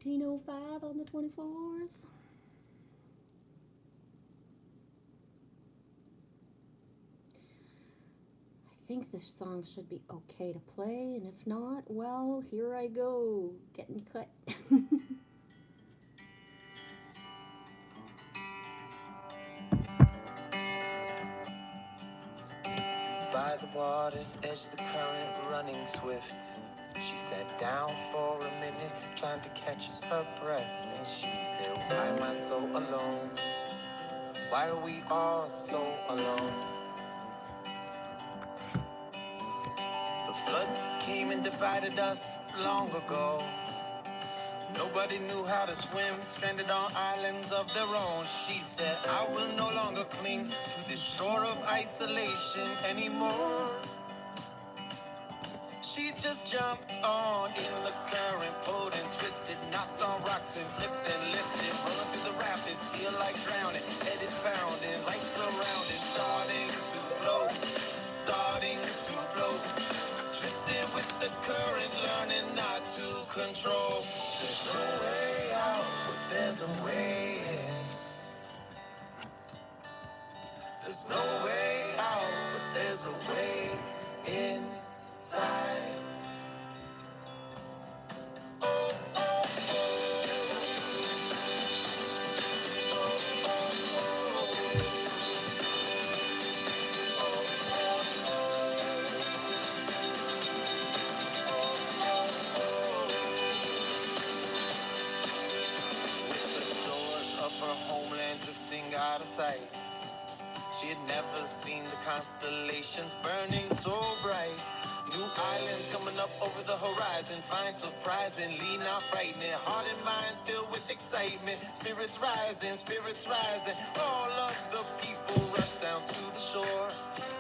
19:05 on the 24th. I think this song should be okay to play, and if not, well, here I go, getting cut. By the water's edge, the current running swift. She sat down for a minute, trying to catch her breath. And she said, why am I so alone? Why are we all so alone? The floods came and divided us long ago. Nobody knew how to swim, stranded on islands of their own. She said, I will no longer cling to this shore of isolation anymore. She just jumped on in the current, pulled and twisted, knocked on rocks and flipped and lifted, run through the rapids, feel like drowning, head is pounding, lights surrounding, starting to float, drifting with the current, learning not to control. There's no way out, but there's a way in. There's no way out, but there's a way inside. Out of sight. She had never seen the constellations burning so bright. New islands coming up over the horizon, find surprisingly not frightening. Heart and mind filled with excitement, spirits rising. All of the people rushed down to the shore,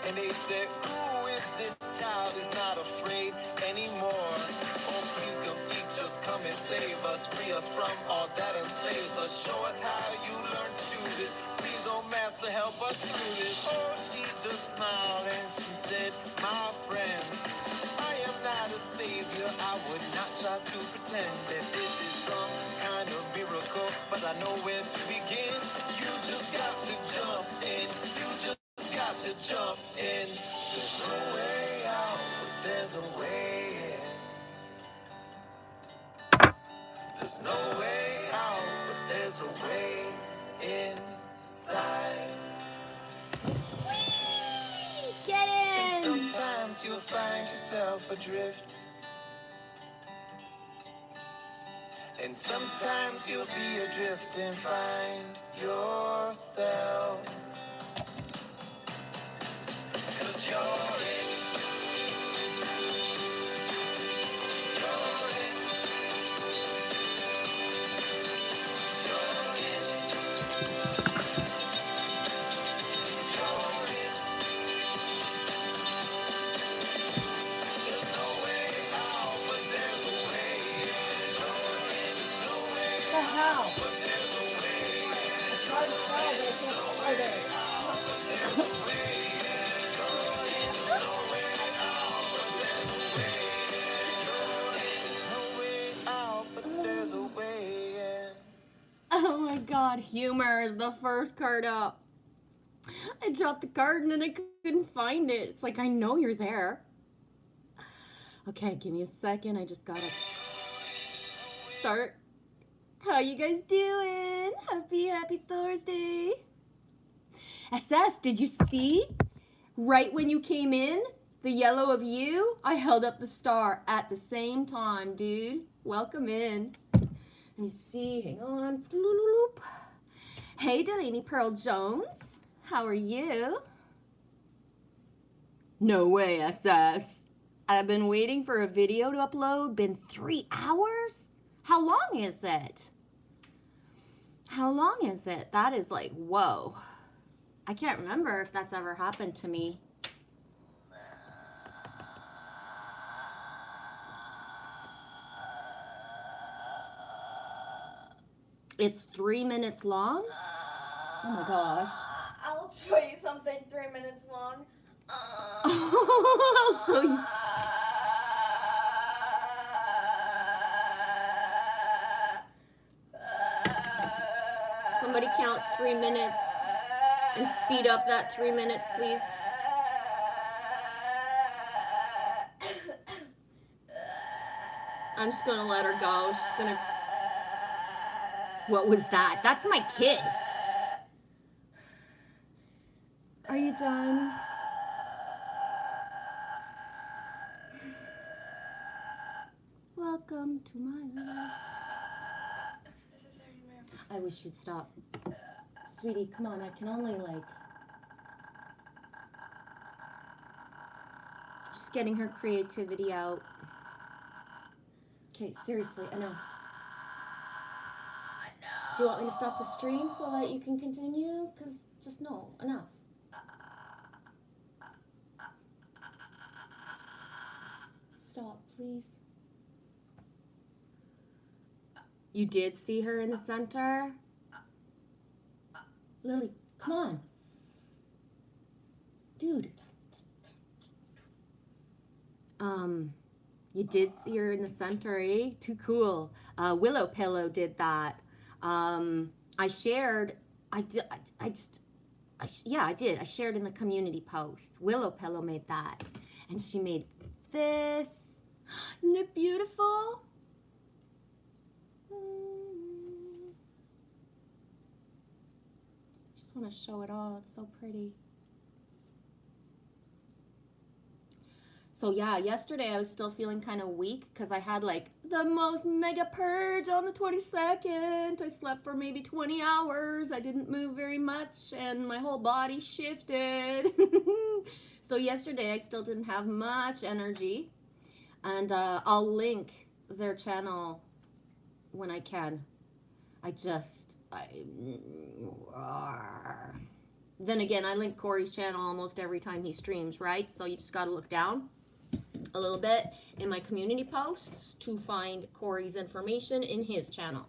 and they said, who is this child who's not afraid anymore? Oh, please come teach us, come and save us, free us from all that enslaves us. Show us how you learn to do this. Please, oh master, help us through this. Oh, she just smiled and she said, my friend, I am not a savior. I would not try to pretend that this is some kind of miracle, but I know where to begin. You just got to jump in. You just got to jump in. There's no way out, but there's a way in. There's no way out, but there's a way inside. Get in! And sometimes you'll find yourself adrift. And sometimes you'll be adrift and find yourself. 'Cause you're in. How? I tried to try, but I can't find it. Oh my god, humor is the first card up. I dropped the card and then I couldn't find it. It's like, I know you're there. Okay, give me a second. I just gotta start. How you guys doing? Happy Thursday. SS, did you see? Right when you came in, the yellow of you, I held up the star at the same time, dude. Welcome in. Let me see, hang on. Hey, Delaney Pearl Jones. How are you? No way, SS. I've been waiting for a video to upload. Been 3 hours? How long is it? How long is it? That is like, whoa. I can't remember if that's ever happened to me. It's 3 minutes long? Oh my gosh. I'll show you something 3 minutes long. I'll show you. out 3 minutes and speed up that 3 minutes, please? I'm just gonna let her go. She's gonna. What was that? That's my kid. Are you done? Welcome to my life. This is hurting me. I wish you'd stop. Sweetie, come on. I can only like. Just getting her creativity out. Okay, seriously, enough. Do you want me to stop the stream so that you can continue? Because just no, enough. Stop, please. You did see her in the center? Lily, come on. Dude. You did see her in the center, eh? Too cool. Willow Pillow did that. I shared, I did. I shared in the community post. Willow Pillow made that. And she made this. Isn't it beautiful? Just want to show it all. It's so pretty. So yeah, yesterday I was still feeling kind of weak because I had like the most mega purge on the 22nd. I slept for maybe 20 hours. I didn't move very much and my whole body shifted. So yesterday I still didn't have much energy. And I'll link their channel when I can. Then again, I link Corey's channel almost every time he streams, right? So you just got to look down a little bit in my community posts to find Corey's information in his channel.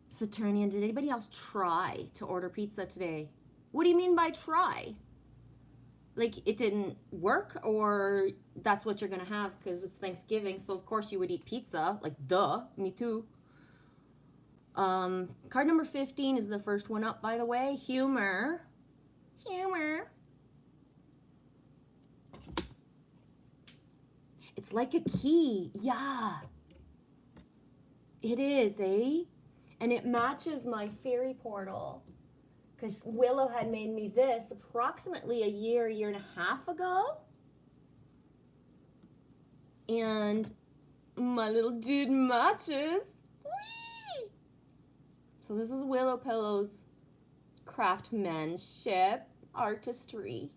Saturnian, did anybody else try to order pizza today? What do you mean by try? Like it didn't work, or that's what you're gonna have because it's Thanksgiving, so of course you would eat pizza. Like duh, me too. Card number 15 is the first one up, by the way. Humor. It's like a key. Yeah. It is, eh? And it matches my fairy portal. Because Willow had made me this approximately a year and a half ago. And my little dude matches. Whee! So this is Willow Pillow's craftsmanship, artistry.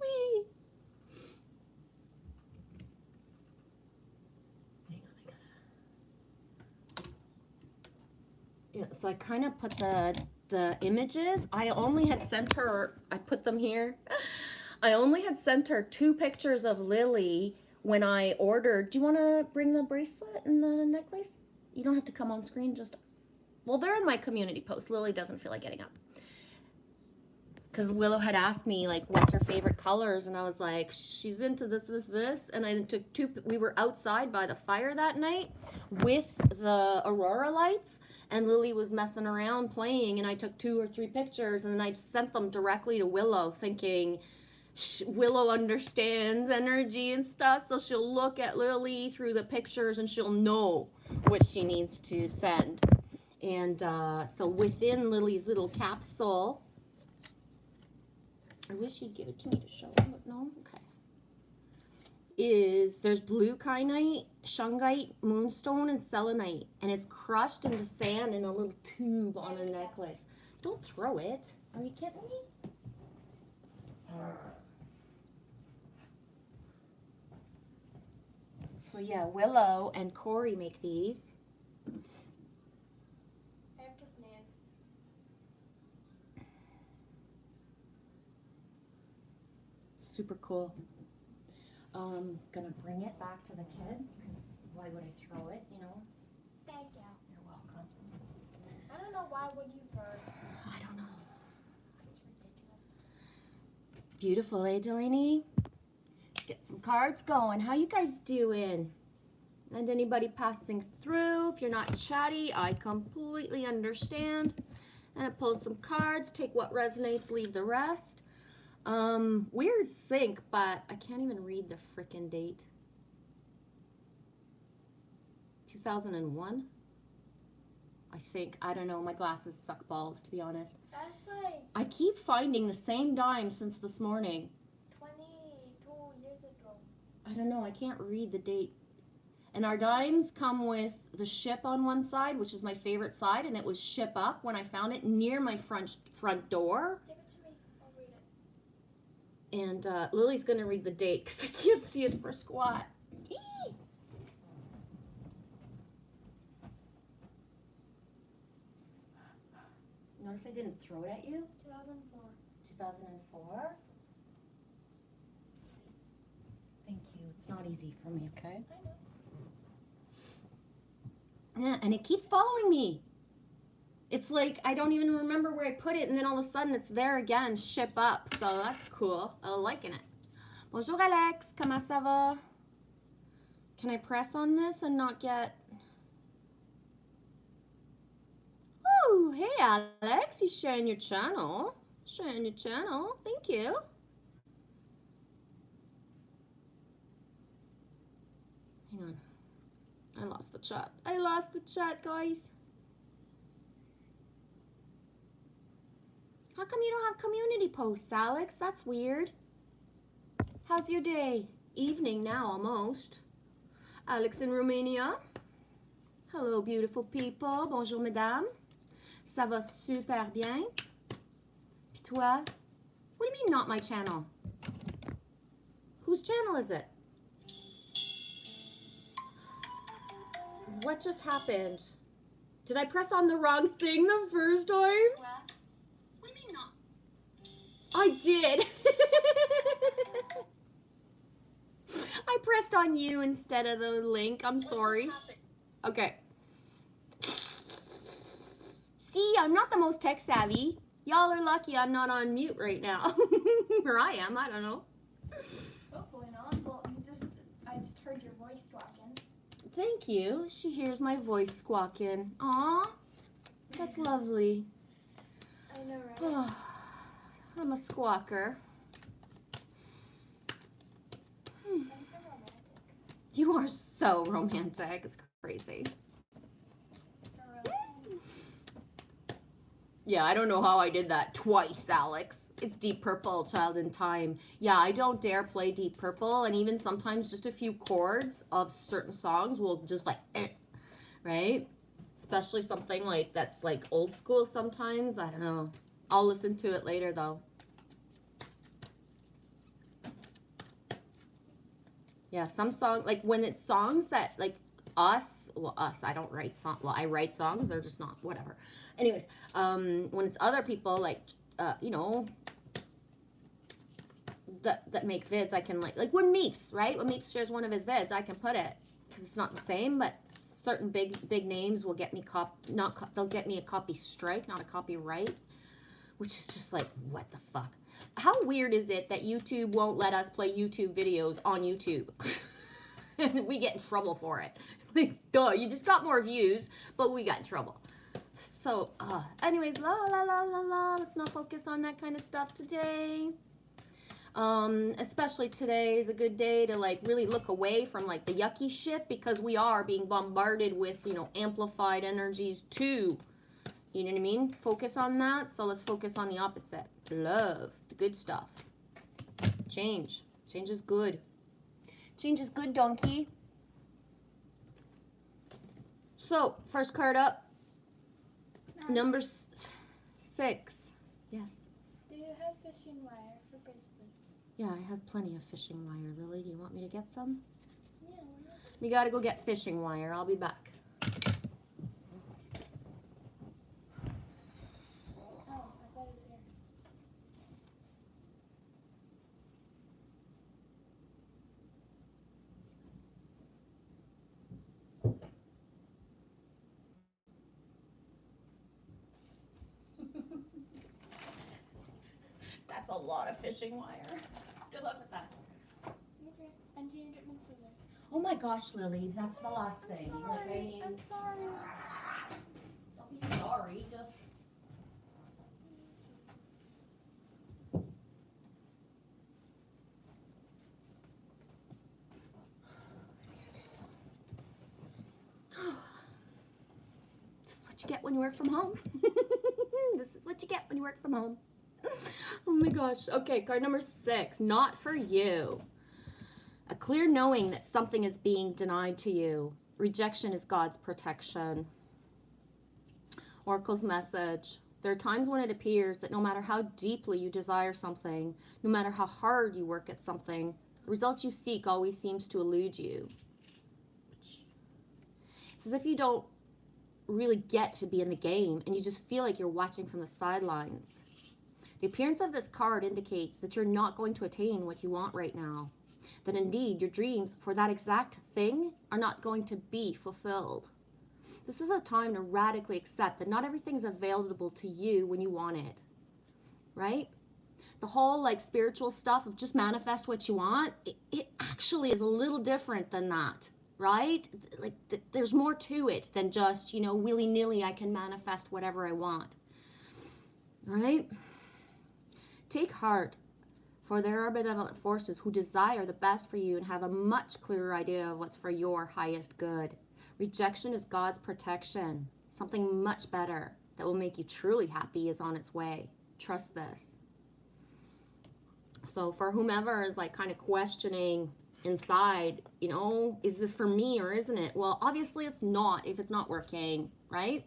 Whee! Yeah, so I kind of put the images. I only had sent her, I put them here. I only had sent her 2 pictures of Lily when I ordered. Do you want to bring the bracelet and the necklace? You don't have to come on screen, just, well, they're in my community post. Lily doesn't feel like getting up. Because Willow had asked me, like, what's her favorite colors? And I was like, she's into this. And I took 2, we were outside by the fire that night with the aurora lights. And Lily was messing around playing. And I took 2 or 3 pictures. And then I sent them directly to Willow thinking, Willow understands energy and stuff. So she'll look at Lily through the pictures and she'll know what she needs to send. And so within Lily's little capsule, I wish you'd give it to me to show, but no, okay. There's blue kyanite, shungite, moonstone, and selenite, and it's crushed into sand in a little tube on a necklace. Don't throw it. Are you kidding me? So yeah, Willow and Corey make these. I have to sneeze. Super cool. Gonna bring it back to the kid because why would I throw it, you know? Thank you. You're welcome. I don't know why would you bird. I don't know. It's ridiculous. Beautiful, eh, Delaney? Get some cards going. How you guys doing? And anybody passing through, if you're not chatty, I completely understand. And I pull some cards, take what resonates, leave the rest. Weird sync, but I can't even read the frickin' date. 2001? I think. I don't know. My glasses suck balls, to be honest. That's like I keep finding the same dime since this morning. 22 years ago. I don't know. I can't read the date. And our dimes come with the ship on one side, which is my favorite side, and it was ship up when I found it near my front door. Give it to me. I'll read it. And Lily's going to read the date because I can't see it for squat. Eee! Notice I didn't throw it at you? 2004. 2004? Thank you. It's not easy for me, okay? I know. Yeah, and it keeps following me. It's like I don't even remember where I put it, and then all of a sudden it's there again, ship up. So that's cool. I'm liking it. Bonjour Alex, comment ça va? Can I press on this and not get... Oh, hey Alex, you sharing your channel. Sharing your channel, thank you. Hang on. I lost the chat. I lost the chat, guys. How come you don't have community posts, Alex? That's weird. How's your day? Evening now, almost. Alex in Romania. Hello, beautiful people. Bonjour, mesdames. Ça va super bien. Puis toi? What do you mean, not my channel? Whose channel is it? What just happened? Did I press on the wrong thing the first time? What do you mean not? I did. I pressed on you instead of the link. I'm sorry. Okay. See, I'm not the most tech savvy. Y'all are lucky I'm not on mute right now. Or I am, I don't know. Hopefully not. Well, I just heard your voice talking. Thank you. She hears my voice squawking. Aw, that's lovely. I know, right? I'm a squawker. I'm so romantic. You are so romantic. It's crazy. For real. Yeah, I don't know how I did that twice, Alex. It's Deep Purple, Child in Time. Yeah, I don't dare play Deep Purple, and even sometimes just a few chords of certain songs will just like, right? Especially something like that's like old school sometimes. I don't know. I'll listen to it later though. Yeah, some songs, like when it's songs that like us, I don't write songs. Well, I write songs. They're just not, whatever. Anyways, when it's other people like, you know, that make vids, I can like when Meeps, right? When Meeps shares one of his vids, I can put it because it's not the same, but certain big names will get me they'll get me a copy strike, not a copyright, which is just like, what the fuck? How weird is it that YouTube won't let us play YouTube videos on YouTube? And we get in trouble for it. Like, duh, you just got more views, but we got in trouble. So, anyways, let's not focus on that kind of stuff today. Especially today is a good day to like really look away from like the yucky shit, because we are being bombarded with, you know, amplified energies too. You know what I mean? Focus on that. So let's focus on the opposite. Love, the good stuff. Change. Change is good. Change is good, donkey. So, first card up. Number 6. Yes. Do you have fishing wire for bracelets? Yeah, I have plenty of fishing wire, Lily. Do you want me to get some? Yeah, why not? We gotta go get fishing wire. I'll be back. Oh, I thought it was here. That's a lot of fishing wire. Good luck with that. Okay. And you didn't mix scissors. Oh my gosh, Lily, that's the last thing. Like, I mean, I'm sorry. don't be sorry, just. This is what you get when you work from home. This is what you get when you work from home. Oh my gosh. Okay, card number 6. Not for you. A clear knowing that something is being denied to you. Rejection is God's protection. Oracle's message. There are times when it appears that no matter how deeply you desire something, no matter how hard you work at something, the results you seek always seems to elude you. It's as if you don't really get to be in the game and you just feel like you're watching from the sidelines. The appearance of this card indicates that you're not going to attain what you want right now. That indeed your dreams for that exact thing are not going to be fulfilled. This is a time to radically accept that not everything is available to you when you want it, right? The whole like spiritual stuff of just manifest what you want, it actually is a little different than that, right? Like there's more to it than just, willy-nilly I can manifest whatever I want, right? Take heart, for there are benevolent forces who desire the best for you and have a much clearer idea of what's for your highest good. Rejection is God's protection. Something much better that will make you truly happy is on its way. Trust this. So for whomever is like kind of questioning inside, is this for me or isn't it? Well, obviously it's not if it's not working, right?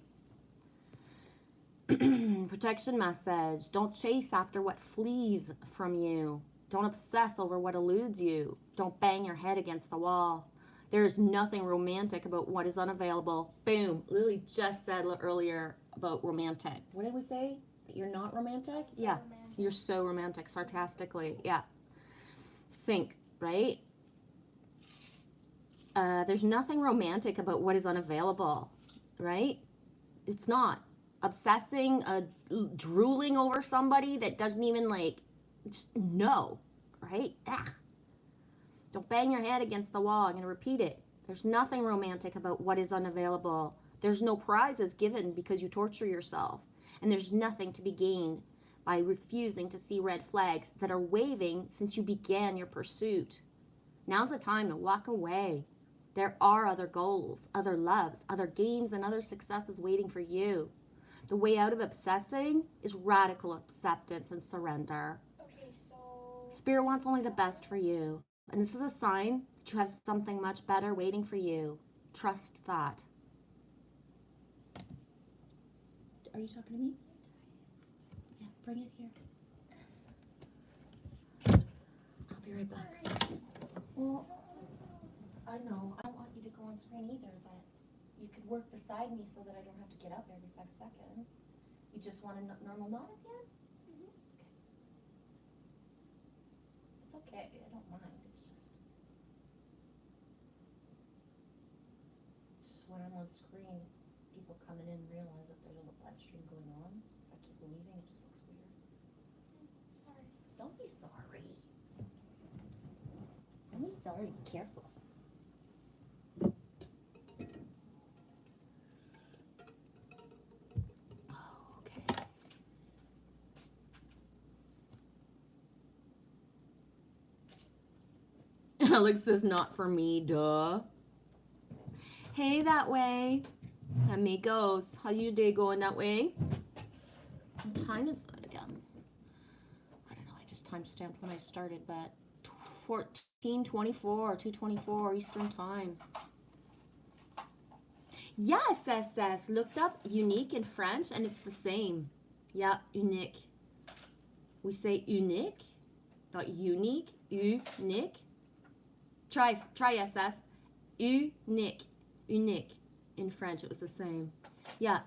Protection message. Don't chase after what flees from you. Don't obsess over what eludes you. Don't bang your head against the wall. There is nothing romantic about what is unavailable. Boom. Lily just said earlier about romantic. What did we say? That you're not romantic? So yeah. romantic. You're so romantic, sarcastically. Yeah. Sync, right? There's nothing romantic about what is unavailable, right? It's not. Obsessing, drooling over somebody that doesn't even just know, right? Ugh. Don't bang your head against the wall. I'm going to repeat it. There's nothing romantic about what is unavailable. There's no prizes given because you torture yourself. And there's nothing to be gained by refusing to see red flags that are waving since you began your pursuit. Now's the time to walk away. There are other goals, other loves, other games, and other successes waiting for you. The way out of obsessing is radical acceptance and surrender. Okay, so. Spirit wants only the best for you. And this is a sign that you have something much better waiting for you. Trust that. Are you talking to me? Yeah, bring it here. I'll be right back. Well, I know. I don't want you to go on screen either, but you could work beside me so that I don't have to get up every 5 seconds. You just want a normal nod at the end? Mhm. It's okay. I don't mind. It's just when I'm on screen, people coming in realize that there's a little live stream going on. If I keep leaving, it just looks weird. Sorry. Don't be sorry. Don't be sorry. Be careful. Okay. Alex says not for me, duh. Hey, that way. Amigos, how your day going that way? What time is it again? I don't know, I just time-stamped when I started, but 14:24, 2:24 Eastern time. Yes, SS, looked up unique in French and it's the same. Yeah, unique. We say unique, not unique, unique. Try SS. Unique. Unique. In French, it was the same. Yeah.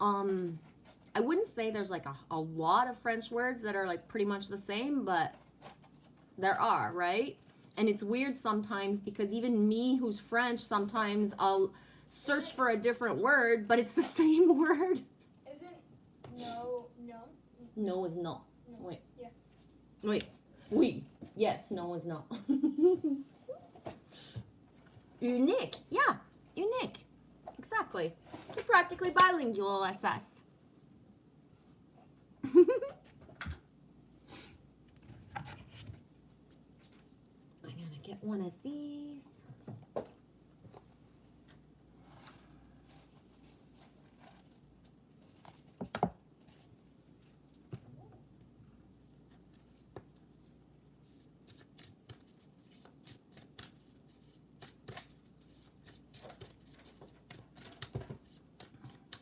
I wouldn't say there's like a lot of French words that are like pretty much the same, but there are, right? And it's weird sometimes because even me who's French, sometimes I'll search for a different word, but it's the same word. Isn't no? No is no. No. Wait. Yeah. Wait. Oui. Yes, no is no. Unique. Yeah, unique. Exactly. You're practically bilingual, SS. I'm gonna get one of these.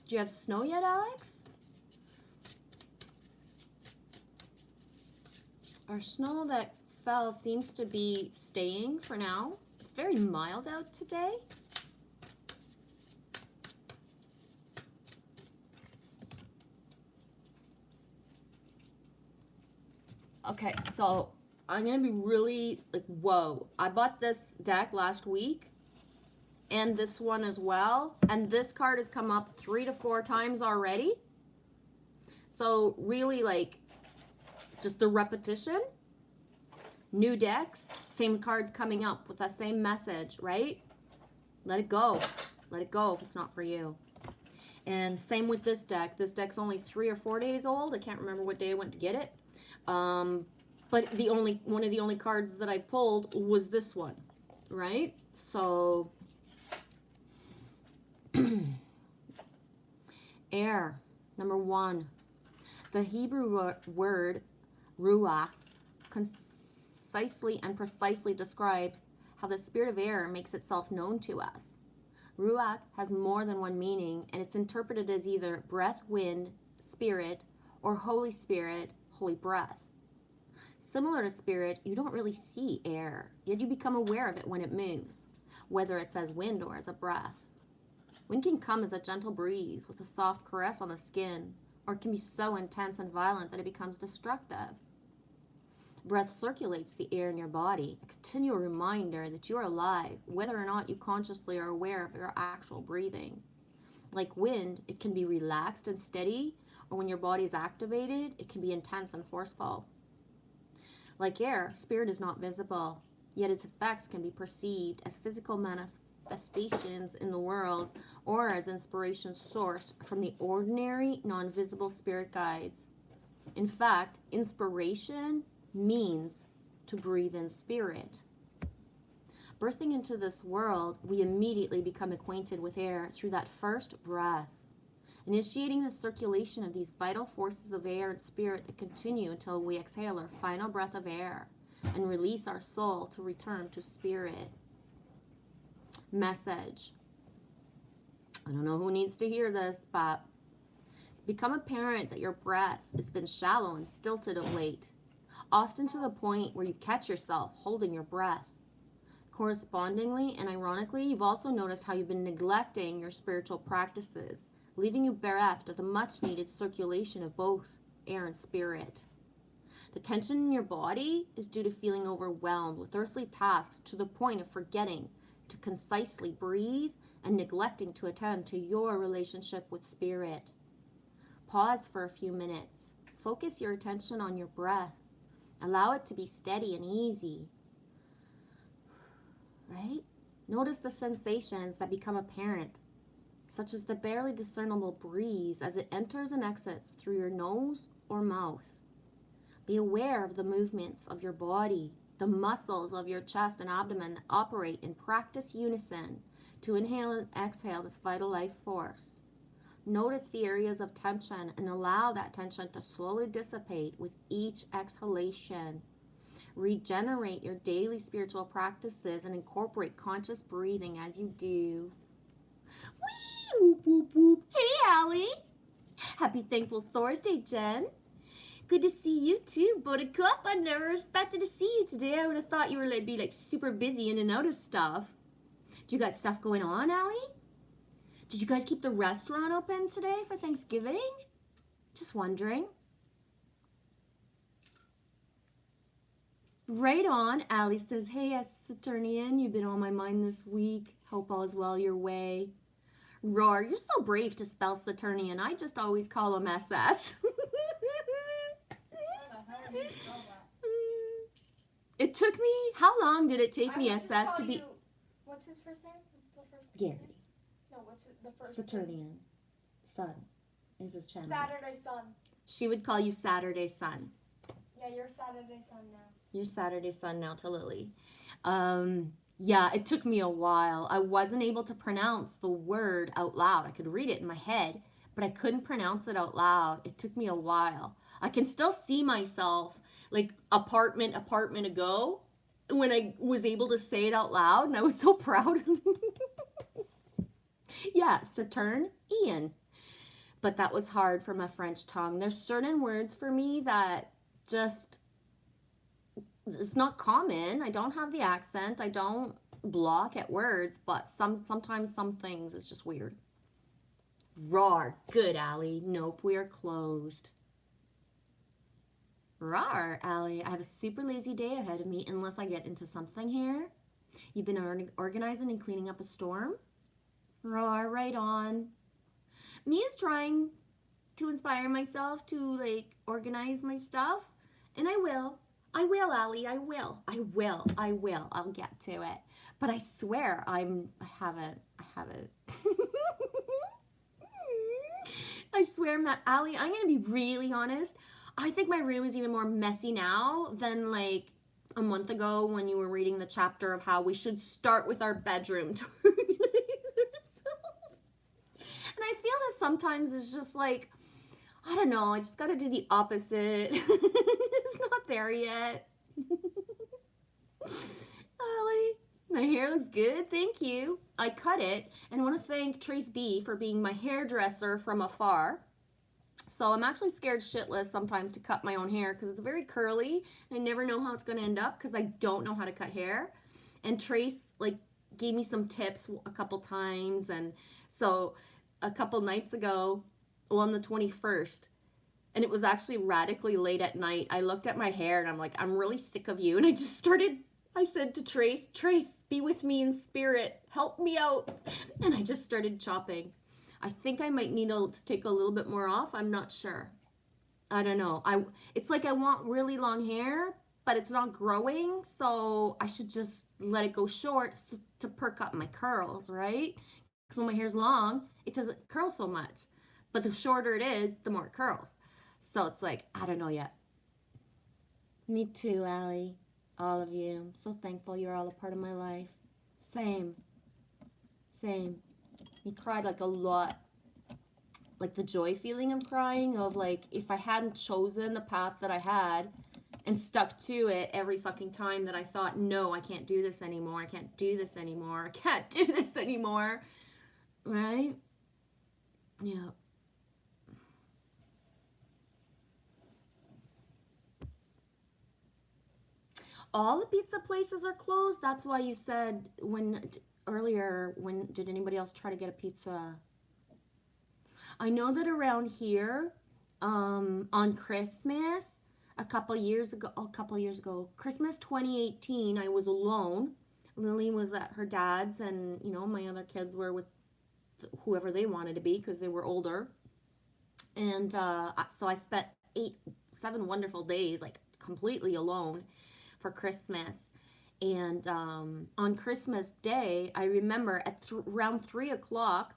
Do you have snow yet, Alex? Our snow that fell seems to be staying for now. It's very mild out today. Okay, so I'm gonna be really like, whoa. I bought this deck last week and this one as well. And this card has come up 3 to 4 times already. So really like just the repetition, new decks, same cards coming up with that same message, right? Let it go. Let it go if it's not for you. And same with this deck. This deck's only 3 or 4 days old. I can't remember what day I went to get it. But one of the only cards that I pulled was this one, right? So air, number 1. The Hebrew word ruach concisely and precisely describes how the spirit of air makes itself known to us. Ruach has more than one meaning, and it's interpreted as either breath, wind, spirit, or Holy Spirit, holy breath. Similar to spirit, you don't really see air, yet you become aware of it when it moves, whether it's as wind or as a breath. Wind can come as a gentle breeze with a soft caress on the skin, or it can be so intense and violent that it becomes destructive. Breath circulates the air in your body, a continual reminder that you are alive, whether or not you consciously are aware of your actual breathing. Like wind, it can be relaxed and steady, or when your body is activated, it can be intense and forceful. Like air, spirit is not visible, yet its effects can be perceived as physical manifestations in the world or as inspiration sourced from the ordinary, non-visible spirit guides. In fact, inspiration means to breathe in spirit. Birthing into this world, we immediately become acquainted with air through that first breath, initiating the circulation of these vital forces of air and spirit that continue until we exhale our final breath of air and release our soul to return to spirit. Message. I don't know who needs to hear this, but become apparent that your breath has been shallow and stilted of late, often to the point where you catch yourself holding your breath. Correspondingly and ironically, you've also noticed how you've been neglecting your spiritual practices, leaving you bereft of the much-needed circulation of both air and spirit. The tension in your body is due to feeling overwhelmed with earthly tasks to the point of forgetting to concisely breathe and neglecting to attend to your relationship with spirit. Pause for a few minutes. Focus your attention on your breath. Allow it to be steady and easy. Right? Notice the sensations that become apparent, such as the barely discernible breeze as it enters and exits through your nose or mouth. Be aware of the movements of your body, the muscles of your chest and abdomen that operate in practice unison to inhale and exhale this vital life force. Notice the areas of tension and allow that tension to slowly dissipate with each exhalation. Regenerate your daily spiritual practices and incorporate conscious breathing as you do. Whee! Whoop, whoop, whoop. Hey, Allie. Happy Thankful Thursday, Jen. Good to see you too, Buttercup. I never expected to see you today. I would have thought you were be super busy in and out of stuff. Do you got stuff going on, Allie? Did you guys keep the restaurant open today for Thanksgiving? Just wondering. Right on. Allie says, hey, Saturnian, you've been on my mind this week. Hope all is well your way. Roar, you're so brave to spell Saturnian. I just always call him SS. It took me, how long did it take me, SS, to be... What's his first name? The first Gary. name? No, what's it, the first Saturnian. Sun is his channel. Saturday Sun. She would call you Saturday Sun. Yeah, you're Saturday Sun now. You're Saturday Sun now to Lily. Yeah, it took me a while. I wasn't able to pronounce the word out loud. I could read it in my head, but I couldn't pronounce it out loud. It took me a while. I can still see myself like apartment ago when I was able to say it out loud, and I was so proud. Yeah, Saturn, Ian. But that was hard for my French tongue. There's certain words for me that just, it's not common. I don't have the accent. I don't block at words, but sometimes some things it's just weird. Rawr. Good, Allie. Nope, we are closed. Rawr, Allie. I have a super lazy day ahead of me unless I get into something here. You've been organizing and cleaning up a storm? Rawr, right on. Me is trying to inspire myself to like organize my stuff, and I will, Allie, I will. I'll get to it. But I swear I haven't. I swear, Allie, I'm gonna be really honest. I think my room is even more messy now than like a month ago when you were reading the chapter of how we should start with our bedroom to organize ourselves. And I feel that sometimes it's just like, I don't know, I just got to do the opposite. It's not there yet. Allie, my hair looks good, thank you. I cut it, and I want to thank Trace B for being my hairdresser from afar. So I'm actually scared shitless sometimes to cut my own hair because it's very curly, and I never know how it's going to end up because I don't know how to cut hair. And Trace like gave me some tips a couple times, and so a couple nights ago, well, on the 21st, and it was actually radically late at night, I looked at my hair and I'm like, I'm really sick of you. And I said to Trace, be with me in spirit, help me out. And I just started chopping. I think I might need to take a little bit more off. I'm not sure. I don't know. It's like I want really long hair, but it's not growing. So I should just let it go short to perk up my curls, right? Because when my hair's long, it doesn't curl so much. But the shorter it is, the more it curls. So it's like, I don't know yet. Me too, Allie. All of you. I'm so thankful you're all a part of my life. Same. We cried like a lot. Like the joy feeling of crying of like, if I hadn't chosen the path that I had and stuck to it every fucking time that I thought, no, I can't do this anymore. I can't do this anymore. Right? Yeah. All the pizza places are closed. That's why you said earlier, when did anybody else try to get a pizza? I know that around here, on Christmas, a couple years ago, Christmas 2018, I was alone. Lily was at her dad's, and my other kids were with whoever they wanted to be because they were older. And so I spent 7 wonderful days like completely alone for Christmas. And on Christmas Day, I remember at around 3 o'clock,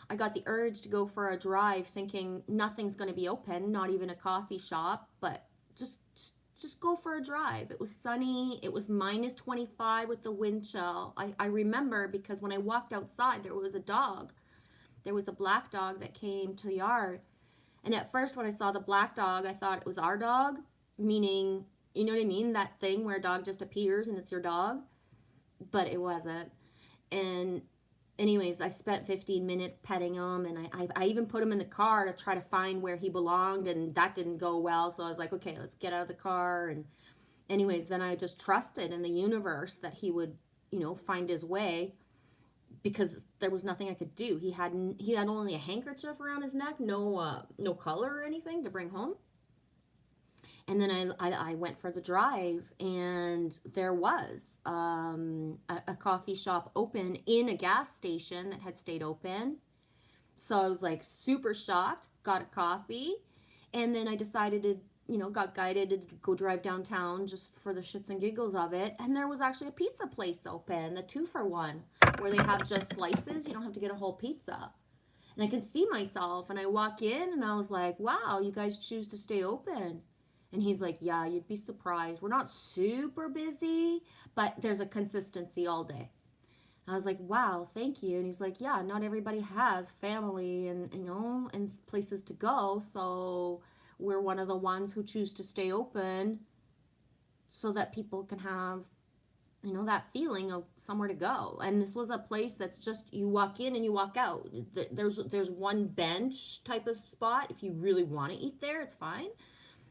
I got the urge to go for a drive, thinking nothing's going to be open, not even a coffee shop, but just go for a drive. It was sunny. It was minus 25 with the wind chill. I remember because when I walked outside, there was a dog. There was a black dog that came to the yard. And at first, when I saw the black dog, I thought it was our dog, meaning, you know what I mean? That thing where a dog just appears and it's your dog. But it wasn't. And anyways, I spent 15 minutes petting him, and I even put him in the car to try to find where he belonged, and that didn't go well. So I was like, okay, let's get out of the car. And anyways, then I just trusted in the universe that he would, find his way, because there was nothing I could do. He had only a handkerchief around his neck, no collar or anything to bring home. And then I went for the drive, and there was a coffee shop open in a gas station that had stayed open. So I was like super shocked, got a coffee, And then I decided to, got guided to go drive downtown just for the shits and giggles of it. And there was actually a pizza place open, a 2-for-1, where they have just slices. You don't have to get a whole pizza. And I can see myself, and I walk in, and I was like, wow, you guys choose to stay open. And he's like, yeah, you'd be surprised. We're not super busy, but there's a consistency all day. I was like, wow, thank you. And he's like, yeah, not everybody has family and, and places to go. So we're one of the ones who choose to stay open so that people can have, that feeling of somewhere to go. And this was a place that's just, you walk in and you walk out. There's one bench type of spot. If you really want to eat there, it's fine.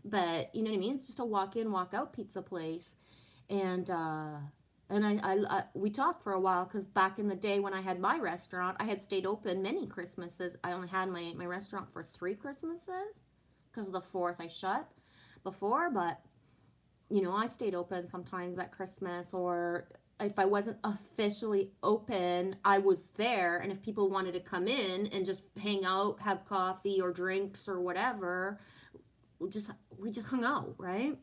But you know what I mean? It's just a walk in, walk out pizza place. And, we talked for a while because back in the day when I had my restaurant, I had stayed open many Christmases. I only had my restaurant for 3 Christmases because of the fourth I shut before. But, I stayed open sometimes at Christmas, or if I wasn't officially open, I was there. And if people wanted to come in and just hang out, have coffee or drinks or whatever, we just hung out, right?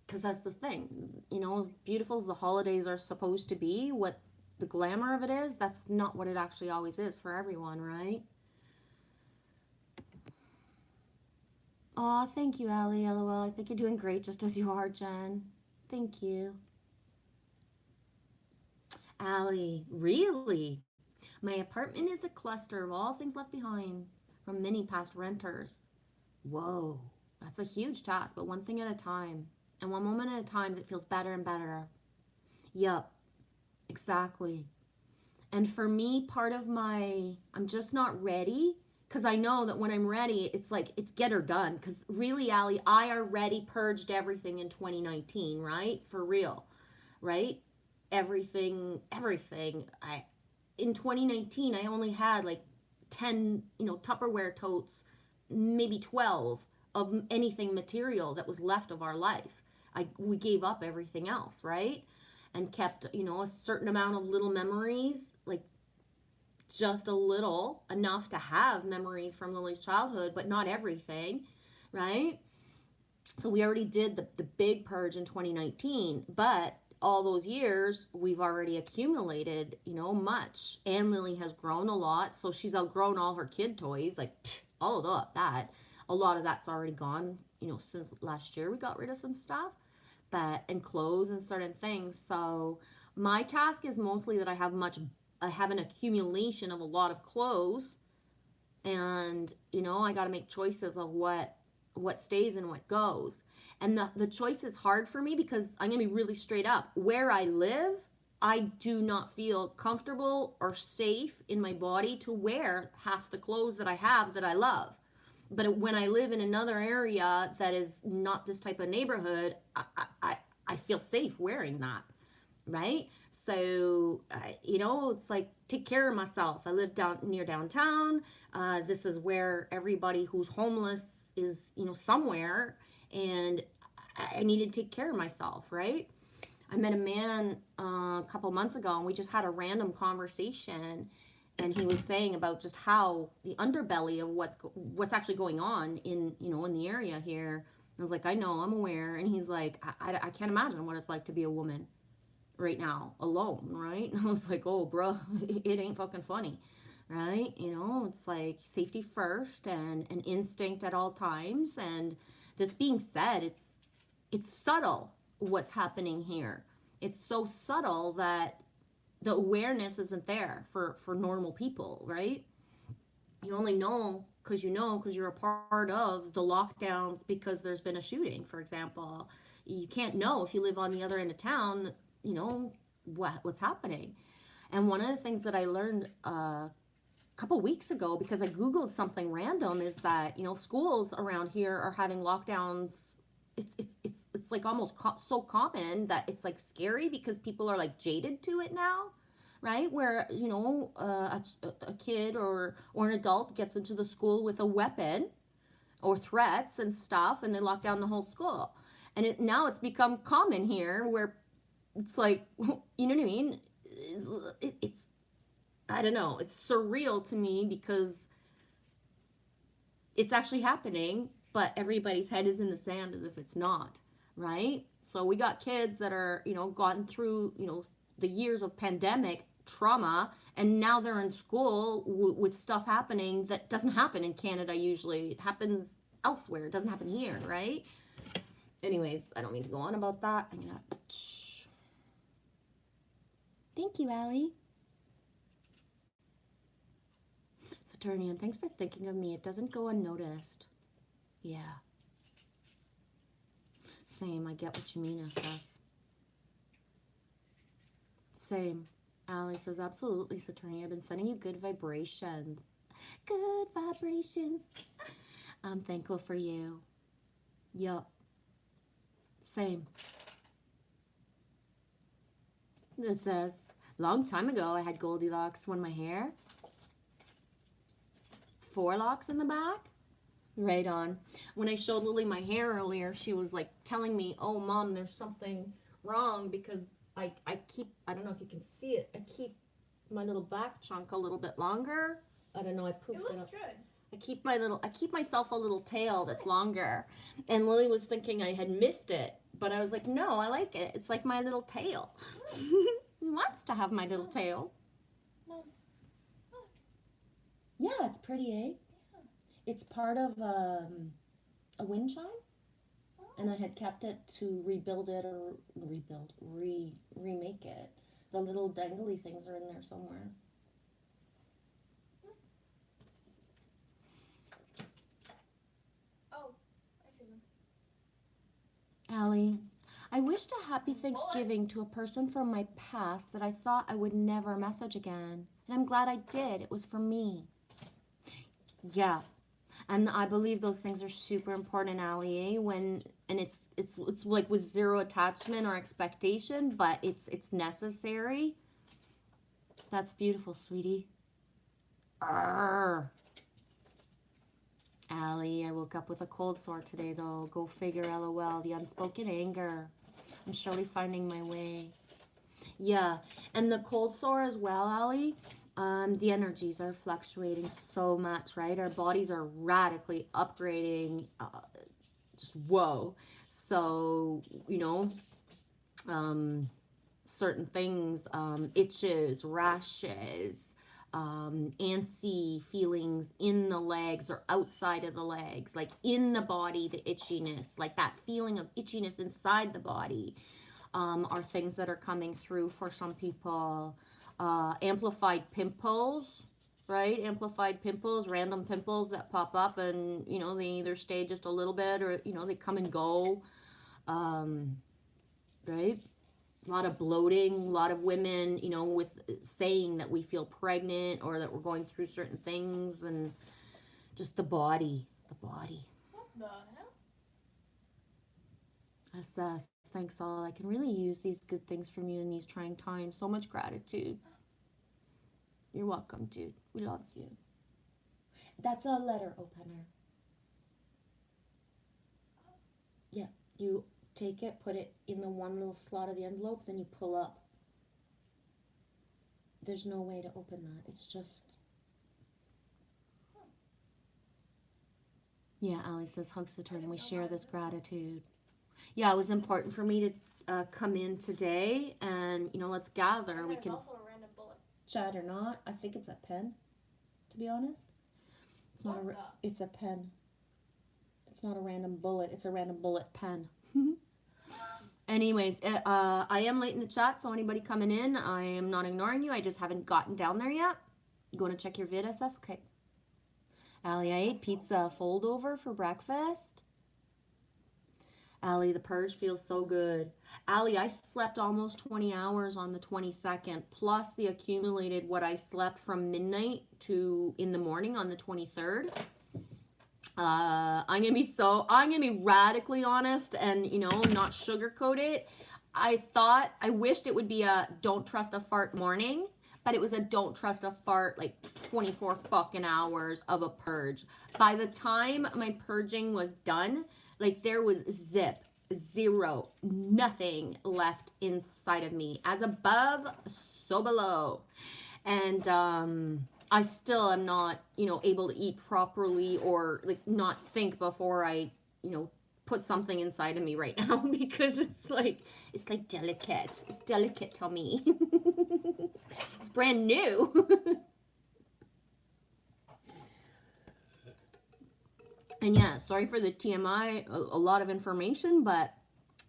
Because that's the thing, as beautiful as the holidays are supposed to be, what the glamour of it is, that's not what it actually always is for everyone, right? Aw, thank you, Allie. LOL. I think you're doing great just as you are, Jen. Thank you. Allie, really? My apartment is a cluster of all things left behind from many past renters. Whoa, that's a huge task, but one thing at a time. And one moment at a time, it feels better and better. Yup, exactly. And for me, part of I'm just not ready because I know that when I'm ready, it's like, it's get her done. Because really, Allie, I already purged everything in 2019, right? For real, right? Everything. In 2019, I only had like 10, Tupperware totes, maybe 12 of anything material that was left of our life. We gave up everything else, right? And kept, a certain amount of little memories, like just a little, enough to have memories from Lily's childhood, but not everything, right? So we already did the big purge in 2019, but all those years we've already accumulated, much. And Lily has grown a lot, so she's outgrown all her kid toys, like all of that. A lot of that's already gone, since last year we got rid of some stuff, but and clothes and certain things. So my task is mostly that I have an accumulation of a lot of clothes, and I got to make choices of what stays and what goes. And the choice is hard for me because I'm going to be really straight up. Where I live, I do not feel comfortable or safe in my body to wear half the clothes that I have that I love. But when I live in another area that is not this type of neighborhood, I feel safe wearing that, right? So, it's like, take care of myself. I live down near downtown. This is where everybody who's homeless is, somewhere, and I need to take care of myself, right? I met a man a couple months ago, and we just had a random conversation, and he was saying about just how the underbelly of what's actually going on in the area here. I was like, I know, I'm aware. And he's like, I can't imagine what it's like to be a woman right now alone, right? And I was like, oh, bro, it ain't fucking funny, right? It's like safety first and an instinct at all times. And this being said, it's subtle what's happening here. It's so subtle that the awareness isn't there for normal people, right? You only know because you're a part of the lockdowns because there's been a shooting, for example. You can't know if you live on the other end of town, what's happening. And one of the things that I learned a couple weeks ago, because I googled something random, is that schools around here are having lockdowns. It's like almost so common that it's like scary because people are like jaded to it now, right? Where a kid or an adult gets into the school with a weapon or threats and stuff, and they lock down the whole school. And now it's become common here, where it's like, you know what I mean? It's I don't know. It's surreal to me because it's actually happening, but everybody's head is in the sand as if it's not, right? So we got kids that are, gone through, the years of pandemic trauma, and now they're in school with stuff happening that doesn't happen in Canada usually. It happens elsewhere. It doesn't happen here, right? Anyways, I don't mean to go on about that. I'm gonna... Thank you, Allie. Saturnian, thanks for thinking of me. It doesn't go unnoticed. Yeah. Same, I get what you mean, SS. Same. Allie says, absolutely, Saturnian. I've been sending you good vibrations. Good vibrations. I'm thankful for you. Yup. Same. This says, long time ago, I had Goldilocks when my hair. 4 locks in the back. Right on. When I showed Lily my hair earlier, she was like telling me, oh, Mom, there's something wrong because I keep, I don't know if you can see it, I keep my little back chunk a little bit longer. I don't know, I poofed it up. It looks good. I keep myself a little tail that's longer. And Lily was thinking I had missed it, but I was like, no, I like it. It's like my little tail. He wants to have my little tail. Yeah, it's pretty, eh? Yeah. It's part of a wind chime, and I had kept it to rebuild it or remake it. The little dangly things are in there somewhere. Oh, I see them. Allie, I wished a happy Thanksgiving to a person from my past that I thought I would never message again. And I'm glad I did. It was for me. Yeah. And I believe those things are super important, Allie, and it's like with zero attachment or expectation, but it's necessary. That's beautiful, sweetie. Arr. Allie, I woke up with a cold sore today, though. Go figure, LOL. The unspoken anger. I'm surely finding my way. Yeah, and the cold sore as well, Allie. The energies are fluctuating so much, right? Our bodies are radically upgrading. Just whoa. So, certain things, itches, rashes, antsy feelings in the legs or outside of the legs, like in the body, the itchiness, like that feeling of itchiness inside the body, are things that are coming through for some people. Amplified pimples, right? Amplified pimples, random pimples that pop up and, they either stay just a little bit or, they come and go, right? A lot of bloating, a lot of women, with saying that we feel pregnant or that we're going through certain things, and just the body. What the hell? SS, thanks all. I can really use these good things from you in these trying times. So much gratitude. You're welcome, dude. We loves you. That's a letter opener. Yeah, you take it, put it in the one little slot of the envelope, then you pull up. There's no way to open that. It's just... Yeah, Allie says, hugs the turn, and we share this gratitude. Yeah, it was important for me to come in today, and, let's gather. And We there's can also a random bullet. chat or not. I think it's a pen, to be honest. It's not it's a pen. It's not a random bullet. It's a random bullet pen. Anyways, I am late in the chat, so anybody coming in, I am not ignoring you. I just haven't gotten down there yet. You going to check your vid, SS? Okay. Allie, I ate pizza fold over for breakfast. Allie, the purge feels so good. Allie, I slept almost 20 hours on the 22nd, plus the accumulated what I slept from midnight to in the morning on the 23rd. I'm gonna be radically honest and, not sugarcoat it. I wished it would be a don't trust a fart morning, but it was a don't trust a fart, like 24 fucking hours of a purge. By the time my purging was done, like there was zero, nothing left inside of me. As above, so below. And, I still am not, able to eat properly or like not think before I, put something inside of me right now because it's like delicate. It's delicate to me. It's brand new. And yeah, sorry for the TMI, a lot of information, but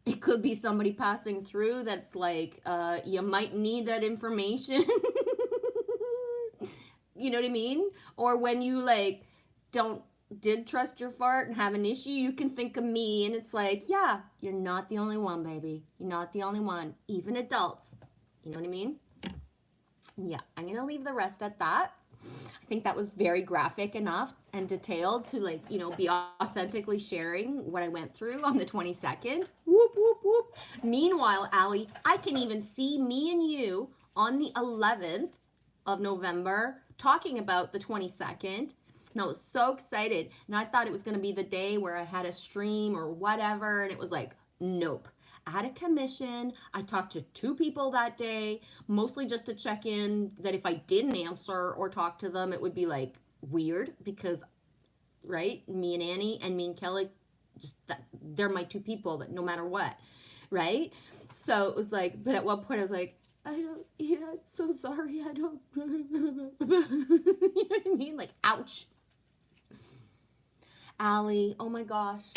it could be somebody passing through that's like, you might need that information. You know what I mean? Or when you like don't did trust your fart and have an issue, you can think of me, and it's like, yeah, you're not the only one, baby. You're not the only one. Even adults. You know what I mean? Yeah, I'm gonna leave the rest at that. I think that was very graphic enough and detailed to like, be authentically sharing what I went through on the 22nd. Whoop, whoop, whoop. Meanwhile, Allie, I can even see me and you on the 11th of November talking about the 22nd. And I was so excited. And I thought it was going to be the day where I had a stream or whatever. And it was like, nope. I had a commission. I talked to 2 people that day, mostly just to check in that if I didn't answer or talk to them, it would be like weird because, right, me and Annie and me and Kelly, just that they're my 2 people that no matter what, right? So it was like, but at one point I was like, I'm so sorry, I don't, you know what I mean? Like, ouch. Allie, oh my gosh.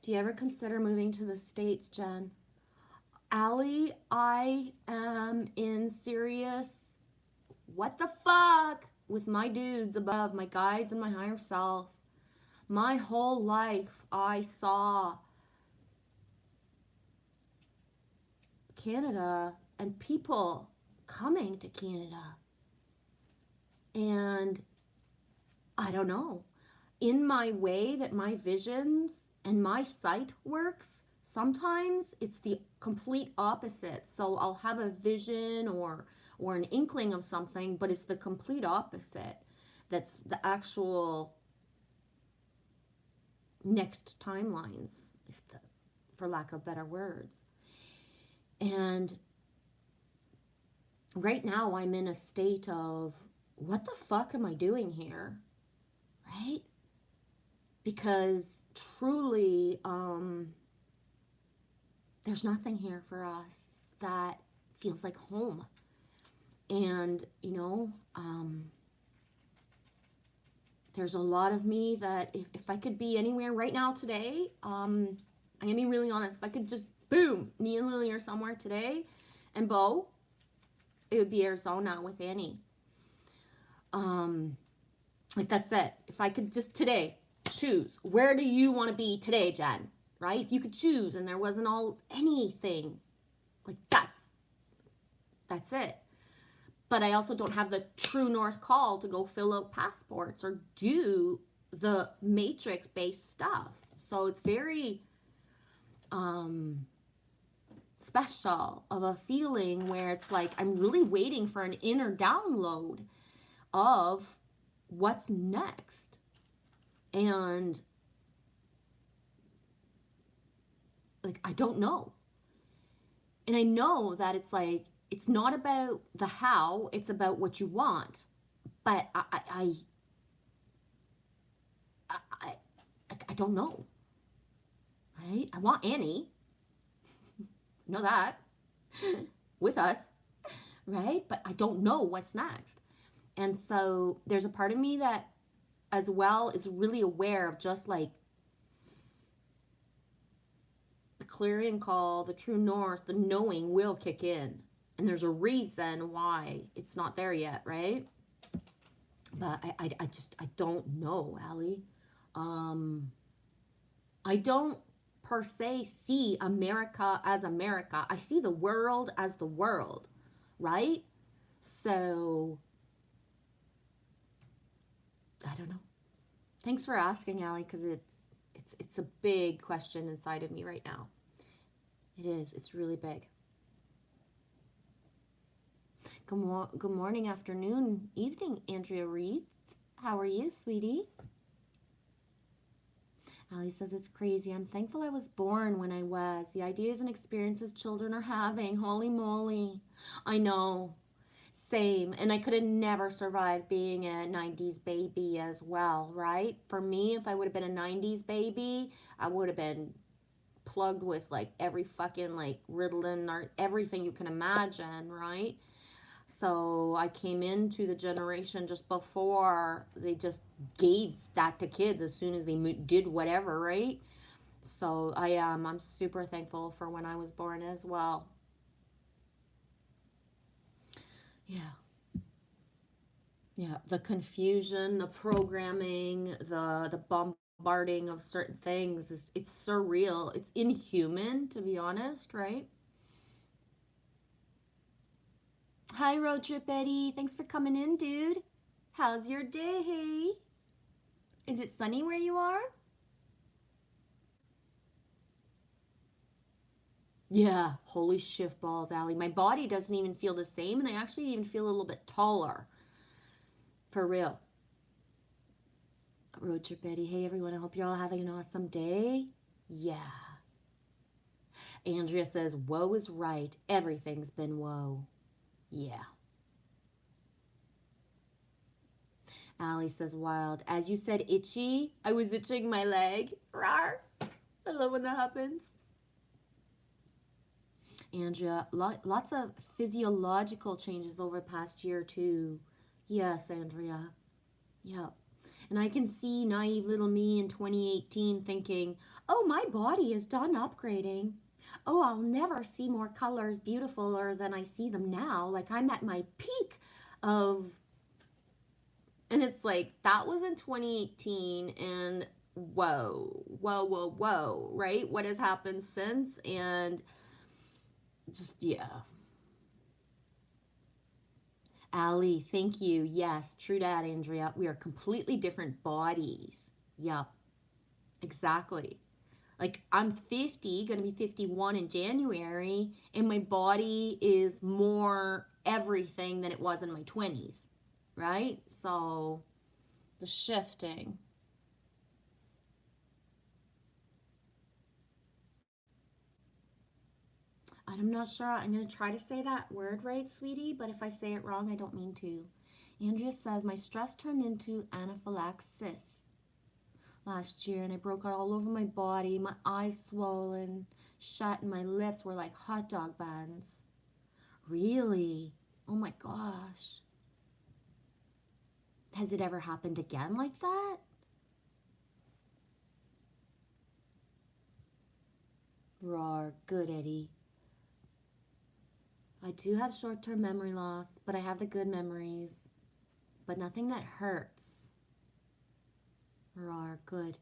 Do you ever consider moving to the States, Jen? Allie, I am in serious what the fuck with my dudes above, my guides and my higher self. My whole life I saw Canada and people coming to Canada. And I don't know. In my way that my visions and my sight works, sometimes it's the complete opposite. So I'll have a vision or an inkling of something, but it's the complete opposite. That's the actual next timelines, for lack of better words. And right now I'm in a state of, what the fuck am I doing here? Right? Because truly, there's nothing here for us that feels like home. And, there's a lot of me that if I could be anywhere right now today, I'm gonna be really honest, if I could just, boom, me and Lily are somewhere today, and Bo, it would be Arizona with Annie. Like, that's it. If I could just today choose, where do you want to be today, Jen? Right? If you could choose and there wasn't anything, like, that's it. But I also don't have the true north call to go fill out passports or do the matrix based stuff. So it's very special of a feeling where it's like I'm really waiting for an inner download of what's next. And like, I don't know. And I know that it's like, it's not about the how, it's about what you want. But I don't know. Right? I want Annie. Know that. With us. Right? But I don't know what's next. And so there's a part of me that as well is really aware of just like the clarion call, the true north, the knowing will kick in. And there's a reason why it's not there yet, right? But I don't know, Allie. I don't per se see America as America. I see the world as the world, right? So, I don't know. Thanks for asking, Allie, because it's a big question inside of me right now. It is. It's really big. Good morning, afternoon, evening, Andrea Reed. How are you, sweetie? Allie says, it's crazy. I'm thankful I was born when I was. The ideas and experiences children are having. Holy moly. I know. Same. And I could have never survived being a 90s baby as well, right? For me, if I would have been a 90s baby, I would have been plugged with like every fucking like Ritalin or everything you can imagine, right? So I came into the generation just before they just gave that to kids as soon as they did whatever, right? So I'm super thankful for when I was born as well. Yeah. Yeah, the confusion, the programming, the bombarding of certain things is it's surreal. It's inhuman, to be honest, right? Hi, Road Trip Eddie. Thanks for coming in, dude. How's your day? Is it sunny where you are? Yeah, holy shift balls, Allie. My body doesn't even feel the same, and I actually even feel a little bit taller. For real. Road Trip Eddie. Hey, everyone. I hope you're all having an awesome day. Yeah. Andrea says, woe is right. Everything's been woe. Yeah. Allie says, wild. As you said, itchy. I was itching my leg. Rawr. I love when that happens. Andrea, lots of physiological changes over the past year, too. Yes, Andrea. Yep. And I can see naive little me in 2018 thinking, oh, my body is done upgrading. Oh, I'll never see more colors beautifuler than I see them now. Like I'm at my peak of, and it's like, that was in 2018 and whoa, right? What has happened since? And just, yeah. Allie, thank you. Yes, true that, Andrea. We are completely different bodies. Yep, exactly. Like I'm 50, going to be 51 in January, and my body is more everything than it was in my 20s, right? So the shifting. I'm not sure. I'm going to try to say that word right, sweetie, but if I say it wrong, I don't mean to. Andrea says, my stress turned into anaphylaxis last year, and I broke out all over my body. My eyes swollen, shut, and my lips were like hot dog buns. Really? Oh my gosh. Has it ever happened again like that? Roar. Good, Eddie. I do have short-term memory loss, but I have the good memories. But nothing that hurts. Roar. Good.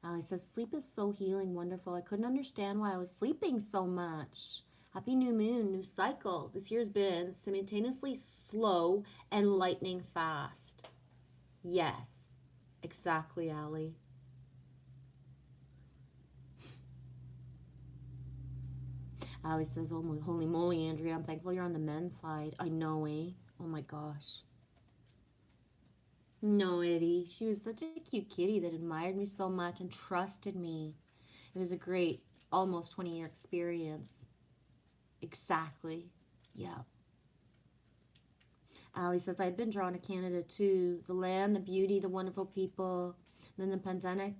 Ali says, sleep is so healing, wonderful. I couldn't understand why I was sleeping so much. Happy new moon, new cycle. This year's been simultaneously slow and lightning fast. Yes, exactly, Ali. Ali says, oh, holy moly, Andrea, I'm thankful you're on the men's side. I know, eh? Oh my gosh. No, Eddie. She was such a cute kitty that admired me so much and trusted me. It was a great, almost 20-year experience. Exactly. Yeah. Ali says, I've been drawn to Canada too. The land, the beauty, the wonderful people. Then the pandemic,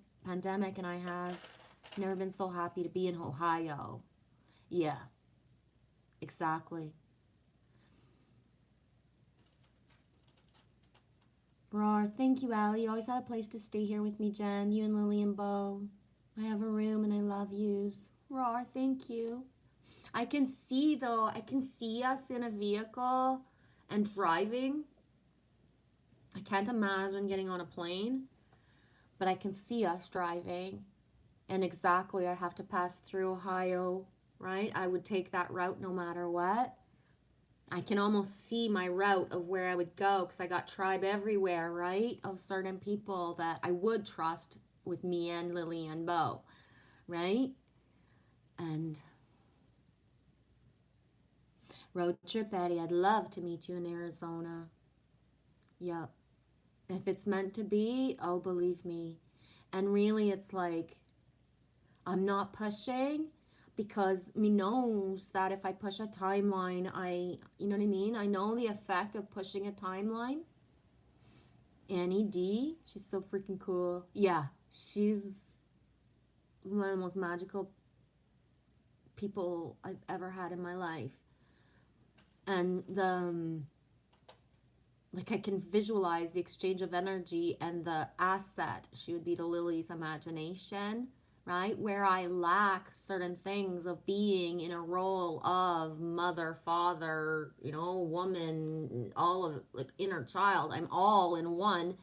and I have never been so happy to be in Ohio. Yeah, exactly. Roar, thank you, Ali. You always have a place to stay here with me, Jen. You and Lily and Bo. I have a room and I love yous. Roar, thank you. I can see, though, I can see us in a vehicle and driving. I can't imagine getting on a plane, but I can see us driving. And exactly, I have to pass through Ohio, right? I would take that route no matter what. I can almost see my route of where I would go because I got tribe everywhere, right? Of certain people that I would trust with me and Lily and Bo, right? And road trip Eddie, I'd love to meet you in Arizona. Yep. If it's meant to be, oh, believe me. And really, it's like, I'm not pushing, because me knows that if I push a timeline, you know what I mean? I know the effect of pushing a timeline. Annie D, she's so freaking cool. Yeah, she's one of the most magical people I've ever had in my life. And like I can visualize the exchange of energy and the asset she would be to Lily's imagination, right? Where I lack certain things of being in a role of mother, father, you know, woman, all of like inner child. I'm all in one.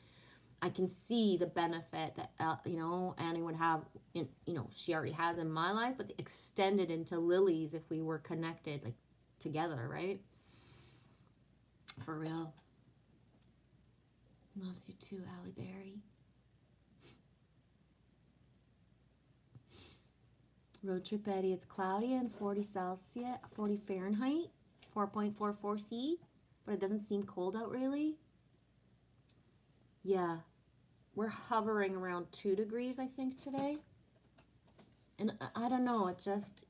I can see the benefit that you know, Annie would have in, you know, she already has in my life, but extended into Lily's if we were connected like together, right? For real. Loves you too, Allie Berry. Road trip Eddie, it's cloudy and 40 Celsius, 40 Fahrenheit, 4.44 C, but it doesn't seem cold out really. Yeah, we're hovering around 2 degrees, I think, today. And I don't know, it just,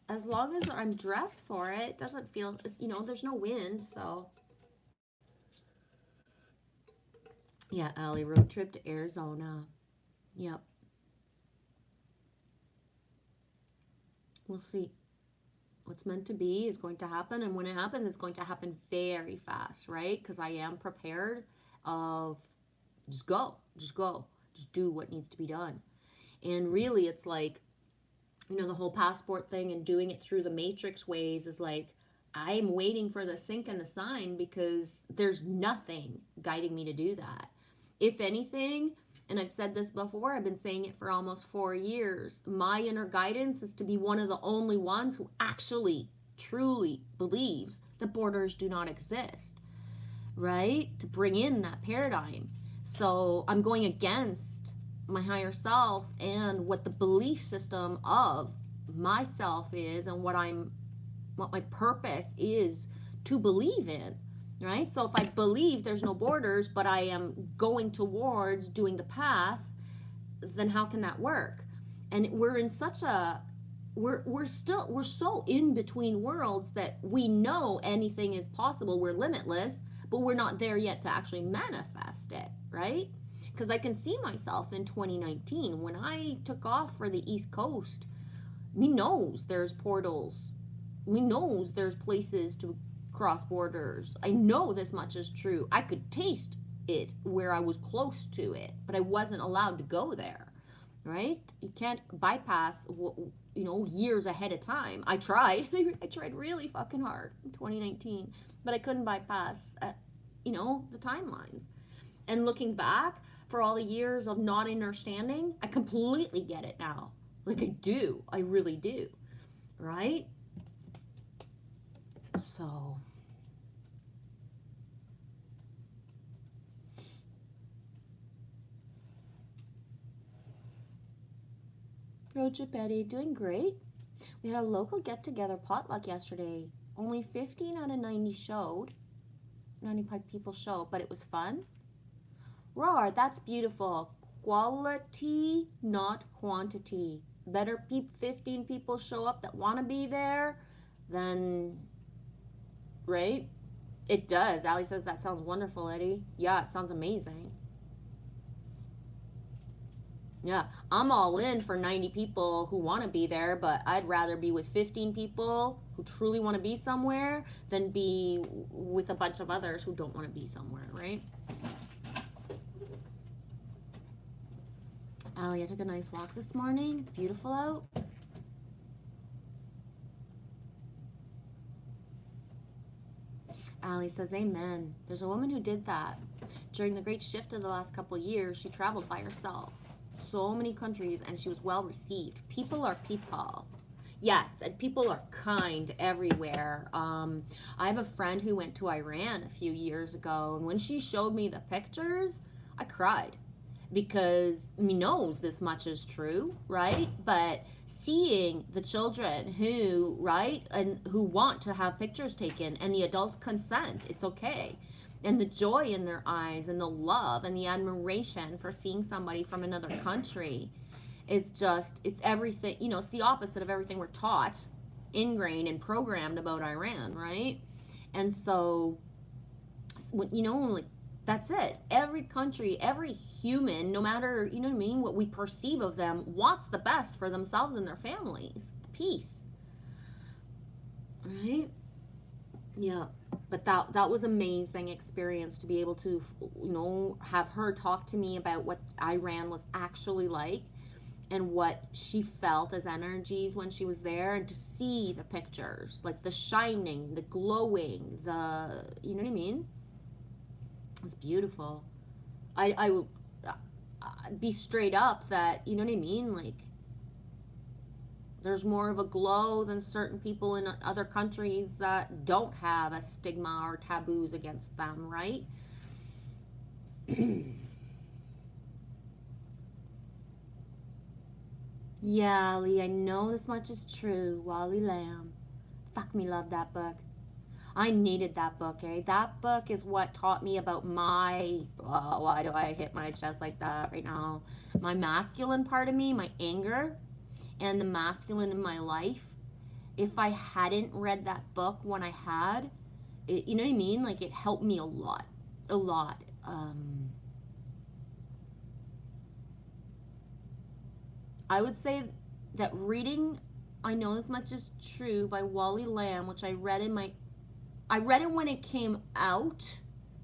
as long as I'm dressed for it, it doesn't feel, you know, there's no wind, so. Yeah, Allie, road trip to Arizona. Yep. We'll see. What's meant to be is going to happen, and when it happens, it's going to happen very fast, right? Because I am prepared of just go, just do what needs to be done. And really, it's like, you know, the whole passport thing and doing it through the matrix ways is like, I'm waiting for the sync and the sign because there's nothing guiding me to do that. If anything, and I've said this before, I've been saying it for almost 4 years, my inner guidance is to be one of the only ones who actually, truly believes that borders do not exist, right? To bring in that paradigm. So I'm going against my higher self and what the belief system of myself is and what my purpose is to believe in, right? So if I believe there's no borders, but I am going towards doing the path, then how can that work? And we're in such a, we're so in between worlds that we know anything is possible. We're limitless, but we're not there yet to actually manifest it, right? Because I can see myself in 2019 when I took off for the East Coast. Me knows there's portals. Me knows there's places to cross borders. I know this much is true. I could taste it where I was close to it, but I wasn't allowed to go there, right? You can't bypass, you know, years ahead of time. I tried. I tried really fucking hard in 2019, but I couldn't bypass, you know, the timelines. And looking back, for all the years of not understanding, I completely get it now. Like I do. I really do. Right? So. Roja Betty, doing great. We had a local get-together potluck yesterday. Only 15 out of 90 showed. 95 people showed, but it was fun. Roar, that's beautiful. Quality, not quantity. Better 15 people show up that want to be there than, right? It does. Allie says that sounds wonderful, Eddie. Yeah, it sounds amazing. Yeah, I'm all in for 90 people who want to be there, but I'd rather be with 15 people who truly want to be somewhere than be with a bunch of others who don't want to be somewhere, right? Allie, I took a nice walk this morning. It's beautiful out. Allie says, amen. There's a woman who did that. During the great shift of the last couple of years, she traveled by herself. So many countries, and she was well received. People are people. Yes, and people are kind everywhere. I have a friend who went to Iran a few years ago, and when she showed me the pictures, I cried. Because me knows this much is true, right? But seeing the children who, right, and who want to have pictures taken, and the adults consent, it's okay. And the joy in their eyes, and the love, and the admiration for seeing somebody from another country. is just, it's everything, you know, it's the opposite of everything we're taught, ingrained and programmed about Iran, right? And so, you know, like, that's it. Every country, every human, no matter, you know what I mean, what we perceive of them, wants the best for themselves and their families. Peace. Right? Yeah. But that was amazing experience to be able to, you know, have her talk to me about what Iran was actually like and what she felt as energies when she was there, and to see the pictures, like the shining, the glowing, the, you know what I mean? It's beautiful. I would be straight up that, you know what I mean? Like, there's more of a glow than certain people in other countries that don't have a stigma or taboos against them, right? Yeah, Lee, I know this much is true. Wally Lamb. Fuck me, love that book. I needed that book, eh? That book is what taught me about my, why do I hit my chest like that right now? My masculine part of me, my anger, and the masculine in my life. If I hadn't read that book when I had, it, you know what I mean? Like, it helped me a lot. A lot. I would say that reading I Know This Much Is True by Wally Lamb, which I read it when it came out,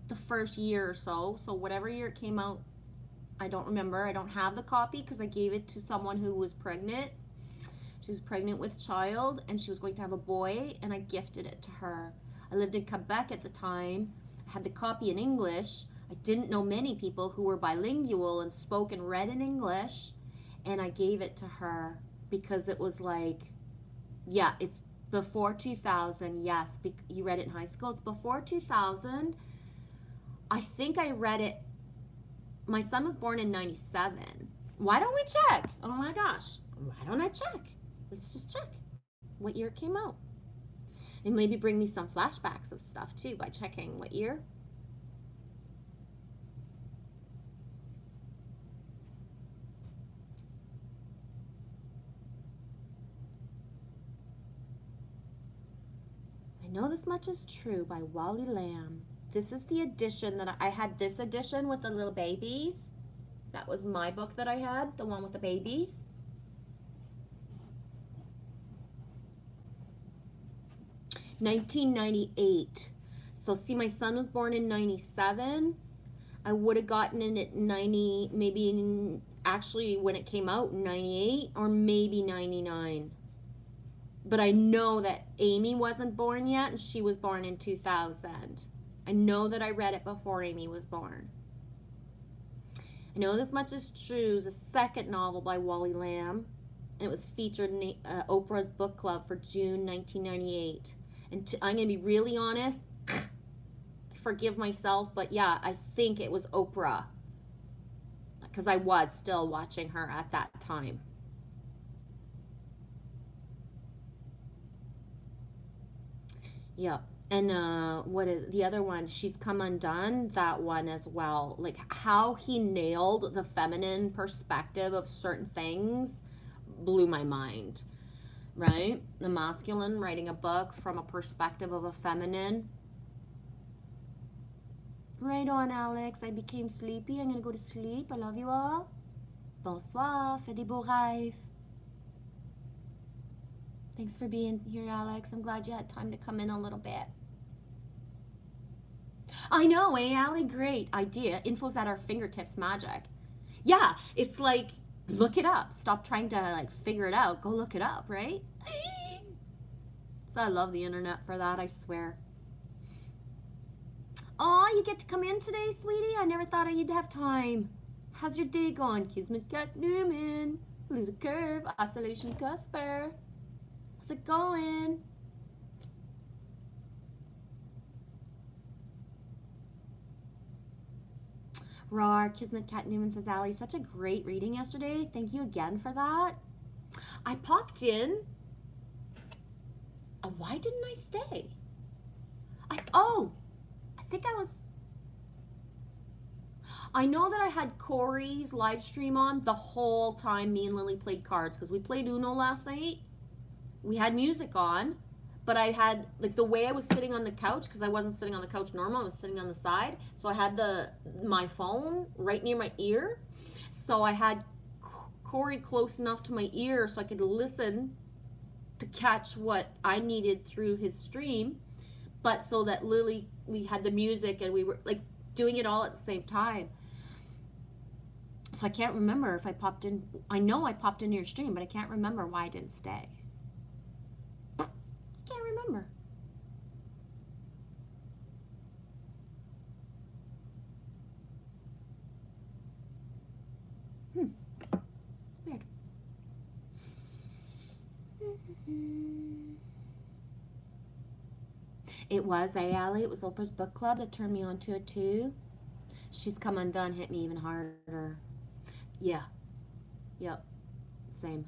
the first year or so. So whatever year it came out, I don't remember. I don't have the copy because I gave it to someone who was pregnant. She was pregnant with child and she was going to have a boy, and I gifted it to her. I lived in Quebec at the time. I had the copy in English. I didn't know many people who were bilingual and spoke and read in English, and I gave it to her because it was like, yeah, it's before 2000. Yes, you read it in high school. It's before 2000. I think I read it. My son was born in 97. Why don't we check? Oh my gosh. Why don't I check? Let's just check what year it came out. And maybe bring me some flashbacks of stuff too by checking what year. I Know This Much Is True by Wally Lamb. This is the edition that I had, this edition with the little babies. That was my book that I had, the one with the babies. $19.98. So see, my son was born in 97. I would have gotten it at 90, maybe actually when it came out, 98 or maybe 99. But I know that Amy wasn't born yet, and she was born in 2000. I know that I read it before Amy was born. I Know This Much Is True is a second novel by Wally Lamb, and it was featured in Oprah's book club for June 1998. And I'm going to be really honest, forgive myself, but yeah, I think it was Oprah, because I was still watching her at that time. Yeah. And what is the other one? She's Come Undone, that one as well. Like, how he nailed the feminine perspective of certain things blew my mind, right? The masculine writing a book from a perspective of a feminine. Right on, Alex. I became sleepy. I'm going to go to sleep. I love you all. Bonsoir. Fais des beaux rêves. Thanks for being here, Alex. I'm glad you had time to come in a little bit. I know, eh, Allie? Great idea. Info's at our fingertips, magic. Yeah, it's like, look it up. Stop trying to, like, figure it out. Go look it up, right? So I love the internet for that, I swear. Aw, you get to come in today, sweetie? I never thought you'd have time. How's your day going? Kismet Cat Newman. Little Curve. Isolation Cusper. How's it going? Roar, Kismet Cat Newman says, Allie, such a great reading yesterday. Thank you again for that. I popped in. Why didn't I stay? I think I was. I know that I had Corey's live stream on the whole time me and Lily played cards because we played Uno last night. We had music on, but I had like the way I was sitting on the couch because I wasn't sitting on the couch normal. I was sitting on the side, so I had my phone right near my ear. So I had Corey close enough to my ear so I could listen to catch what I needed through his stream, but so that Lily, we had the music and we were like doing it all at the same time. So I can't remember if I popped in. I know I popped into your stream, but I can't remember why I didn't stay. I can't remember. Weird. It was, Allie? It was Oprah's book club that turned me onto it too. She's Come Undone hit me even harder. Yeah. Yep. Same.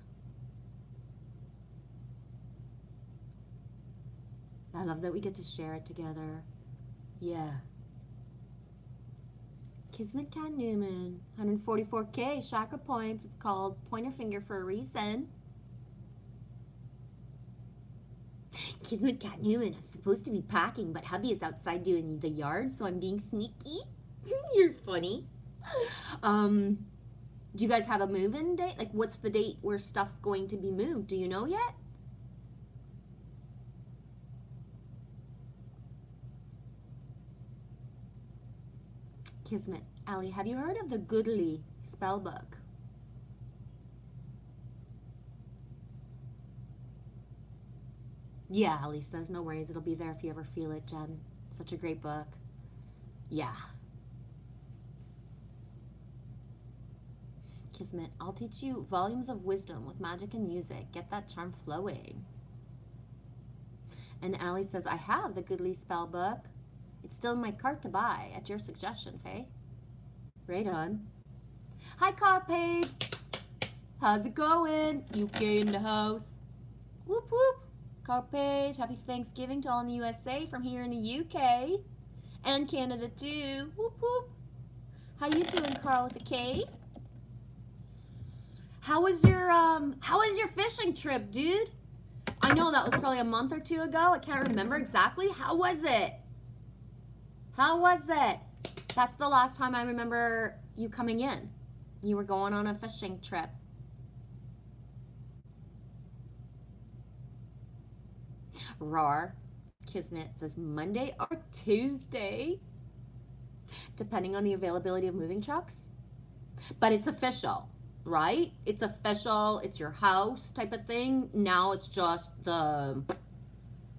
I love that we get to share it together. Yeah. Kismet Cat Newman. 144K chakra points. It's called Pointer Finger for a reason. Kismet Cat Newman. I'm supposed to be packing, but hubby is outside doing the yard, so I'm being sneaky. You're funny. Do you guys have a move-in date? Like, what's the date where stuff's going to be moved? Do you know yet? Kismet. Allie, have you heard of the Goodly spellbook? Yeah, Allie says, no worries. It'll be there if you ever feel it, Jen. Such a great book. Yeah. Kismet, I'll teach you volumes of wisdom with magic and music. Get that charm flowing. And Allie says, I have the Goodly spell book. It's still in my cart to buy, at your suggestion, Faye. Right on. Hi, Carpage. How's it going? UK in the house. Whoop, whoop. Carpage, happy Thanksgiving to all in the USA from here in the UK. And Canada, too. Whoop, whoop. How you doing, Carl, with a K? How was your fishing trip, dude? I know that was probably a month or two ago. I can't remember exactly. How was it? How was it? That's the last time I remember you coming in. You were going on a fishing trip. Roar. Kismet says Monday or Tuesday, depending on the availability of moving trucks. But it's official, right? It's official. It's your house type of thing. Now it's just the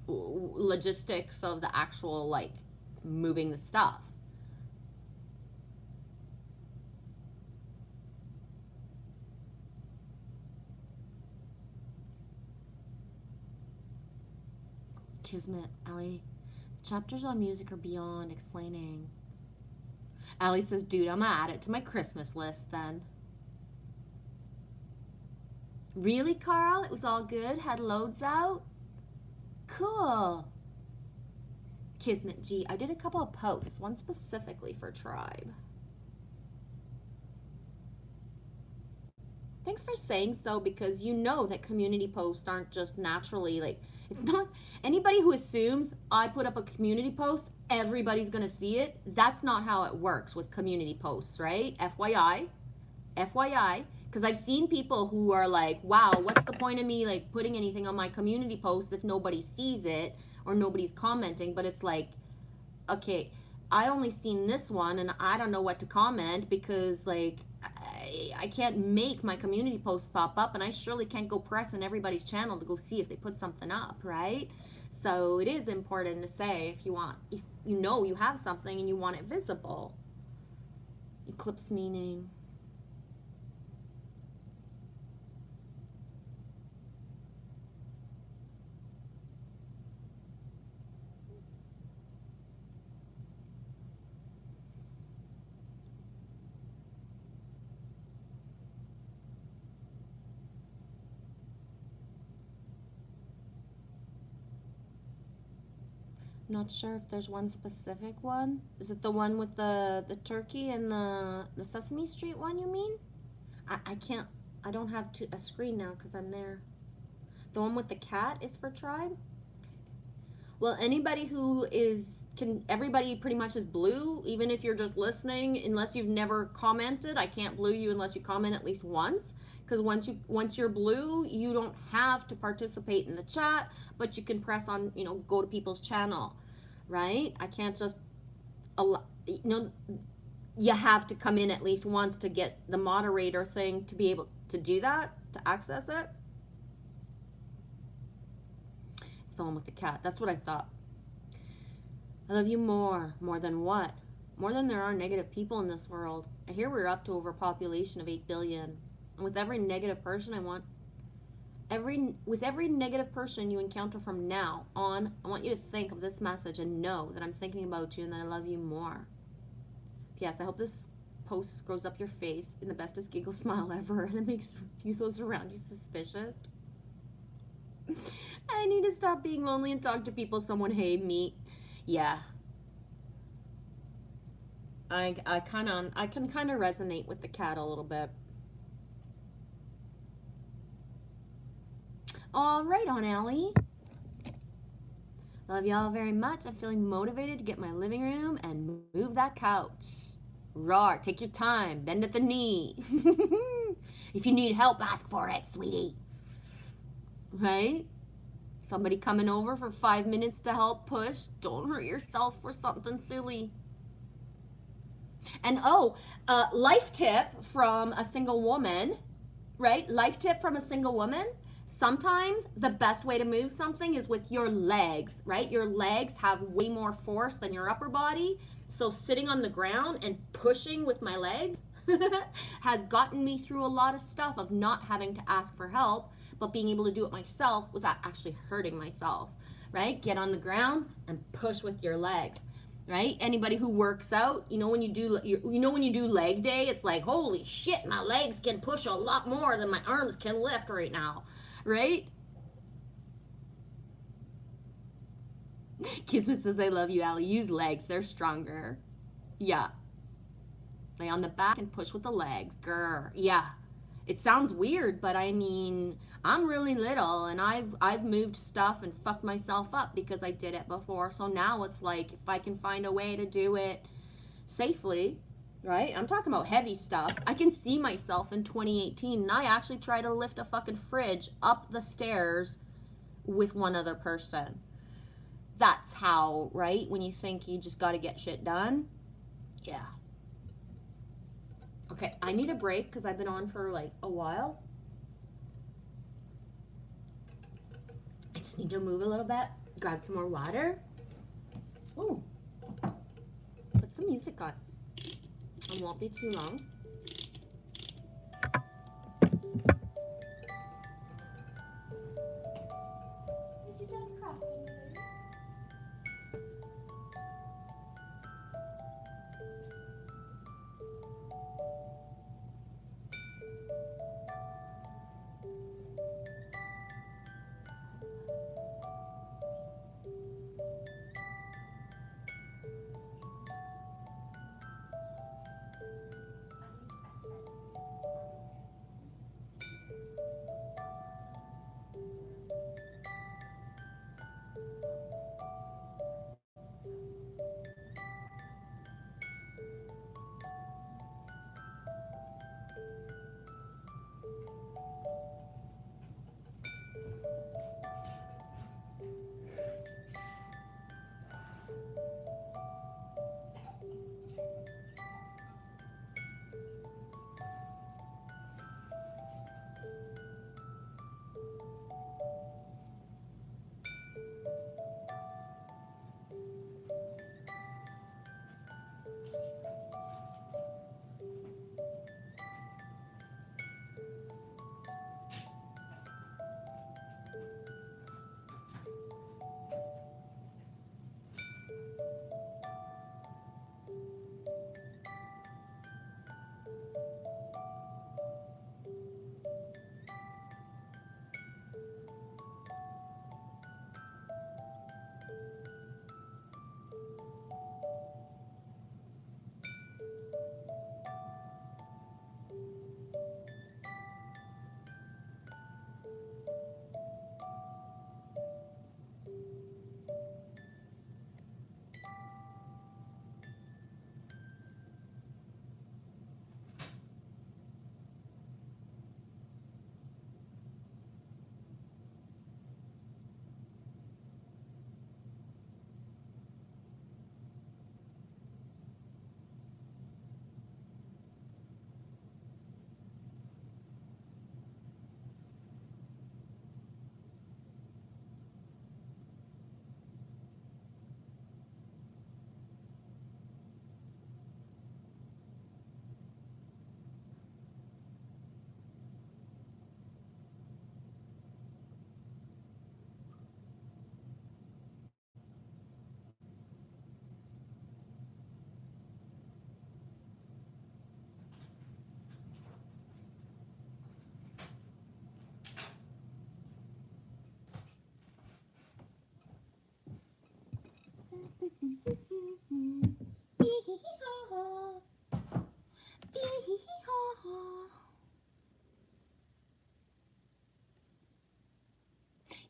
logistics of the actual, like, moving the stuff. Kismet, Allie, chapters on music are beyond explaining. Allie says, dude, I'm gonna add it to my Christmas list then. Really, Carl? It was all good? Had loads out? Cool. Kismet, gee, I did a couple of posts, one specifically for Tribe. Thanks for saying so, because you know that community posts aren't just naturally, like, it's not, anybody who assumes I put up a community post, everybody's gonna see it. That's not how it works with community posts, right? FYI, because I've seen people who are like, wow, what's the point of me, like, putting anything on my community post if nobody sees it or nobody's commenting? But it's like, okay, I only seen this one and I don't know what to comment because, like, I can't make my community posts pop up, and I surely can't go press on everybody's channel to go see if they put something up, right? So it is important to say if you know you have something and you want it visible. Eclipse meaning. Not sure if there's one specific one. Is it the one with the turkey and the Sesame Street one, you mean? I can't, I don't have a screen now because I'm there. The one with the cat is for tribe? Well, anybody who is, everybody pretty much is blue, even if you're just listening, unless you've never commented. I can't blue you unless you comment at least once. Because once you're blue, you don't have to participate in the chat, but you can press on, go to people's channel, right? I can't just, you have to come in at least once to get the moderator thing to be able to do that, to access it. It's the one with the cat. That's what I thought. I love you more. More than what? More than there are negative people in this world. I hear we're up to overpopulation of 8 billion. And with every negative person with every negative person you encounter from now on, I want you to think of this message and know that I'm thinking about you and that I love you more. P.S. I hope this post grows up your face in the bestest giggle smile ever and it makes you those around you suspicious. I need to stop being lonely and talk to people someone hate me. Yeah. I can kind of resonate with the cat a little bit. All right, on Allie. Love y'all very much. I'm feeling motivated to get my living room and move that couch. Roar, take your time, bend at the knee. If you need help, ask for it, sweetie. Right? Somebody coming over for 5 minutes to help push. Don't hurt yourself for something silly. And life tip from a single woman, right? Life tip from a single woman. Sometimes the best way to move something is with your legs, right? Your legs have way more force than your upper body. So sitting on the ground and pushing with my legs has gotten me through a lot of stuff of not having to ask for help, but being able to do it myself without actually hurting myself, right? Get on the ground and push with your legs, right? Anybody who works out, when you do leg day, it's like, holy shit, my legs can push a lot more than my arms can lift right now, right? Kismet says, I love you, Allie. Use legs. They're stronger. Yeah. Lay on the back and push with the legs. Grr. Yeah. It sounds weird, but I mean, I'm really little and I've moved stuff and fucked myself up because I did it before. So now it's like, if I can find a way to do it safely, right? I'm talking about heavy stuff. I can see myself in 2018 and I actually tried to lift a fucking fridge up the stairs with one other person. That's how, right? When you think you just got to get shit done. Yeah. Okay, I need a break because I've been on for like a while. I just need to move a little bit. Grab some more water. Ooh. Put some music on. It won't be too long. Is you done crafting food?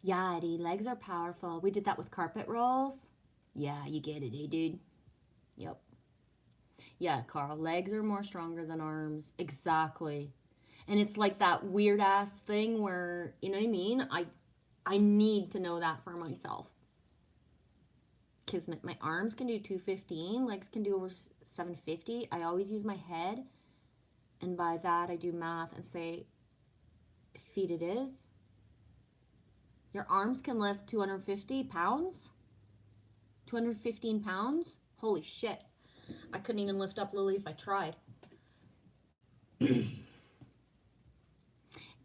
Yeah, Eddie, legs are powerful. We did that with carpet rolls. Yeah, you get it, eh, dude? Yep. Yeah, Carl, legs are more stronger than arms. Exactly. And it's like that weird ass thing where, you know what I mean? I need to know that for myself. Cuz my arms can do 215, legs can do over 750. I always use my head, and by that I do math and say feet it is. Your arms can lift 250 pounds? 215 pounds? Holy shit. I couldn't even lift up Lily if I tried.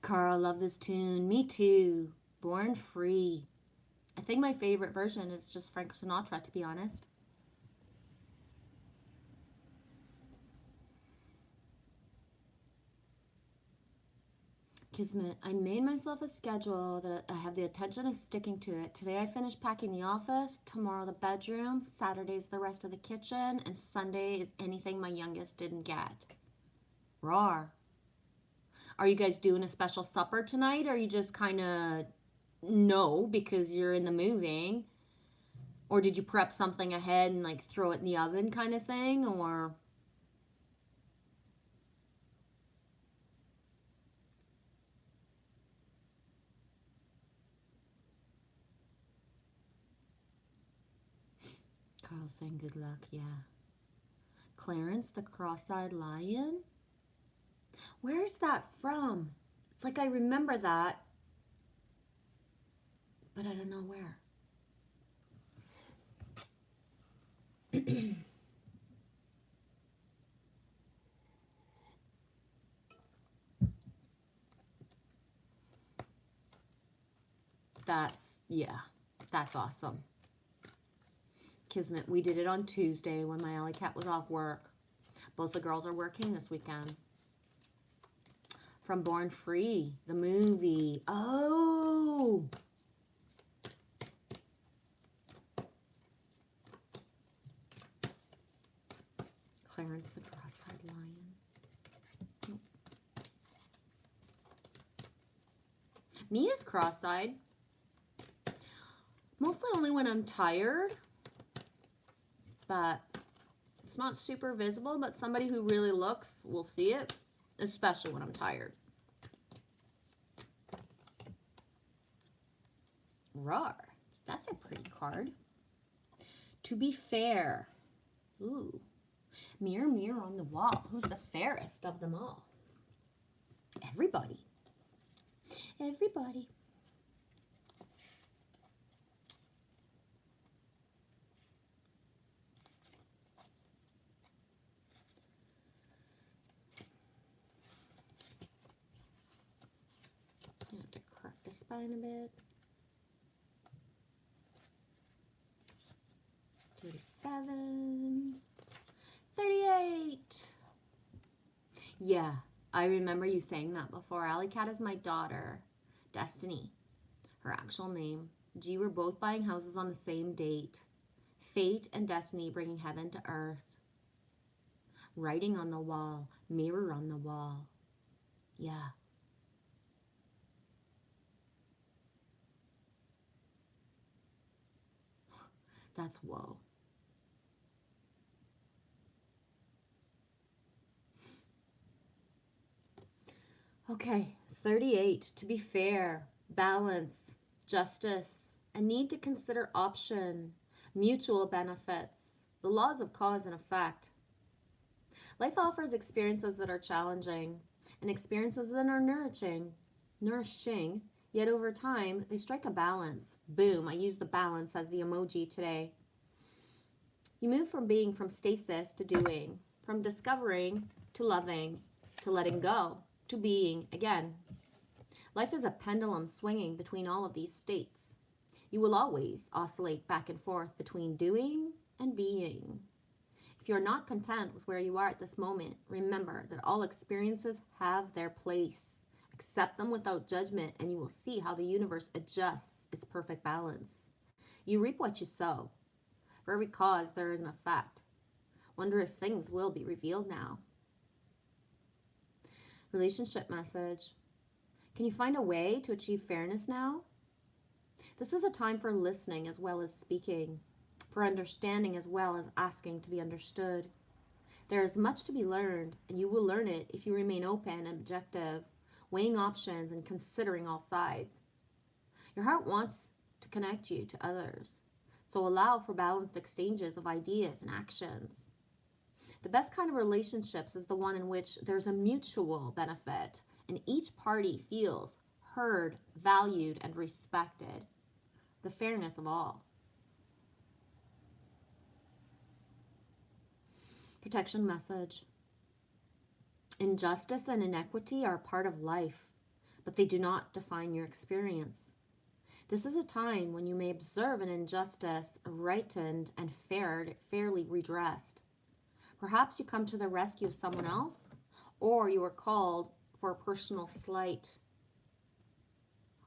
Carl, love this tune. Me too. Born Free. I think my favorite version is just Frank Sinatra, to be honest. Kismet, I made myself a schedule that I have the intention of sticking to it. Today I finished packing the office, tomorrow the bedroom, Saturday's the rest of the kitchen, and Sunday is anything my youngest didn't get. Roar. Are you guys doing a special supper tonight, or are you just kind of no because you're in the moving? Or did you prep something ahead and like throw it in the oven kind of thing, or... Carl saying good luck, yeah. Clarence the cross-eyed lion? Where's that from? It's like I remember that, but I don't know where. That's awesome. Kismet, we did it on Tuesday when my alley cat was off work. Both the girls are working this weekend. From Born Free, the movie. Oh! Clarence the cross-eyed lion. Mia's cross-eyed. Mostly only when I'm tired. But it's not super visible, but somebody who really looks will see it, especially when I'm tired. Rawr. That's a pretty card. To be fair. Ooh. Mirror, mirror on the wall. Who's the fairest of them all? Everybody. Everybody. I have to crack the spine a bit. 37. 38. Yeah, I remember you saying that before. Alley Cat is my daughter, Destiny, her actual name. G, we're both buying houses on the same date. Fate and destiny bringing heaven to earth. Writing on the wall, mirror on the wall. Yeah. That's whoa. Okay, 38. To be fair, balance, justice, a need to consider option, mutual benefits, the laws of cause and effect. Life offers experiences that are challenging and experiences that are nourishing, yet over time they strike a balance. Boom, I use the balance as the emoji today. You move from stasis to doing, from discovering to loving, to letting go, to being again. Life is a pendulum swinging between all of these states. You will always oscillate back and forth between doing and being. If you're not content with where you are at this moment, remember that all experiences have their place. Accept them without judgment, and you will see how the universe adjusts its perfect balance. You reap what you sow. For every cause, there is an effect. Wondrous things will be revealed now. Relationship message. Can you find a way to achieve fairness now? This is a time for listening as well as speaking, for understanding as well as asking to be understood. There is much to be learned, and you will learn it if you remain open and objective, weighing options and considering all sides. Your heart wants to connect you to others, so allow for balanced exchanges of ideas and actions. The best kind of relationships is the one in which there's a mutual benefit and each party feels heard, valued, and respected. The fairness of all. Protection message. Injustice and inequity are a part of life, but they do not define your experience. This is a time when you may observe an injustice rightened and fairly redressed. Perhaps you come to the rescue of someone else, or you are called for a personal slight.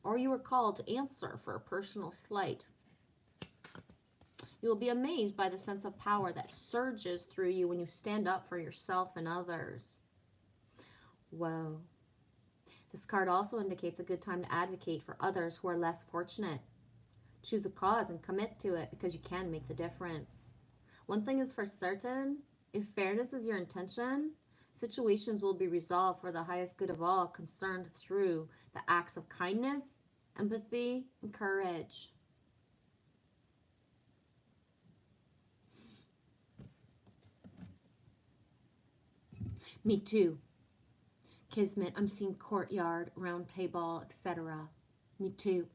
Or you are called to answer for a personal slight. You will be amazed by the sense of power that surges through you when you stand up for yourself and others. Whoa. This card also indicates a good time to advocate for others who are less fortunate. Choose a cause and commit to it because you can make the difference. One thing is for certain, if fairness is your intention, situations will be resolved for the highest good of all concerned through the acts of kindness, empathy, and courage. Me too. Kismet, I'm seeing courtyard, round table, etc. Me too.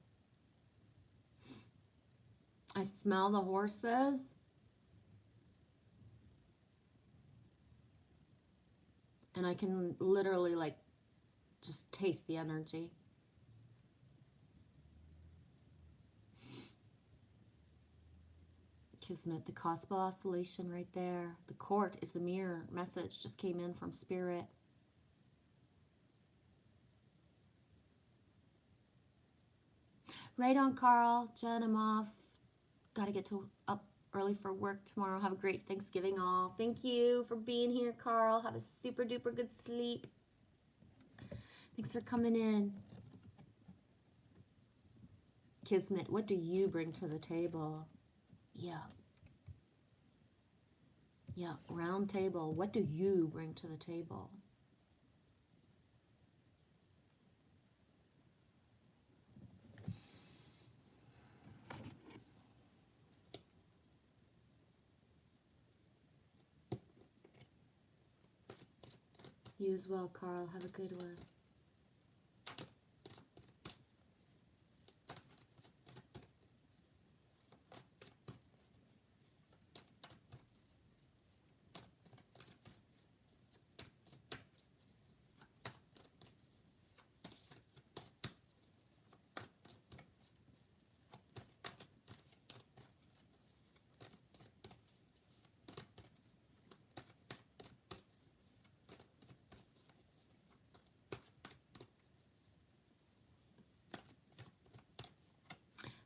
I smell the horses. And I can literally just taste the energy. Kismet, the cosmic oscillation right there. The court is the mirror. Message just came in from spirit. Right on, Carl. Jen, I'm off. Got to get up early for work tomorrow. Have a great Thanksgiving all. Thank you for being here, Carl. Have a super duper good sleep. Thanks for coming in. Kismet, what do you bring to the table? Yeah. Yeah, round table. What do you bring to the table? You as well, Carl. Have a good one.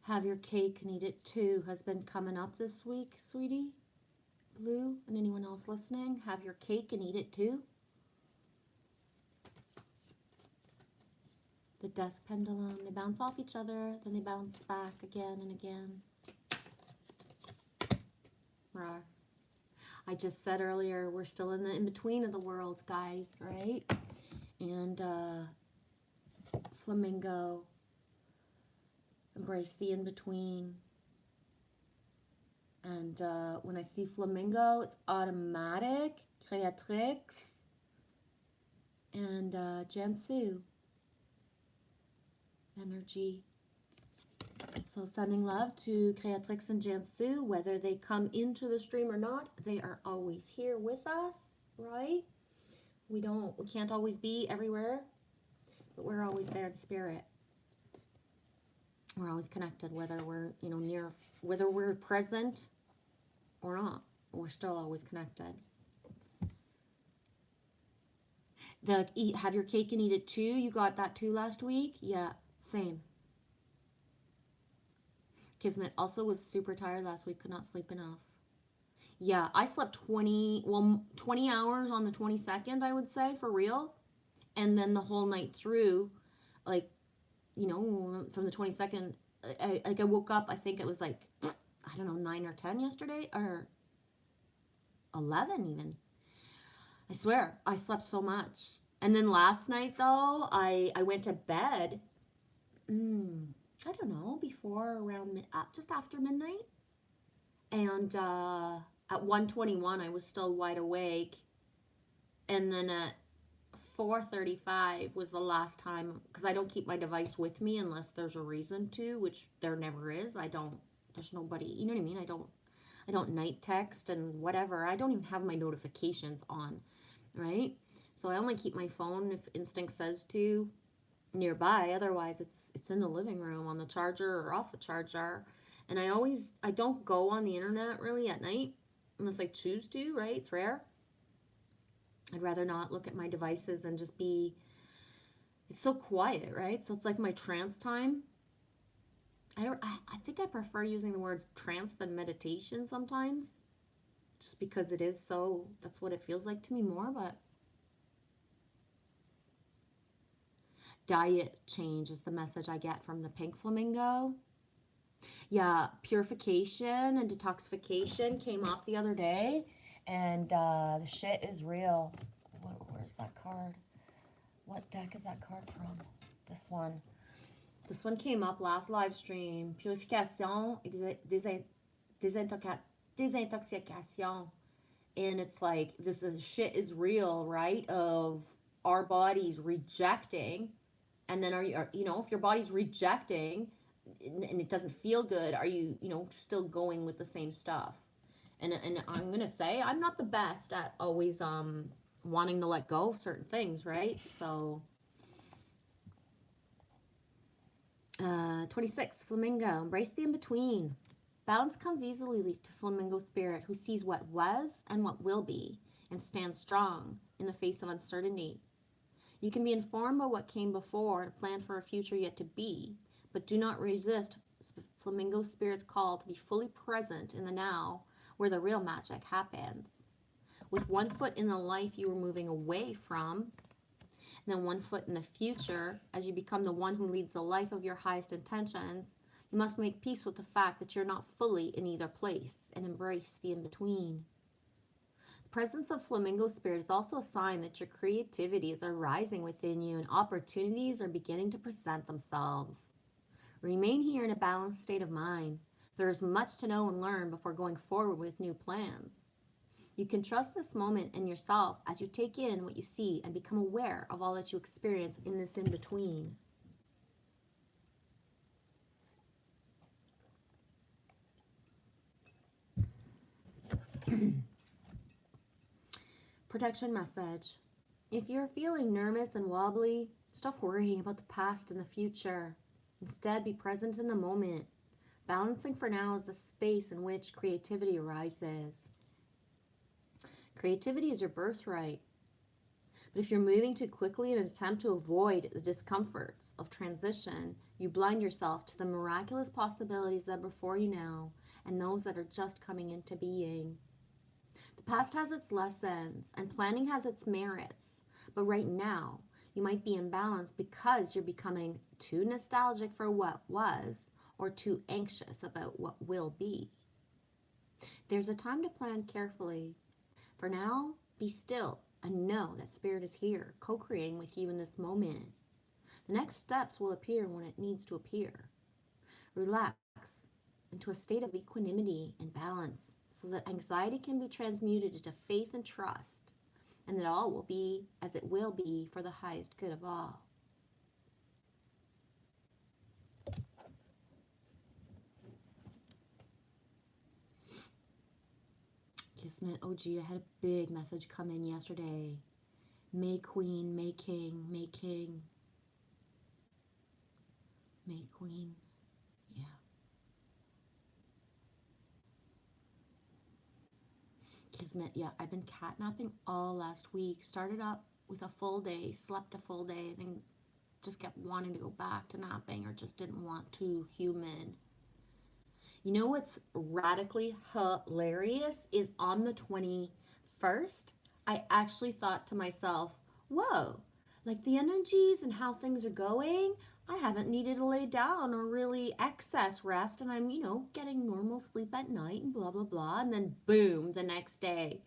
Have your cake and eat it too has been coming up this week, sweetie. Blue, and anyone else listening, have your cake and eat it too. The dusk pendulum, they bounce off each other, then they bounce back again and again. Rawr. I just said earlier, we're still in the in-between of the worlds, guys, right? And flamingo, embrace the in-between. And when I see flamingo, it's automatic, créatrix, and Jansu energy. So sending love to Créatrix and Jansu, whether they come into the stream or not, they are always here with us, right? We can't always be everywhere, but we're always there in spirit. We're always connected, whether we're, near, whether we're present or not, we're still always connected. Have your cake and eat it too. You got that too last week? Yeah, same. Kismet also was super tired last week, could not sleep enough. Yeah, I slept 20 hours on the 22nd, I would say, for real. And then the whole night through, like, from the 22nd, I woke up, I think it was like, I don't know, 9 or 10 yesterday, or 11 even. I swear, I slept so much. And then last night, though, I went to bed, I don't know, before around, just after midnight. And at 1:21, I was still wide awake. And then at 4:35 was the last time, because I don't keep my device with me unless there's a reason to, which there never is. I don't, there's nobody, you know what I mean? I don't night text and whatever. I don't even have my notifications on, right? So I only keep my phone if instinct says to nearby. Otherwise, it's in the living room on the charger or off the charger. And I don't go on the internet really at night unless I choose to, right? It's rare. I'd rather not look at my devices and just be, it's so quiet, right? So it's like my trance time. I think I prefer using the words trance than meditation sometimes, just because it is so, that's what it feels like to me more. But diet change is the message I get from the pink flamingo. Yeah, purification and detoxification came up the other day, and the shit is real. Where's that card? What deck is that card from? This one. This one came up last live stream. Purification et désintoxication. And it's like, this is, shit is real, right? Of our bodies rejecting. And then if your body's rejecting and it doesn't feel good, are you, still going with the same stuff? And I'm going to say, I'm not the best at always wanting to let go of certain things, right? So 26, Flamingo. Embrace the in-between. Balance comes easily to Flamingo spirit, who sees what was and what will be, and stands strong in the face of uncertainty. You can be informed by what came before and plan for a future yet to be, but do not resist Flamingo spirit's call to be fully present in the now, where the real magic happens. With one foot in the life you are moving away from, and then one foot in the future, as you become the one who leads the life of your highest intentions, you must make peace with the fact that you're not fully in either place and embrace the in-between. The presence of flamingo spirit is also a sign that your creativity is arising within you and opportunities are beginning to present themselves. Remain here in a balanced state of mind. There is much to know and learn before going forward with new plans. You can trust this moment and yourself as you take in what you see and become aware of all that you experience in this in-between. Protection message. If you're feeling nervous and wobbly, stop worrying about the past and the future. Instead, be present in the moment. Balancing for now is the space in which creativity arises. Creativity is your birthright. But if you're moving too quickly in an attempt to avoid the discomforts of transition, you blind yourself to the miraculous possibilities that are before you now and those that are just coming into being. The past has its lessons and planning has its merits, but right now you might be imbalanced because you're becoming too nostalgic for what was or too anxious about what will be. There's a time to plan carefully. For now, be still and know that Spirit is here, co-creating with you in this moment. The next steps will appear when it needs to appear. Relax into a state of equanimity and balance so that anxiety can be transmuted into faith and trust, and that all will be as it will be for the highest good of all. Kismet, oh gee, I had a big message come in yesterday. May Queen, May King, May King. May Queen, yeah. Kismet, yeah, I've been catnapping all last week. Started up with a full day, slept a full day, then just kept wanting to go back to napping or just didn't want to human. You know what's radically hilarious is on the 21st, I actually thought to myself, whoa, like the energies and how things are going, I haven't needed to lay down or really excess rest, and I'm, getting normal sleep at night and blah, blah, blah. And then boom, the next day.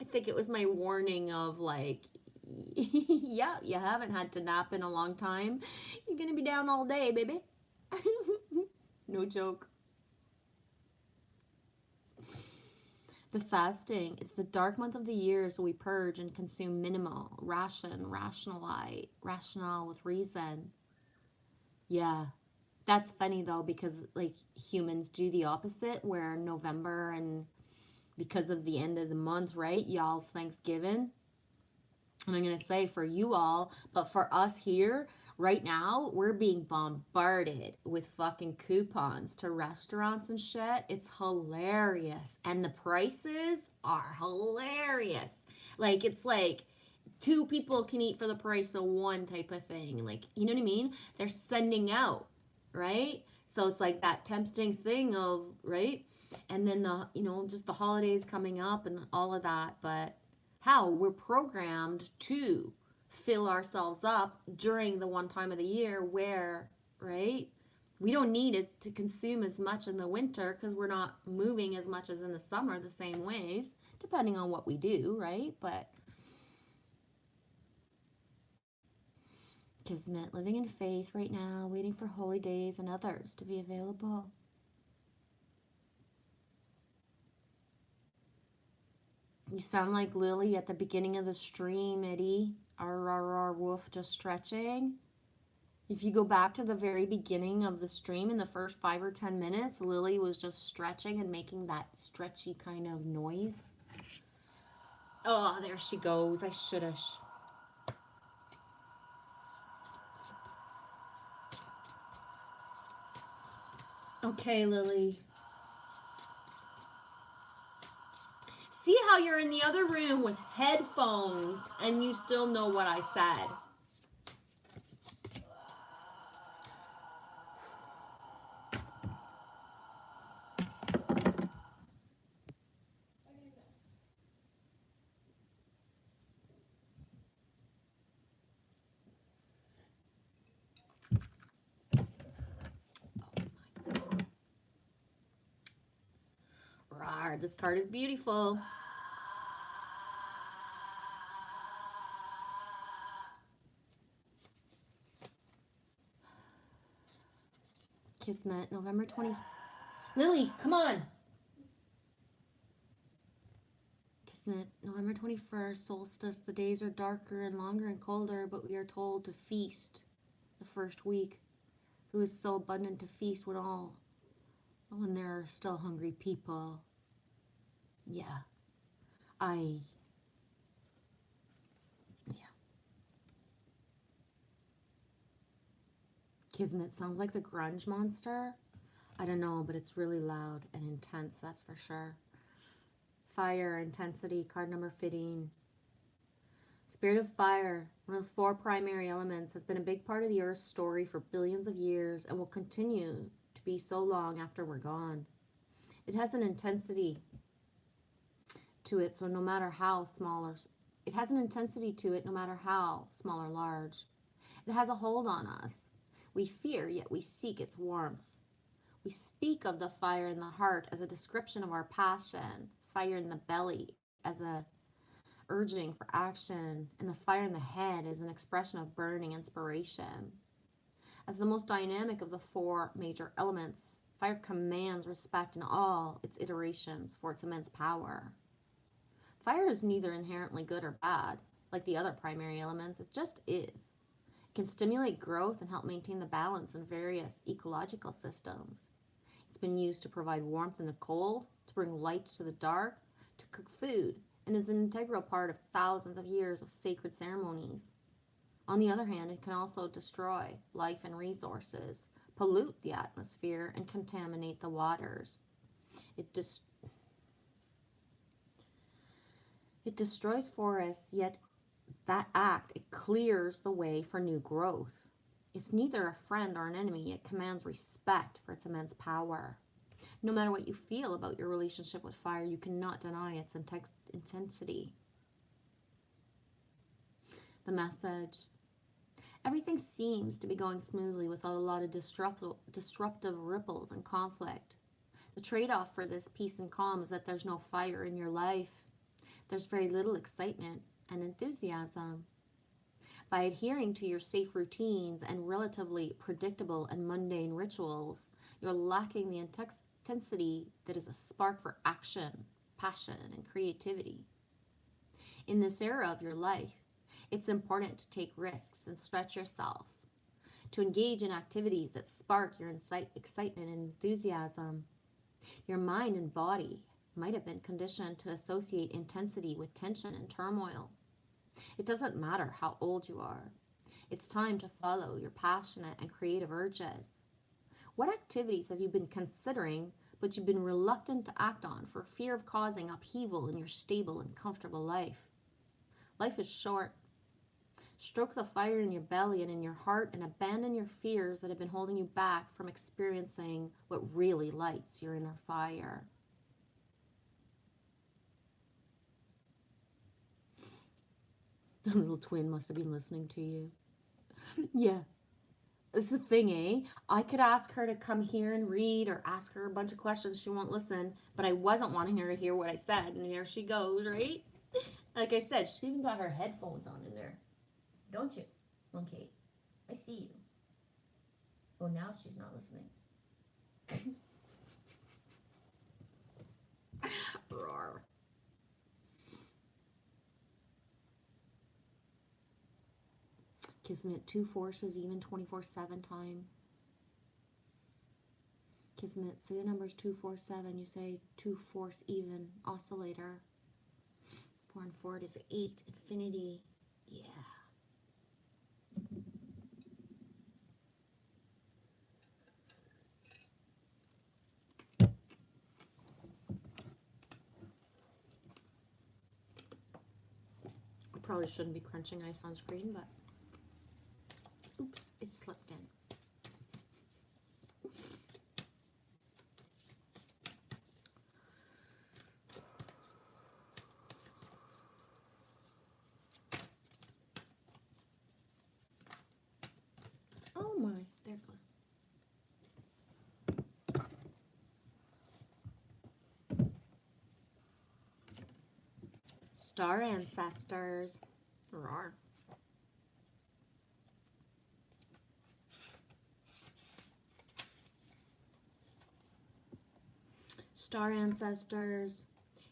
I think it was my warning of like, yeah, you haven't had to nap in a long time. You're going to be down all day, baby. No joke. The fasting, it's the dark month of the year, so we purge and consume minimal, rational with reason. Yeah. That's funny though, because like humans do the opposite, where November and because of the end of the month, right? Y'all's Thanksgiving. And I'm going to say for you all, but for us here, right now, we're being bombarded with fucking coupons to restaurants and shit. It's hilarious. And the prices are hilarious. Like, it's like two people can eat for the price of one type of thing. Like, you know what I mean? They're sending out, right? So it's like that tempting thing of, right? And then just the holidays coming up and all of that. But how we're programmed to fill ourselves up during the one time of the year where, right, we don't need to consume as much in the winter because we're not moving as much as in the summer the same ways, depending on what we do, right? But Kismet, living in faith right now, waiting for holy days and others to be available. You sound like Lily at the beginning of the stream, Eddie. Our wolf just stretching. If you go back to the very beginning of the stream, in the first 5 or 10 minutes, Lily was just stretching and making that stretchy kind of noise. Oh, there she goes. I shoulda. Okay, Lily. See how you're in the other room with headphones and you still know what I said. Rawr, this card is beautiful. Kismet, November 20th. Lily, come on. Kismet, November 21st, solstice. The days are darker and longer and colder, but we are told to feast the first week. Who is so abundant to feast when there are still hungry people? Yeah. Yeah. Kismet sounds like the grunge monster. I don't know, but it's really loud and intense, that's for sure. Fire, intensity, card number 15. Spirit of fire, one of the 4 primary elements, has been a big part of the Earth's story for billions of years and will continue to be so long after we're gone. It has an intensity to it, so no matter how small or it has an intensity to it no matter how small or large. It has a hold on us. We fear, yet we seek its warmth. We speak of the fire in the heart as a description of our passion, fire in the belly as a urging for action, and the fire in the head as an expression of burning inspiration. As the most dynamic of the 4 major elements, fire commands respect in all its iterations for its immense power. Fire is neither inherently good or bad, like the other primary elements, it just is. It can stimulate growth and help maintain the balance in various ecological systems. It's been used to provide warmth in the cold, to bring light to the dark, to cook food, and is an integral part of thousands of years of sacred ceremonies. On the other hand, it can also destroy life and resources, pollute the atmosphere, and contaminate the waters. It destroys forests, yet that act, it clears the way for new growth. It's neither a friend or an enemy. It commands respect for its immense power. No matter what you feel about your relationship with fire, you cannot deny its intensity. The message. Everything seems to be going smoothly without a lot of disruptive ripples and conflict. The trade-off for this peace and calm is that there's no fire in your life. There's very little excitement and enthusiasm. By adhering to your safe routines and relatively predictable and mundane rituals, you're lacking the intensity that is a spark for action, passion, and creativity. In this era of your life, it's important to take risks and stretch yourself, to engage in activities that spark your excitement and enthusiasm. Your mind and body might have been conditioned to associate intensity with tension and turmoil. It doesn't matter how old you are. It's time to follow your passionate and creative urges. What activities have you been considering but you've been reluctant to act on for fear of causing upheaval in your stable and comfortable life? Life is short. Stroke the fire in your belly and in your heart and abandon your fears that have been holding you back from experiencing what really lights your inner fire. The little twin must have been listening to you. Yeah, it's the thing, eh? I could ask her to come here and read or ask her a bunch of questions. She won't listen, but I wasn't wanting her to hear what I said, and here she goes, right? Like I said, she even got her headphones on in there. Don't you? Okay. I see you. Oh, now she's not listening. Roar. Kismet, 2 forces, even 24/7 time. Kismet, say the numbers 247. You say 2 force even oscillator. 4 and 4 is 8. Infinity. Yeah. I probably shouldn't be crunching ice on screen, but oops, it slipped in. Oh my, there it goes. Star ancestors. Roar. Star ancestors.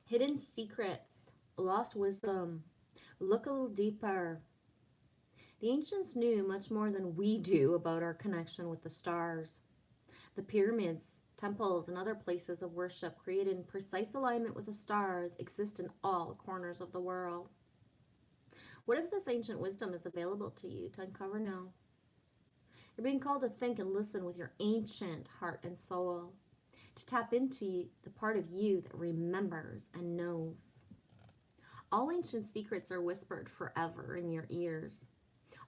Hidden secrets. Lost wisdom. Look a little deeper. The ancients knew much more than we do about our connection with the stars. The pyramids, temples, and other places of worship created in precise alignment with the stars exist in all corners of the world. What if this ancient wisdom is available to you to uncover now? You're being called to think and listen with your ancient heart and soul, to tap into the part of you that remembers and knows. All ancient secrets are whispered forever in your ears.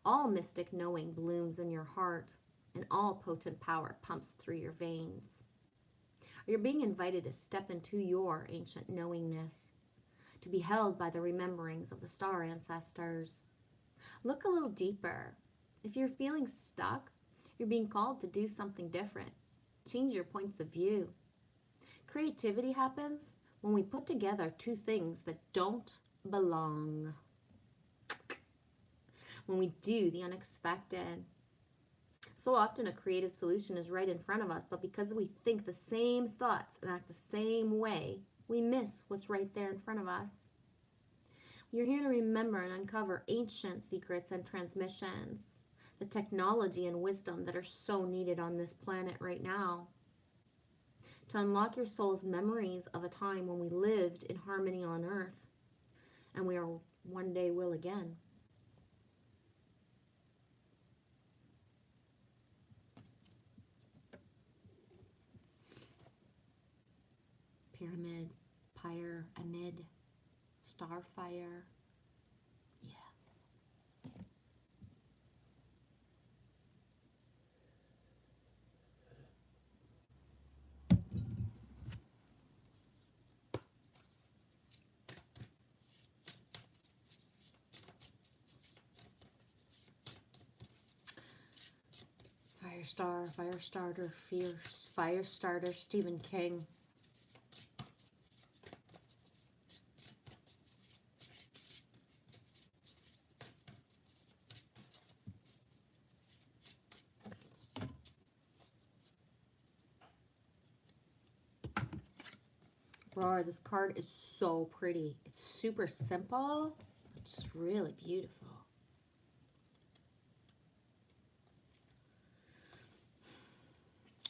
All mystic knowing blooms in your heart, and all potent power pumps through your veins. You're being invited to step into your ancient knowingness, to be held by the rememberings of the star ancestors. Look a little deeper. If you're feeling stuck, you're being called to do something different. Change your points of view. Creativity happens when we put together two things that don't belong. When we do the unexpected. So often a creative solution is right in front of us, but because we think the same thoughts and act the same way, we miss what's right there in front of us. You're here to remember and uncover ancient secrets and transmissions, the technology and wisdom that are so needed on this planet right now. To unlock your soul's memories of a time when we lived in harmony on Earth, and we are one day will again. Pyramid, pyre, amid, starfire. Yeah. Firestarter, Fierce, Firestarter, Stephen King. Roar, this card is so pretty. It's super simple, but just really beautiful.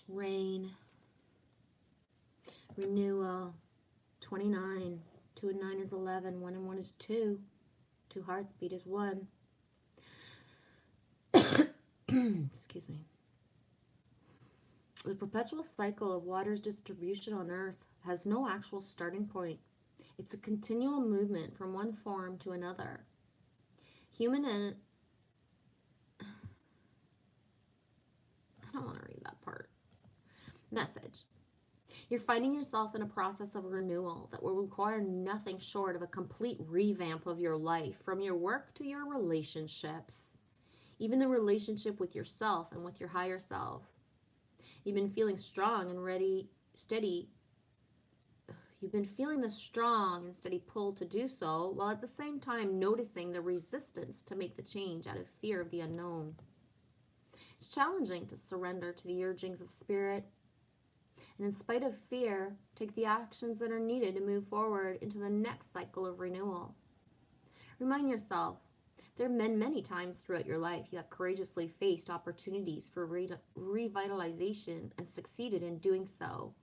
Rain, renewal, 29, 2 and 9 is 11, 1 and 1 is 2, 2 hearts beat is 1. Excuse me. The perpetual cycle of water's distribution on Earth has no actual starting point. It's a continual movement from one form to another. Human and... I don't want to read that part. Message. You're finding yourself in a process of renewal that will require nothing short of a complete revamp of your life, from your work to your relationships, even the relationship with yourself and with your higher self. You've been feeling strong and steady. You've been feeling the strong and steady pull to do so, while at the same time noticing the resistance to make the change out of fear of the unknown. It's challenging to surrender to the urgings of spirit, and in spite of fear, take the actions that are needed to move forward into the next cycle of renewal. Remind yourself, there have been many times throughout your life you have courageously faced opportunities for revitalization and succeeded in doing so,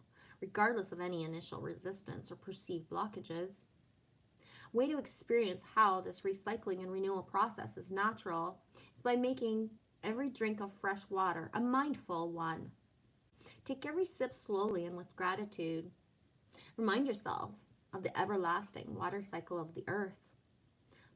regardless of any initial resistance or perceived blockages. A way to experience how this recycling and renewal process is natural is by making every drink of fresh water a mindful one. Take every sip slowly and with gratitude. Remind yourself of the everlasting water cycle of the earth.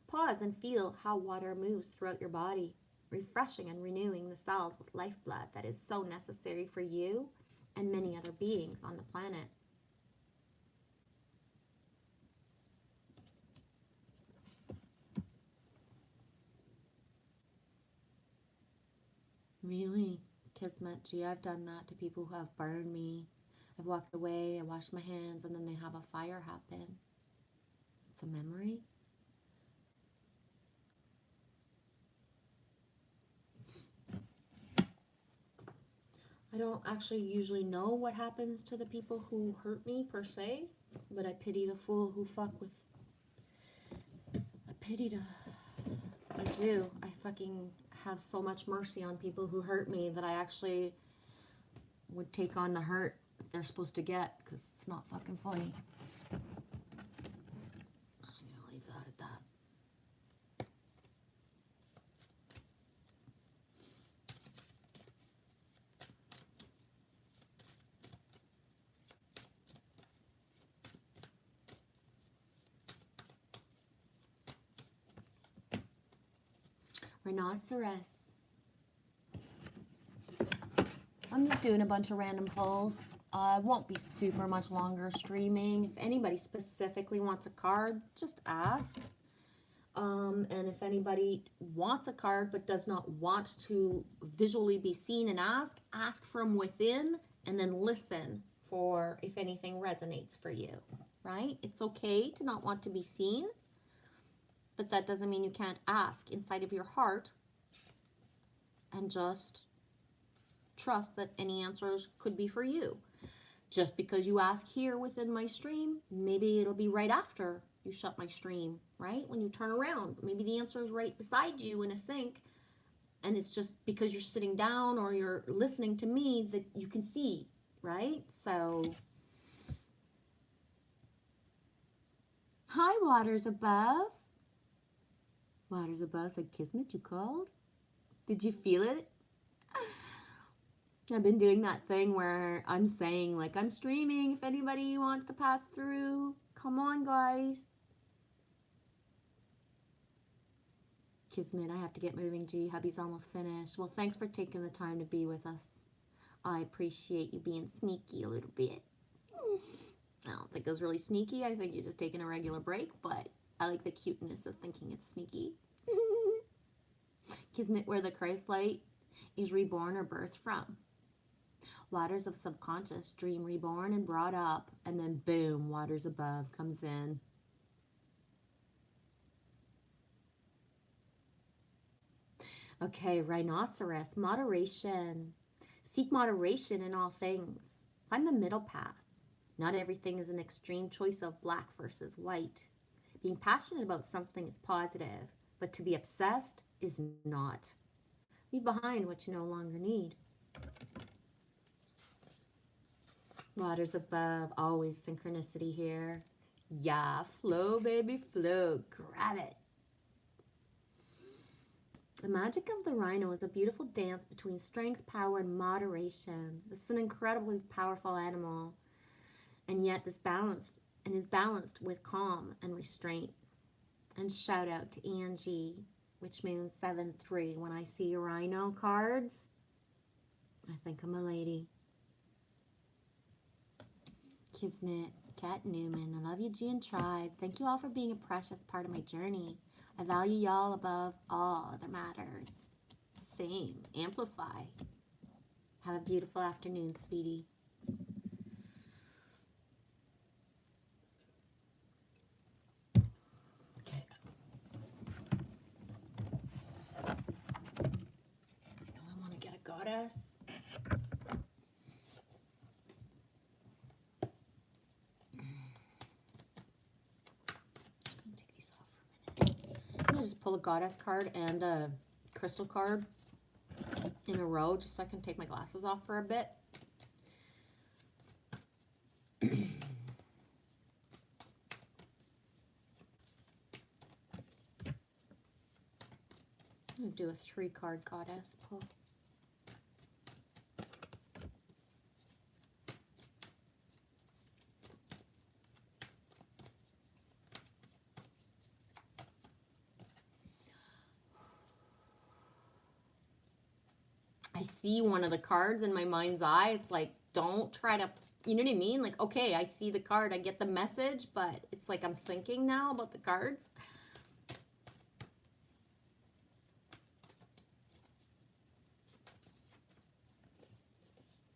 Pause and feel how water moves throughout your body, refreshing and renewing the cells with lifeblood that is so necessary for you and many other beings on the planet. Really? Kismet, gee, I've done that to people who have burned me. I've walked away, I washed my hands, and then they have a fire happen. It's a memory. I don't actually usually know what happens to the people who hurt me per se, but I pity the fool who fuck with... I do. I fucking have so much mercy on people who hurt me that I actually would take on the hurt that they're supposed to get, because it's not fucking funny. I'm gonna leave that at that. Rhinoceros. I'm just doing a bunch of random polls. I won't be super much longer streaming. If anybody specifically wants a card, just ask. And if anybody wants a card but does not want to visually be seen and ask from within and then listen for if anything resonates for you, right? It's okay to not want to be seen, but that doesn't mean you can't ask inside of your heart and just trust that any answers could be for you. Just because you ask here within my stream, maybe it'll be right after you shut my stream, right? When you turn around, maybe the answer is right beside you in a sink, and it's just because you're sitting down or you're listening to me that you can see, right? So, hi, Waters Above. Waters Above said, Kismet, you called? Did you feel it? I've been doing that thing where I'm saying, like, I'm streaming. If anybody wants to pass through, come on, guys. Kismet, I have to get moving, G. Hubby's almost finished. Well, thanks for taking the time to be with us. I appreciate you being sneaky a little bit. I don't think it was really sneaky. I think you're just taking a regular break, but I like the cuteness of thinking it's sneaky. Kismet, wear the Christ light. is reborn or birthed from. Waters of subconscious, dream reborn and brought up, and then boom, waters above comes in. Okay, rhinoceros, moderation. Seek moderation in all things. Find the middle path. Not everything is an extreme choice of black versus white. Being passionate about something is positive, but to be obsessed is not. Leave behind what you no longer need. Waters above, always synchronicity here. Yeah, flow, baby, flow. Grab it. The magic of the rhino is a beautiful dance between strength, power, and moderation. This is an incredibly powerful animal, and yet is balanced with calm and restraint. And shout out to Angie, which means 7-3. When I see rhino cards, I think I'm a lady. Kismet, Kat Newman, I love you, G and Tribe. Thank you all for being a precious part of my journey. I value y'all above all other matters. Same. Amplify. Have a beautiful afternoon, sweetie. Okay. I want to get a goddess. I'm going to just pull a goddess card and a crystal card in a row just so I can take my glasses off for a bit. I'm going to do a 3-card goddess pull. I see one of the cards in my mind's eye. It's like, don't try to, you know what I mean? Like, okay, I see the card, I get the message, but it's like I'm thinking now about the cards.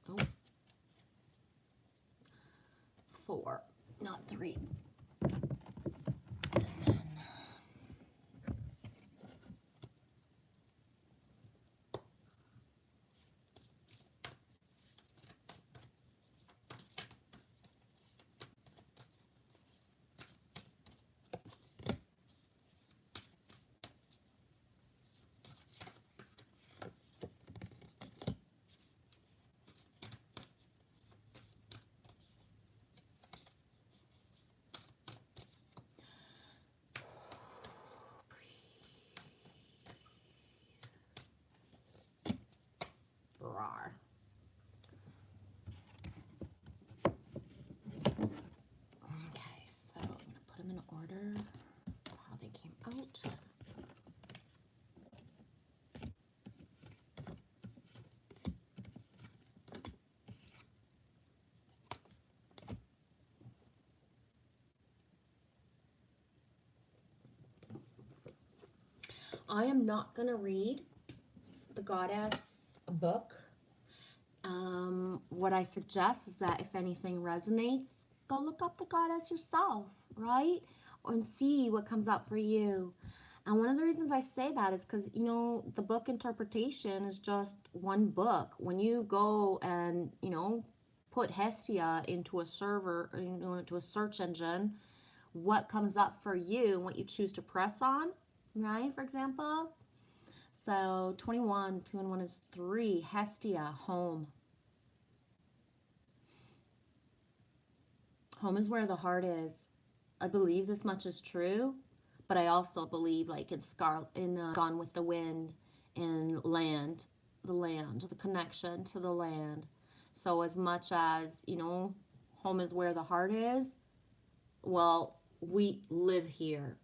Oh. 4, not 3. Rawr. Okay, so I'm going to put them in order how they came out. I am not going to read the Goddess book. What I suggest is that if anything resonates, go look up the Goddess yourself, right? And see what comes up for you. And one of the reasons I say that is because, you know, the book interpretation is just one book. When you go and, you know, put Hestia into a server, you know, into a search engine, what comes up for you and what you choose to press on, right? For example, so 21, 2 and 1 is 3. Hestia, home. Home is where the heart is. I believe this much is true, but I also believe like in Gone with the Wind, in land, the connection to the land. So as much as, you know, home is where the heart is, well, we live here,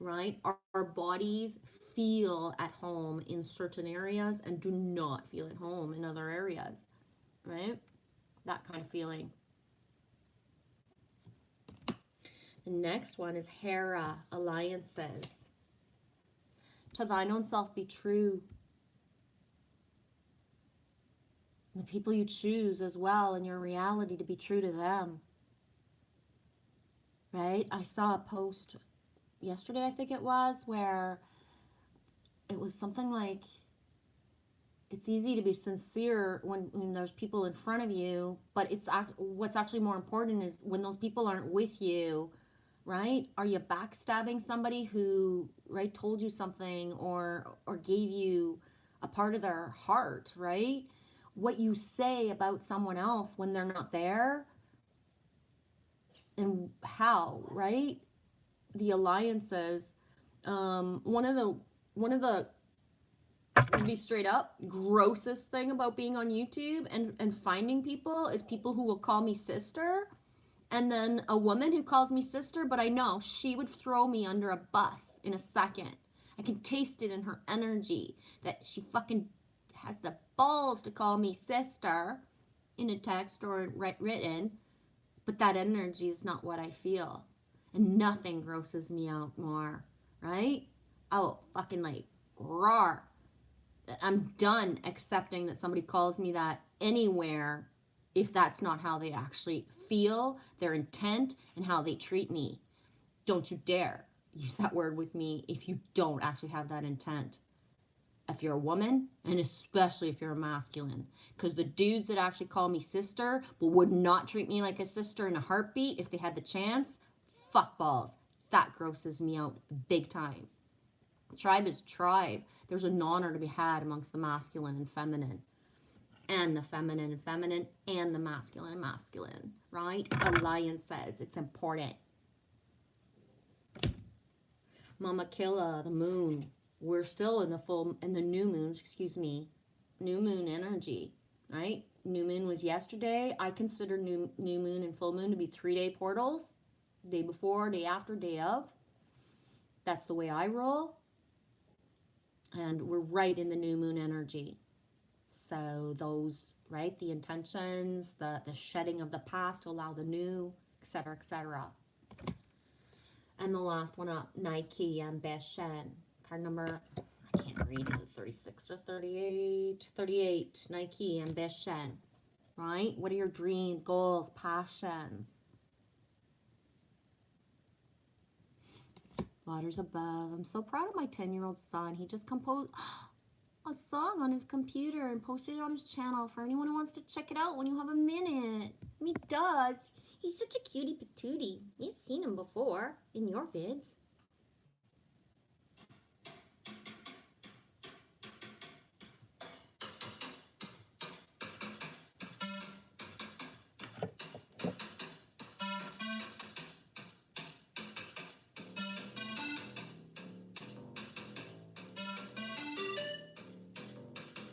right? Our bodies feel at home in certain areas and do not feel at home in other areas, right? That kind of feeling. The next one is Hera, alliances. To thine own self be true. The people you choose as well in your reality, to be true to them. Right? I saw a post yesterday, I think it was, where it was something like, it's easy to be sincere when there's people in front of you, but what's actually more important is when those people aren't with you, right? Are you backstabbing somebody who, right, told you something or gave you a part of their heart, right? What you say about someone else when they're not there, and how, right? The alliances. One of the to be straight up, grossest thing about being on YouTube and finding people is people who will call me sister. And then a woman who calls me sister, but I know she would throw me under a bus in a second. I can taste it in her energy that she fucking has the balls to call me sister in a text or written, but that energy is not what I feel. And nothing grosses me out more, right? Oh, fucking like, roar. I'm done accepting that somebody calls me that anywhere if that's not how they actually feel, their intent, and how they treat me. Don't you dare use that word with me if you don't actually have that intent. If you're a woman, and especially if you're a masculine. Because the dudes that actually call me sister but would not treat me like a sister in a heartbeat if they had the chance, fuck balls. That grosses me out big time. Tribe is tribe. There's an honor to be had amongst the masculine and feminine, and the feminine and feminine, and the masculine and masculine, right? Alliances, it's important. Mama Killa, the moon. We're still in the new moon, new moon energy, right? New moon was yesterday. I consider new moon and full moon to be 3-day portals. Day before, day after, day of. That's the way I roll. And we're right in the new moon energy. So those, right, the intentions, the shedding of the past to allow the new, etc., etc. And the last one up, Nike Ambition. Card number, I can't read, is it 36 or 38? 38, Nike Ambition, right? What are your dreams, goals, passions? Waters above. I'm so proud of my 10-year-old son. He just composed a song on his computer and posted it on his channel for anyone who wants to check it out when you have a minute. He does. He's such a cutie patootie. You've seen him before in your vids.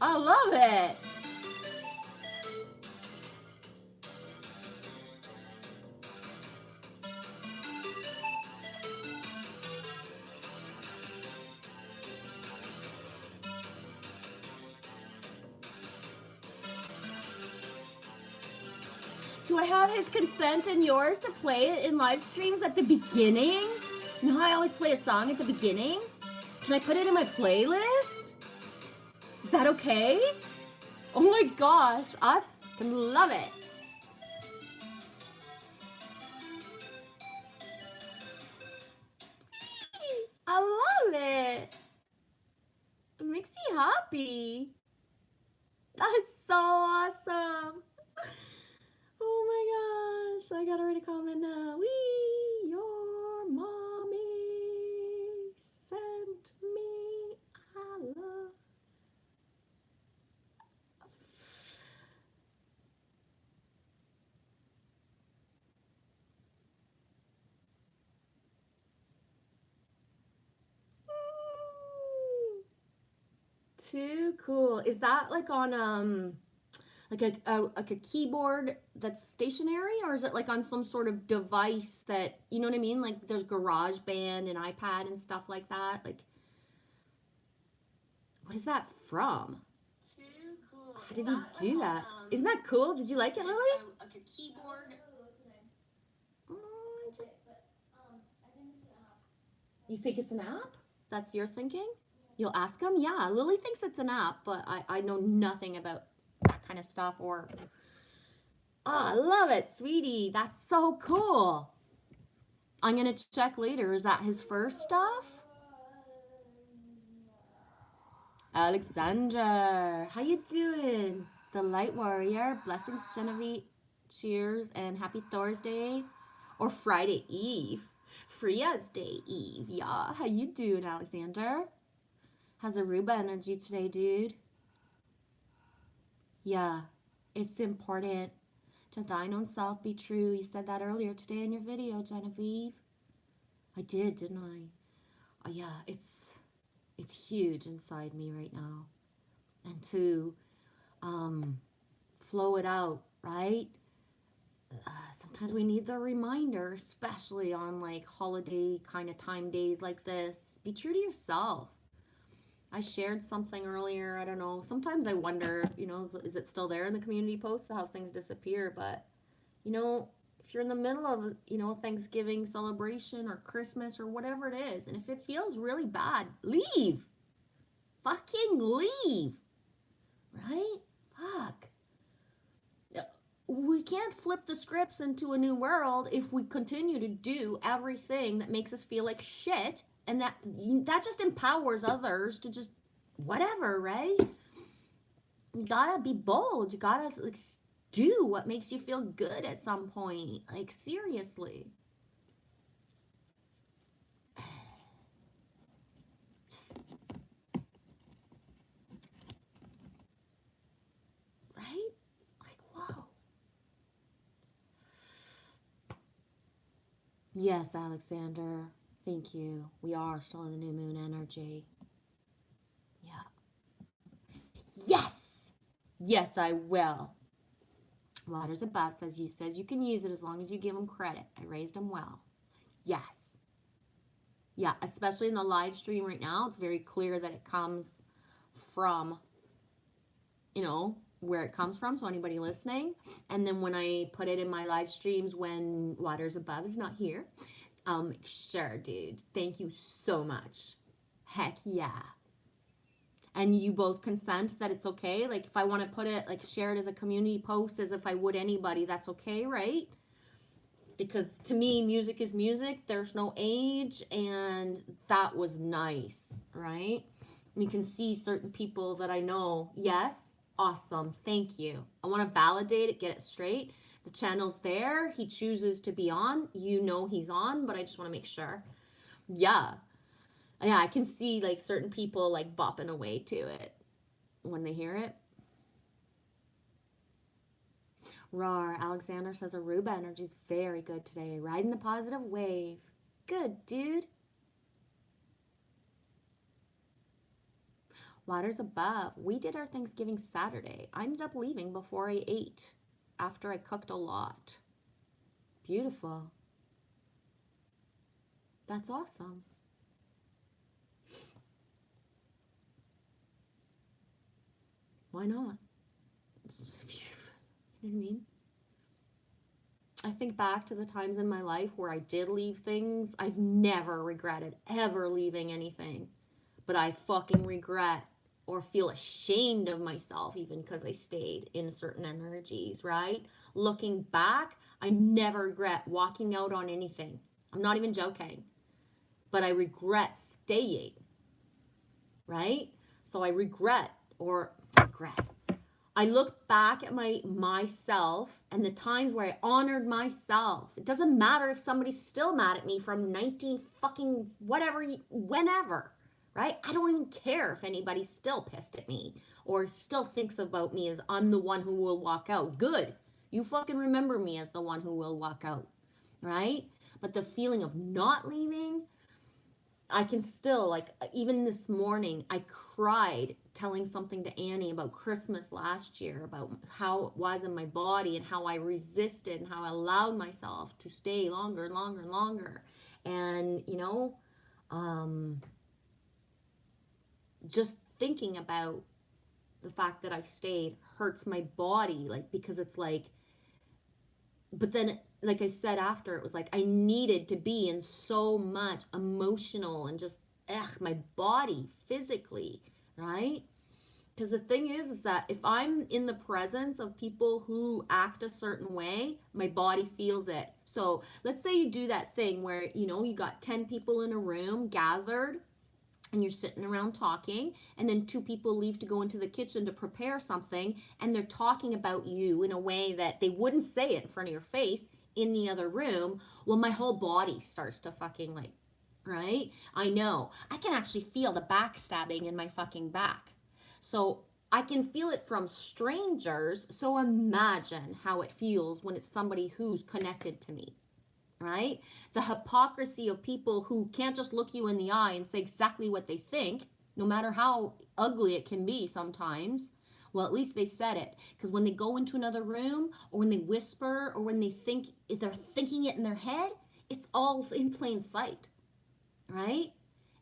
I love it. Do I have his consent and yours to play it in live streams at the beginning? You know how I always play a song at the beginning? Can I put it in my playlist? Is that okay? Oh my gosh, I fucking love it. I love it. It makes me happy. That's so awesome. Oh my gosh, I gotta write a comment now. Wee, your mommy sent me I love. Too cool. Is that like on like a keyboard that's stationary, or is it like on some sort of device that, you know what I mean? Like there's GarageBand and iPad and stuff like that. Like, what is that from? Too cool. How did he do that? Isn't that cool? Did you like it, Lily? Like a keyboard. Oh, you think it's an app? That's your thinking? You'll ask him? Yeah, Lily thinks it's an app, but I know nothing about that kind kind of stuff, or I love it, sweetie. That's so cool. I'm gonna check later. Is that his first stuff? Alexander, how you doing? The Light Warrior, blessings, Genevieve. Cheers and happy Thursday or Friday Eve. Fria's Day Eve, yeah. How you doing, Alexander? How's Aruba energy today, dude? Yeah, it's important to thine own self be true. You said that earlier today in your video, Genevieve. I did, didn't I? Yeah, it's huge inside me right now. And to flow it out, right? Sometimes we need the reminder, especially on like holiday kind of time days like this. Be true to yourself. I shared something earlier. I don't know. Sometimes I wonder, is it still there in the community post how things disappear? But, if you're in the middle of, Thanksgiving celebration or Christmas or whatever it is, and if it feels really bad, leave. Fucking leave. Right? Fuck. We can't flip the scripts into a new world if we continue to do everything that makes us feel like shit, and that just empowers others to just whatever, right? You gotta be bold. You gotta like do what makes you feel good at some point. Like seriously. Just, right? Like whoa. Yes, Alexander. Thank you. We are still in the new moon energy. Yeah. Yes! Yes, I will. Waters above says you can use it as long as you give them credit. I raised them well. Yes. Yeah, especially in the live stream right now, it's very clear that it comes from, where it comes from. So anybody listening. And then when I put it in my live streams when Waters Above is not here, I'll make sure, dude. Thank you so much. Heck yeah. And you both consent that it's okay? Like, if I want to put it, like, share it as a community post as if I would anybody, that's okay, right? Because to me, music is music. There's no age, and that was nice, right? You can see certain people that I know. Yes, awesome, thank you. I want to validate it, get it straight. The channel's there. He chooses to be on. He's on, but I just want to make sure. Yeah. Yeah, I can see like certain people like bopping away to it when they hear it. Rar, Alexander says Aruba energy is very good today. Riding the positive wave. Good, dude. Waters above. We did our Thanksgiving Saturday. I ended up leaving before I ate after I cooked a lot. Beautiful. That's awesome. Why not? You know what I mean? I think back to the times in my life where I did leave things. I've never regretted ever leaving anything. But I fucking regret or feel ashamed of myself even because I stayed in certain energies, right? Looking back, I never regret walking out on anything. I'm not even joking. But I regret staying, right? So I regret. I look back at myself and the times where I honored myself. It doesn't matter if somebody's still mad at me from 19 fucking whatever, whenever, right? I don't even care if anybody's still pissed at me or still thinks about me as I'm the one who will walk out. Good. You fucking remember me as the one who will walk out, right? But the feeling of not leaving, I can still, like, even this morning, I cried telling something to Annie about Christmas last year, about how it was in my body and how I resisted and how I allowed myself to stay longer and longer and longer. And, just thinking about the fact that I stayed hurts my body, like, because it's like, but then like I said after, it was like I needed to be in so much emotional and just my body physically, right? Because the thing is that if I'm in the presence of people who act a certain way, my body feels it. So let's say you do that thing where, you got 10 people in a room gathered and you're sitting around talking, and then two people leave to go into the kitchen to prepare something, and they're talking about you in a way that they wouldn't say it in front of your face in the other room. Well, my whole body starts to fucking like, right? I know. I can actually feel the backstabbing in my fucking back. So I can feel it from strangers. So imagine how it feels when it's somebody who's connected to me, right? The hypocrisy of people who can't just look you in the eye and say exactly what they think, no matter how ugly it can be sometimes. Well, at least they said it. Because when they go into another room, or when they whisper, or when they think, if they're thinking it in their head, it's all in plain sight, right?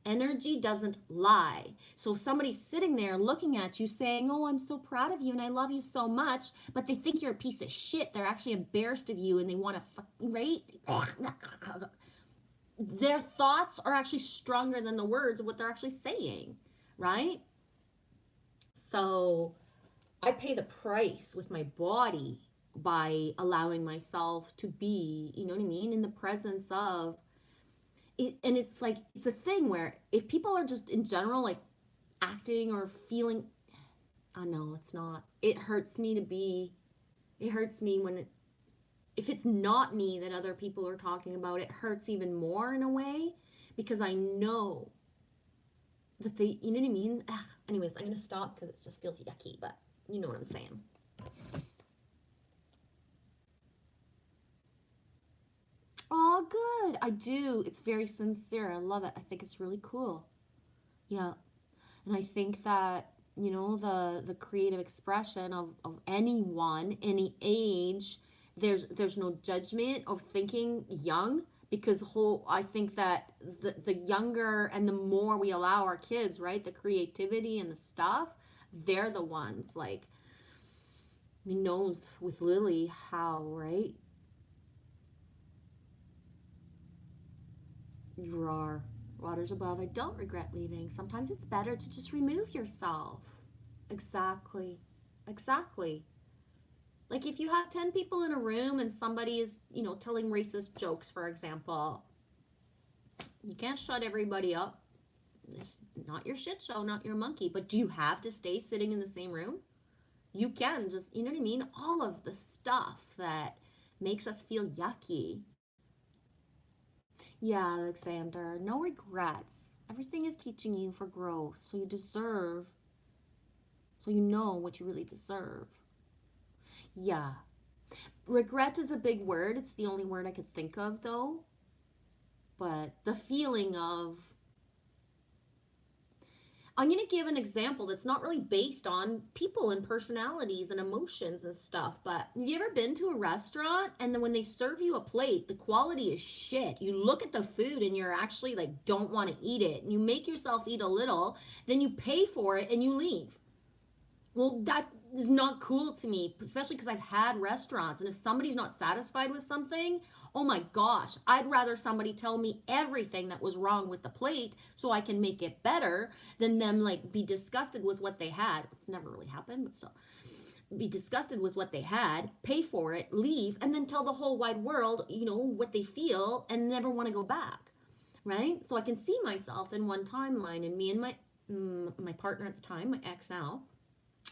Energy doesn't lie. So if somebody's sitting there looking at you saying, "Oh, I'm so proud of you and I love you so much," but they think you're a piece of shit, they're actually embarrassed of you and they want to, right? Their thoughts are actually stronger than the words of what they're actually saying, right? So I pay the price with my body by allowing myself to be, you know what I mean, in the presence of it. And it's like, it's a thing where if people are just in general like acting or feeling, I know it's not, it hurts me to be, it hurts me when if it's not me that other people are talking about, it hurts even more in a way, because I know that they, you know what I mean? Ugh. Anyways, I'm gonna stop because it just feels yucky, but you know what I'm saying. Oh, good. I do. It's very sincere. I love it. I think it's really cool. Yeah. And I think that, the creative expression of anyone, any age, there's no judgment of thinking young, because I think that the younger and the more we allow our kids, right, the creativity and the stuff, they're the ones like, he knows with Lily how, right? You are. Waters above. I don't regret leaving. Sometimes it's better to just remove yourself. Exactly. Exactly. Like if you have 10 people in a room and somebody is, telling racist jokes, for example, you can't shut everybody up. It's not your shit show, not your monkey. But do you have to stay sitting in the same room? You can just, you know what I mean? All of the stuff that makes us feel yucky. Yeah, Alexander, no regrets. Everything is teaching you for growth, so you know what you really deserve. Yeah. Regret is a big word. It's the only word I could think of, though. But the feeling of, I'm going to give an example that's not really based on people and personalities and emotions and stuff, but have you ever been to a restaurant and then when they serve you a plate, the quality is shit? You look at the food and you're actually like, don't want to eat it. And you make yourself eat a little, then you pay for it and you leave. Well, that is not cool to me, especially because I've had restaurants. And if somebody's not satisfied with something, oh my gosh, I'd rather somebody tell me everything that was wrong with the plate so I can make it better than them like be disgusted with what they had. It's never really happened, but still. Be disgusted with what they had, pay for it, leave, and then tell the whole wide world, what they feel and never want to go back. Right? So I can see myself in one timeline, and me and my partner at the time, my ex now,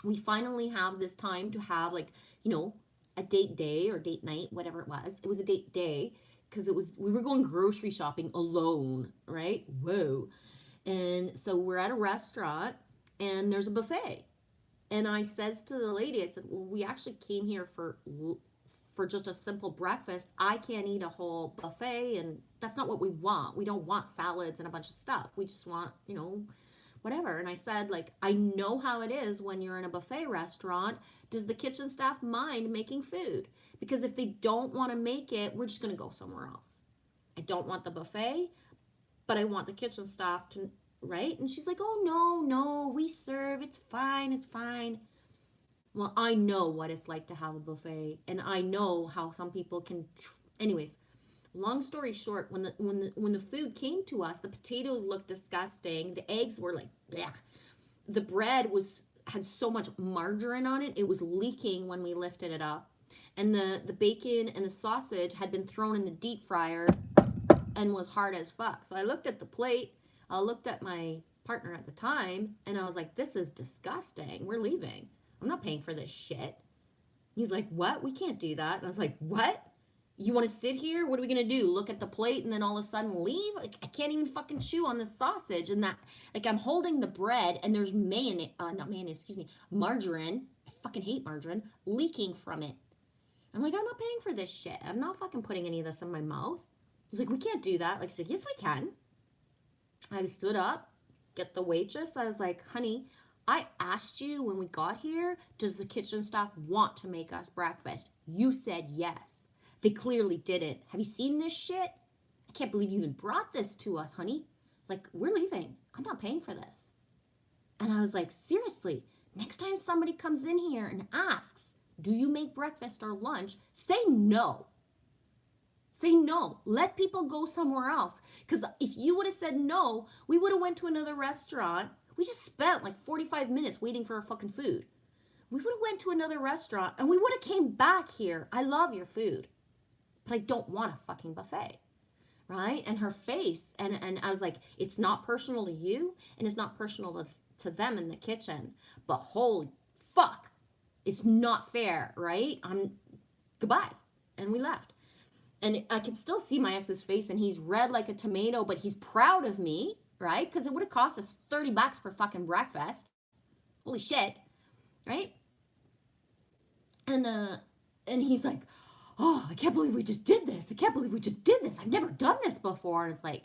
we finally have this time to have like, a date day or date night, whatever it was. It was a date day because we were going grocery shopping alone, right? Whoa. And so we're at a restaurant and there's a buffet. And I says to the lady, I said, "Well, we actually came here for just a simple breakfast. I can't eat a whole buffet, and that's not what we want. We don't want salads and a bunch of stuff. We just want, whatever." And I said, like, I know how it is when you're in a buffet restaurant. Does the kitchen staff mind making food? Because if they don't want to make it, we're just going to go somewhere else. I don't want the buffet, but I want the kitchen staff to, right? And she's like, "Oh, no, we serve. It's fine. It's fine." Well, I know what it's like to have a buffet, and I know how some people can. Anyways, long story short, when the food came to us, the potatoes looked disgusting. The eggs were like, blech. The bread was had so much margarine on it, it was leaking when we lifted it up. And the bacon and the sausage had been thrown in the deep fryer and was hard as fuck. So I looked at the plate, I looked at my partner at the time, and I was like, this is disgusting. We're leaving. I'm not paying for this shit. He's like, what? We can't do that. And I was like, what? You want to sit here? What are we going to do? Look at the plate and then all of a sudden leave? Like, I can't even fucking chew on the sausage. And that, like, I'm holding the bread and there's mayonnaise, not mayonnaise, excuse me, margarine. I fucking hate margarine, leaking from it. I'm like, I'm not paying for this shit. I'm not fucking putting any of this in my mouth. He's like, we can't do that. Like, I said, yes, we can. I stood up, get the waitress. I was like, honey, I asked you when we got here, does the kitchen staff want to make us breakfast? You said yes. They clearly didn't. Have you seen this shit? I can't believe you even brought this to us, honey. It's like, we're leaving. I'm not paying for this. And I was like, seriously, next time somebody comes in here and asks, do you make breakfast or lunch? Say no. Say no. Let people go somewhere else. Because if you would have said no, we would have went to another restaurant. We just spent like 45 minutes waiting for our fucking food. We would have went to another restaurant and we would have came back here. I love your food, but I don't want a fucking buffet, right? And her face, and I was like, it's not personal to you and it's not personal to them in the kitchen, but holy fuck, it's not fair, right? Goodbye. And we left. And I can still see my ex's face and he's red like a tomato, but he's proud of me, right? Because it would have cost us $30 for fucking breakfast. Holy shit, right? And he's like, oh, I can't believe we just did this. I can't believe we just did this. I've never done this before. And it's like,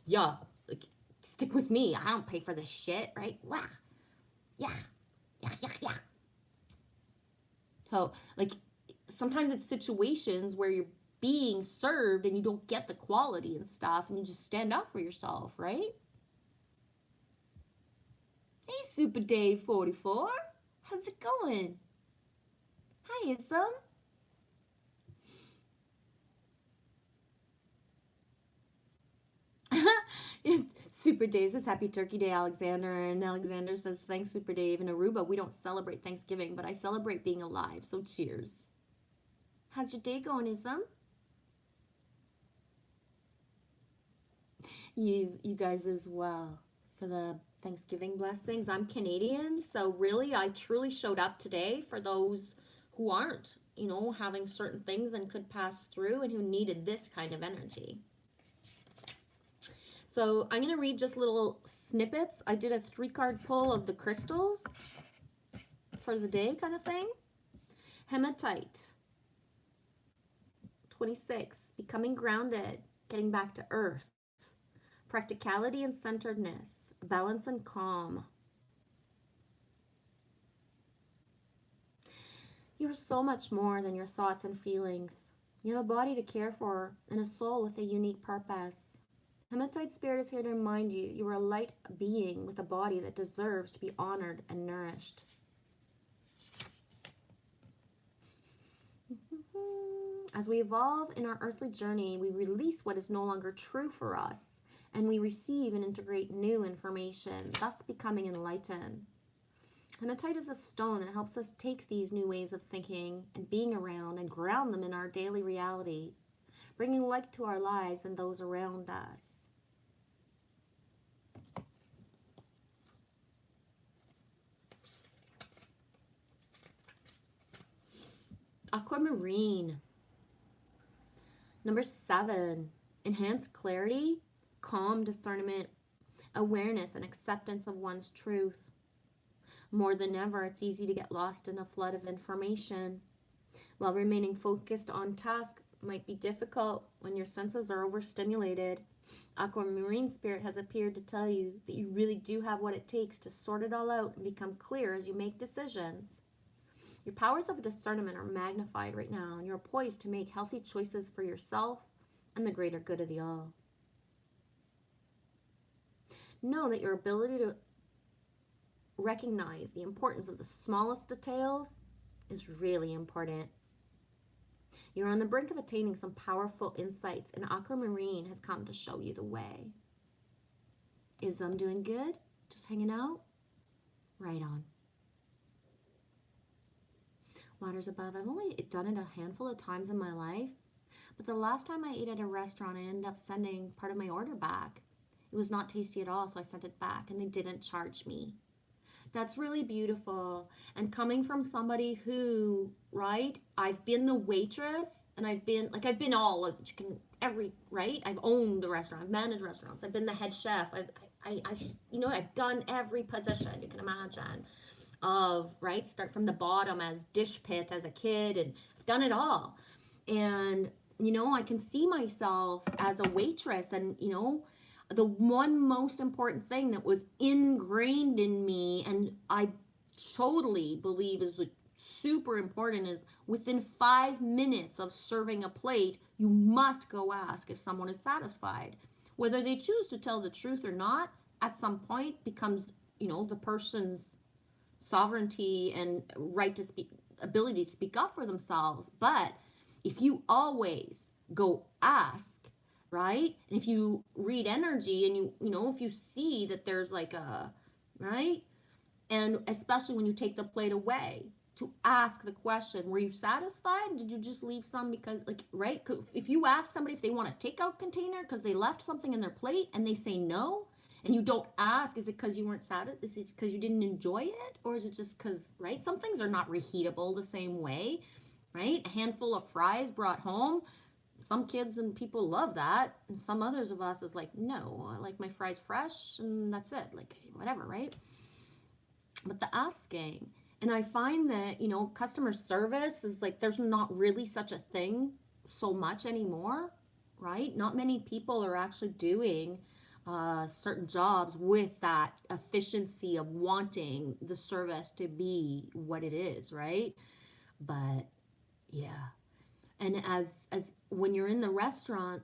yeah, like, stick with me. I don't pay for this shit, right? Wah. Yeah. Yeah. So, like, sometimes it's situations where you're being served and you don't get the quality and stuff and you just stand up for yourself, right? Hey, Super Dave 44. How's it going? Hi, Ism. Super Dave says Happy Turkey Day, Alexander. And Alexander says, thanks, Super Dave. In Aruba, we don't celebrate Thanksgiving, but I celebrate being alive. So cheers. How's your day going, Ism? You guys as well for the Thanksgiving blessings. I'm Canadian, so really I truly showed up today for those who aren't, having certain things and could pass through and who needed this kind of energy. So I'm going to read just little snippets. I did a 3-card pull of the crystals for the day kind of thing. Hematite. 26, becoming grounded, getting back to earth. Practicality and centeredness, balance and calm. You're so much more than your thoughts and feelings. You have a body to care for and a soul with a unique purpose. Hematite Spirit is here to remind you you are a light being with a body that deserves to be honored and nourished. As we evolve in our earthly journey, we release what is no longer true for us, and we receive and integrate new information, thus becoming enlightened. Hematite is the stone that helps us take these new ways of thinking and being around and ground them in our daily reality, bringing light to our lives and those around us. Aquamarine. Number 7, enhanced clarity, calm discernment, awareness and acceptance of one's truth. More than ever, it's easy to get lost in a flood of information. While remaining focused on task might be difficult when your senses are overstimulated, Aquamarine Spirit has appeared to tell you that you really do have what it takes to sort it all out and become clear as you make decisions. Your powers of discernment are magnified right now, and you're poised to make healthy choices for yourself and the greater good of the all. Know that your ability to recognize the importance of the smallest details is really important. You're on the brink of attaining some powerful insights, and Aquamarine has come to show you the way. Is I'm doing good? Just hanging out? Right on. waters above. I've only done it a handful of times in my life. But the last time I ate at a restaurant, I ended up sending part of my order back. It was not tasty at all, so I sent it back and they didn't charge me. That's really beautiful. And coming from somebody who, right? I've been the waitress and I've been all of right? I've owned the restaurant, I've managed restaurants, I've been the head chef, I've done every position you can imagine of, right? Start from the bottom as dish pit as a kid, and I've done it all. And, I can see myself as a waitress, and, the one most important thing that was ingrained in me, and I totally believe is like super important, is within 5 minutes of serving a plate, you must go ask if someone is satisfied. Whether they choose to tell the truth or not, at some point becomes, the person's sovereignty and right to speak, ability to speak up for themselves. But if you always go ask, right? And if you read energy and if you see that there's like right? And especially when you take the plate away, to ask the question, were you satisfied? Did you just leave some because, like, right? If you ask somebody if they want a takeout container because they left something in their plate and they say no, and you don't ask, is it because you weren't satisfied? Is it because you didn't enjoy it? Or is it just because, right? Some things are not reheatable the same way, right? A handful of fries brought home, some kids and people love that, and some others of us is like, no, I like my fries fresh and that's it, like whatever, right? But the asking, and I find that customer service is like, there's not really such a thing so much anymore, right? Not many people are actually doing certain jobs with that efficiency of wanting the service to be what it is, right? But yeah, and as when you're in the restaurant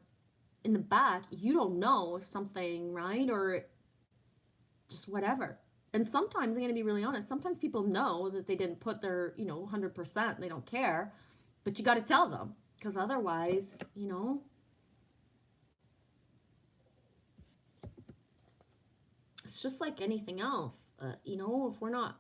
in the back, you don't know if something, right, or just whatever. And sometimes, I'm going to be really honest, sometimes people know that they didn't put their 100%, they don't care, but you got to tell them, because otherwise, it's just like anything else. If we're not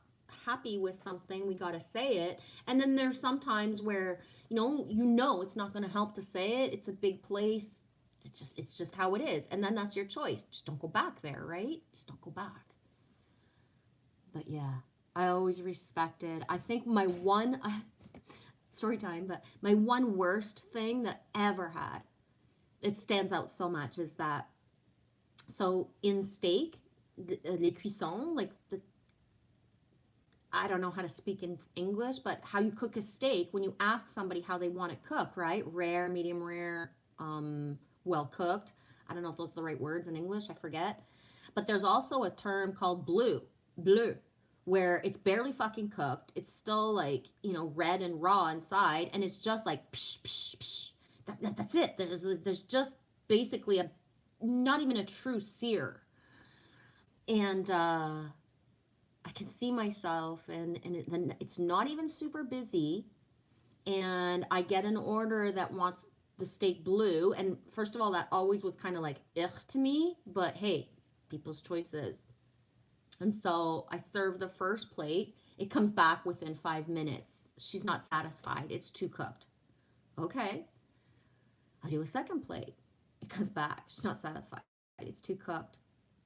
happy with something, we got to say it. And then there's sometimes where it's not going to help to say it. It's a big place. It's just how it is. And then that's your choice. Just don't go back there, right? Just don't go back. But yeah, I always respected. I think my one story time, but my one worst thing that I ever had, it stands out so much, is that, so in steak, les cuissons, like I don't know how to speak in English, but how you cook a steak, when you ask somebody how they want it cooked, right? Rare, medium rare, well cooked. I don't know if those are the right words in English, I forget. But there's also a term called bleu, where it's barely fucking cooked. It's still like, red and raw inside, and it's just like, psh, psh, psh. That's it. There's just basically not even a true sear. And I can see myself, and it's not even super busy, and I get an order that wants the steak blue, and first of all, that always was kind of like ugh to me, but hey, people's choices. And so I serve the first plate. It comes back within 5 minutes. She's not satisfied. It's too cooked. Okay. I do a second plate. It comes back. She's not satisfied. It's too cooked.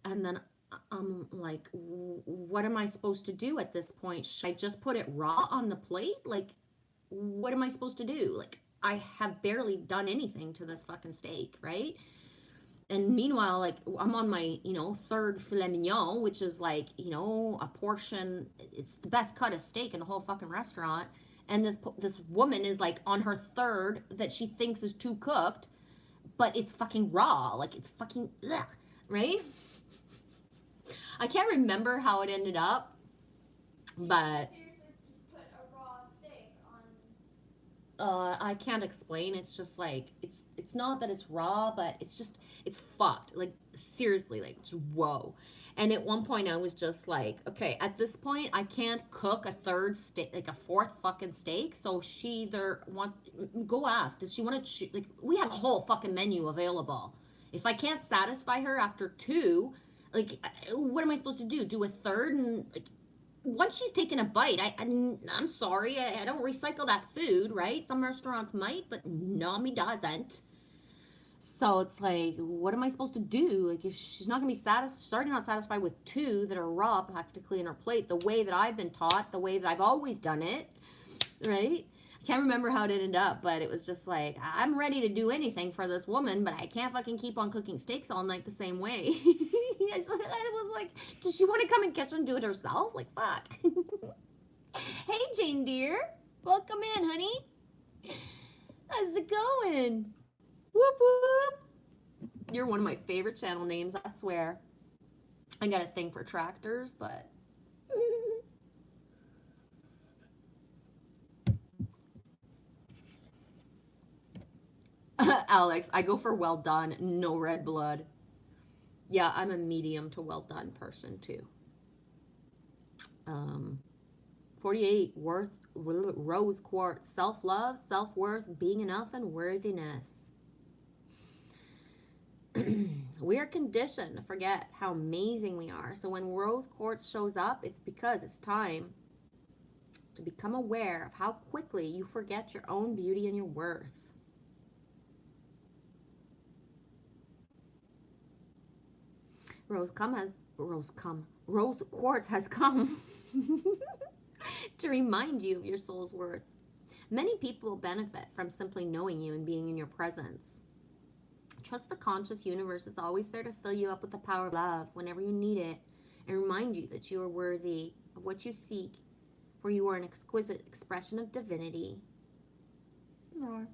And then I'm like, what am I supposed to do at this point? Should I just put it raw on the plate? Like, what am I supposed to do? Like, I have barely done anything to this fucking steak, right? And meanwhile, like, I'm on my, third filet mignon, which is like, a portion. It's the best cut of steak in the whole fucking restaurant. And this woman is like on her third that she thinks is too cooked, but it's fucking raw. Like, it's fucking, ugh, right? I can't remember how it ended up, but Seriously, just put a raw steak on. I can't explain. It's just like, it's not that it's raw, but it's fucked. Like, seriously, like, just whoa. And at one point I was just like, okay, at this point I can't cook a third steak, like a fourth fucking steak. So she either go ask, does she want to, like, we have a whole fucking menu available. If I can't satisfy her after two, like, what am I supposed to do? Do a third? And like, once she's taken a bite, I'm sorry, I don't recycle that food, right? Some restaurants might, but Nami doesn't. So it's like, what am I supposed to do? Like, if she's not gonna be starting not satisfied with two that are raw practically in her plate, the way that I've been taught, the way that I've always done it, right? I can't remember how it ended up, but it was just like, I'm ready to do anything for this woman, but I can't fucking keep on cooking steaks all night the same way. I was like, does she want to come in the kitchen and do it herself? Like, fuck. Hey, Jane dear. Welcome in, honey. How's it going? Whoop, whoop. You're one of my favorite channel names, I swear. I got a thing for tractors, but... Alex, I go for well done, no red blood. Yeah, I'm a medium to well done person, too. 48, rose quartz, self-love, self-worth, being enough, and worthiness. We are conditioned to forget how amazing we are. So when rose quartz shows up, it's because it's time to become aware of how quickly you forget your own beauty and your worth. Rose quartz has come to remind you of your soul's worth. Many people benefit from simply knowing you and being in your presence. Trust the conscious universe is always there to fill you up with the power of love whenever you need it and remind you that you are worthy of what you seek, for you are an exquisite expression of divinity. Roar.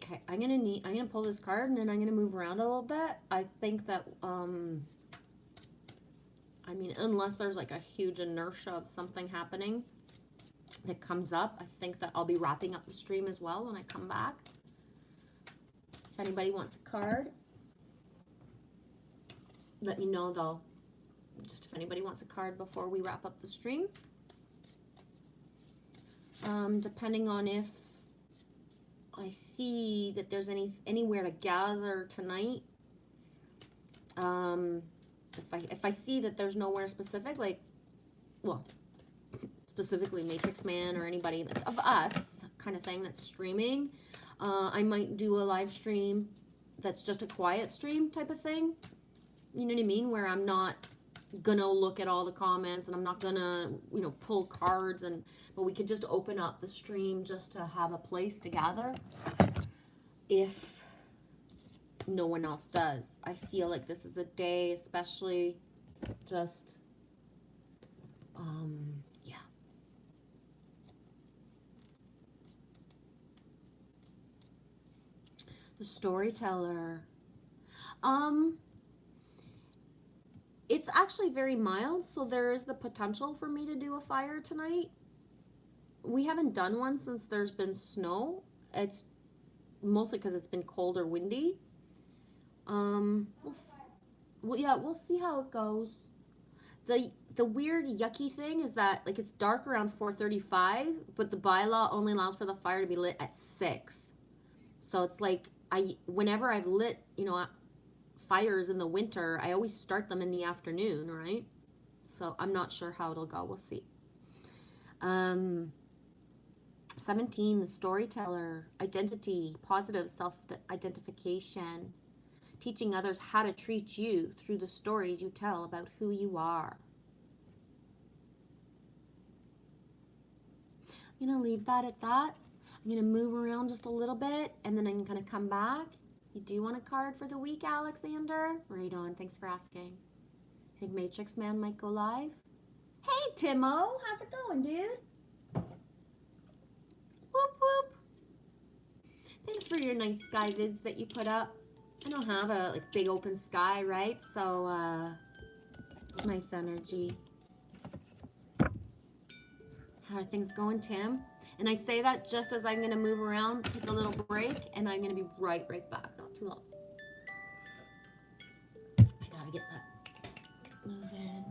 Okay, I'm gonna pull this card and then I'm gonna move around a little bit. I think that I mean, unless there's like a huge inertia of something happening that comes up, I think that I'll be wrapping up the stream as well when I come back. If anybody wants a card, let me know though. Just if anybody wants a card before we wrap up the stream. Depending on if I see that there's anywhere to gather tonight. If I see that there's nowhere specific, like, well, specifically Matrix Man or anybody like of us kind of thing that's streaming, I might do a live stream that's just a quiet stream type of thing. You know what I mean? Where I'm not gonna look at all the comments and I'm not gonna, you know, pull cards, but we could just open up the stream just to have a place to gather if no one else does. I feel like this is a day, especially just yeah. The storyteller. It's actually very mild, so there is the potential for me to do a fire tonight. We haven't done one since there's been snow. It's mostly because it's been cold or windy. We'll see how it goes. The weird yucky thing is that like it's dark around 4:35, but the bylaw only allows for the fire to be lit at 6. So it's like whenever I've lit, you know, fires in the winter, I always start them in the afternoon, right? So I'm not sure how it'll go. We'll see. 17, the storyteller, identity, positive self-identification, teaching others how to treat you through the stories you tell about who you are. I'm going to leave that at that. I'm going to move around just a little bit, and then I'm going to come back. You do want a card for the week, Alexander? Right on. Thanks for asking. Think Matrix Man might go live? Hey, Timo. How's it going, dude? Whoop, whoop. Thanks for your nice sky vids that you put up. I don't have a like big open sky, right? So, it's nice energy. How are things going, Tim? And I say that just as I'm going to move around, take a little break, and I'm going to be right back. Not too long. I got to get that moving.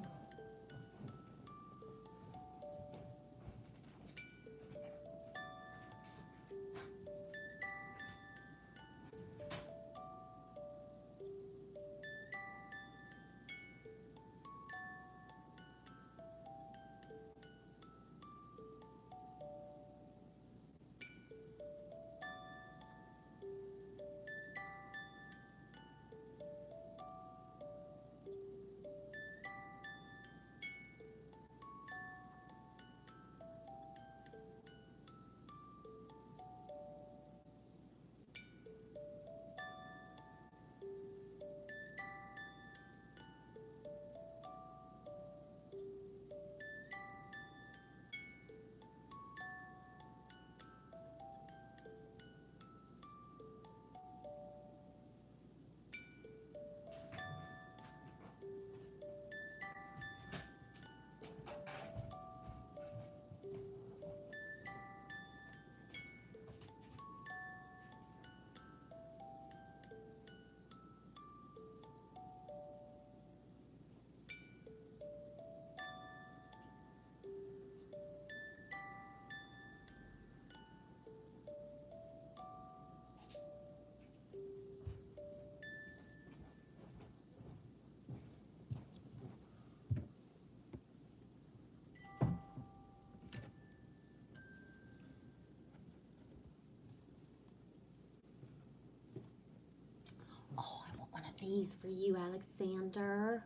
these for you, Alexander.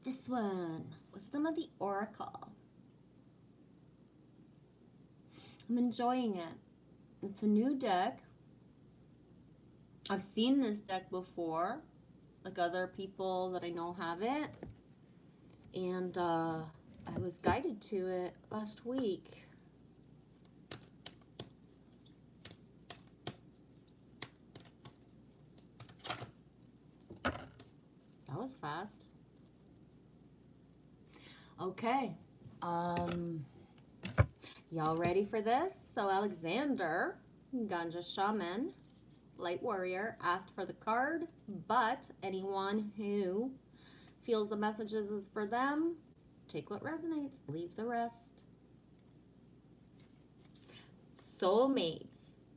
This one, Wisdom of the Oracle. I'm enjoying it. It's a new deck. I've seen this deck before, like other people that I know have it. And I was guided to it last week. That was fast. Okay. Y'all ready for this? So Alexander, Ganja Shaman, Light Warrior, asked for the card, but anyone who feels the messages is for them, take what resonates, leave the rest. Soulmates.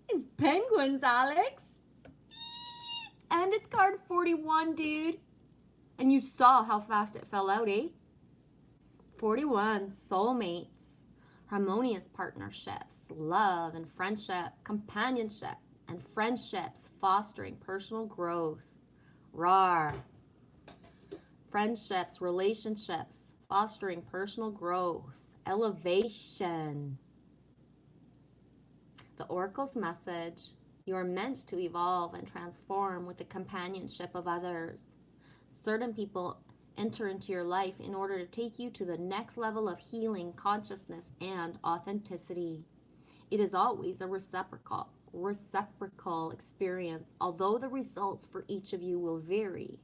It's penguins, Alex. And it's card 41, dude. And you saw how fast it fell out, eh? 41, soulmates, harmonious partnerships, love and friendship, companionship, and friendships fostering personal growth. Rawr. Friendships, relationships fostering personal growth, elevation. The Oracle's message: you are meant to evolve and transform with the companionship of others. Certain people enter into your life in order to take you to the next level of healing, consciousness, and authenticity. It is always a reciprocal experience, although the results for each of you will vary.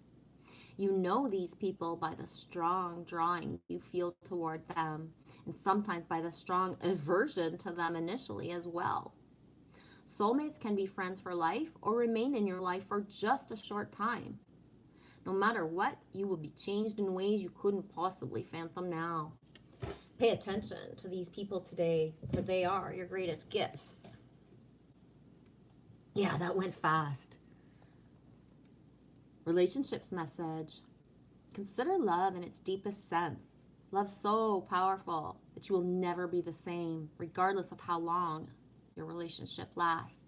You know these people by the strong drawing you feel toward them, and sometimes by the strong aversion to them initially as well. Soulmates can be friends for life or remain in your life for just a short time. No matter what, you will be changed in ways you couldn't possibly fathom now. Pay attention to these people today, for they are your greatest gifts. Yeah, that went fast. Relationships message: consider love in its deepest sense. Love so powerful that you will never be the same, regardless of how long your relationship lasts.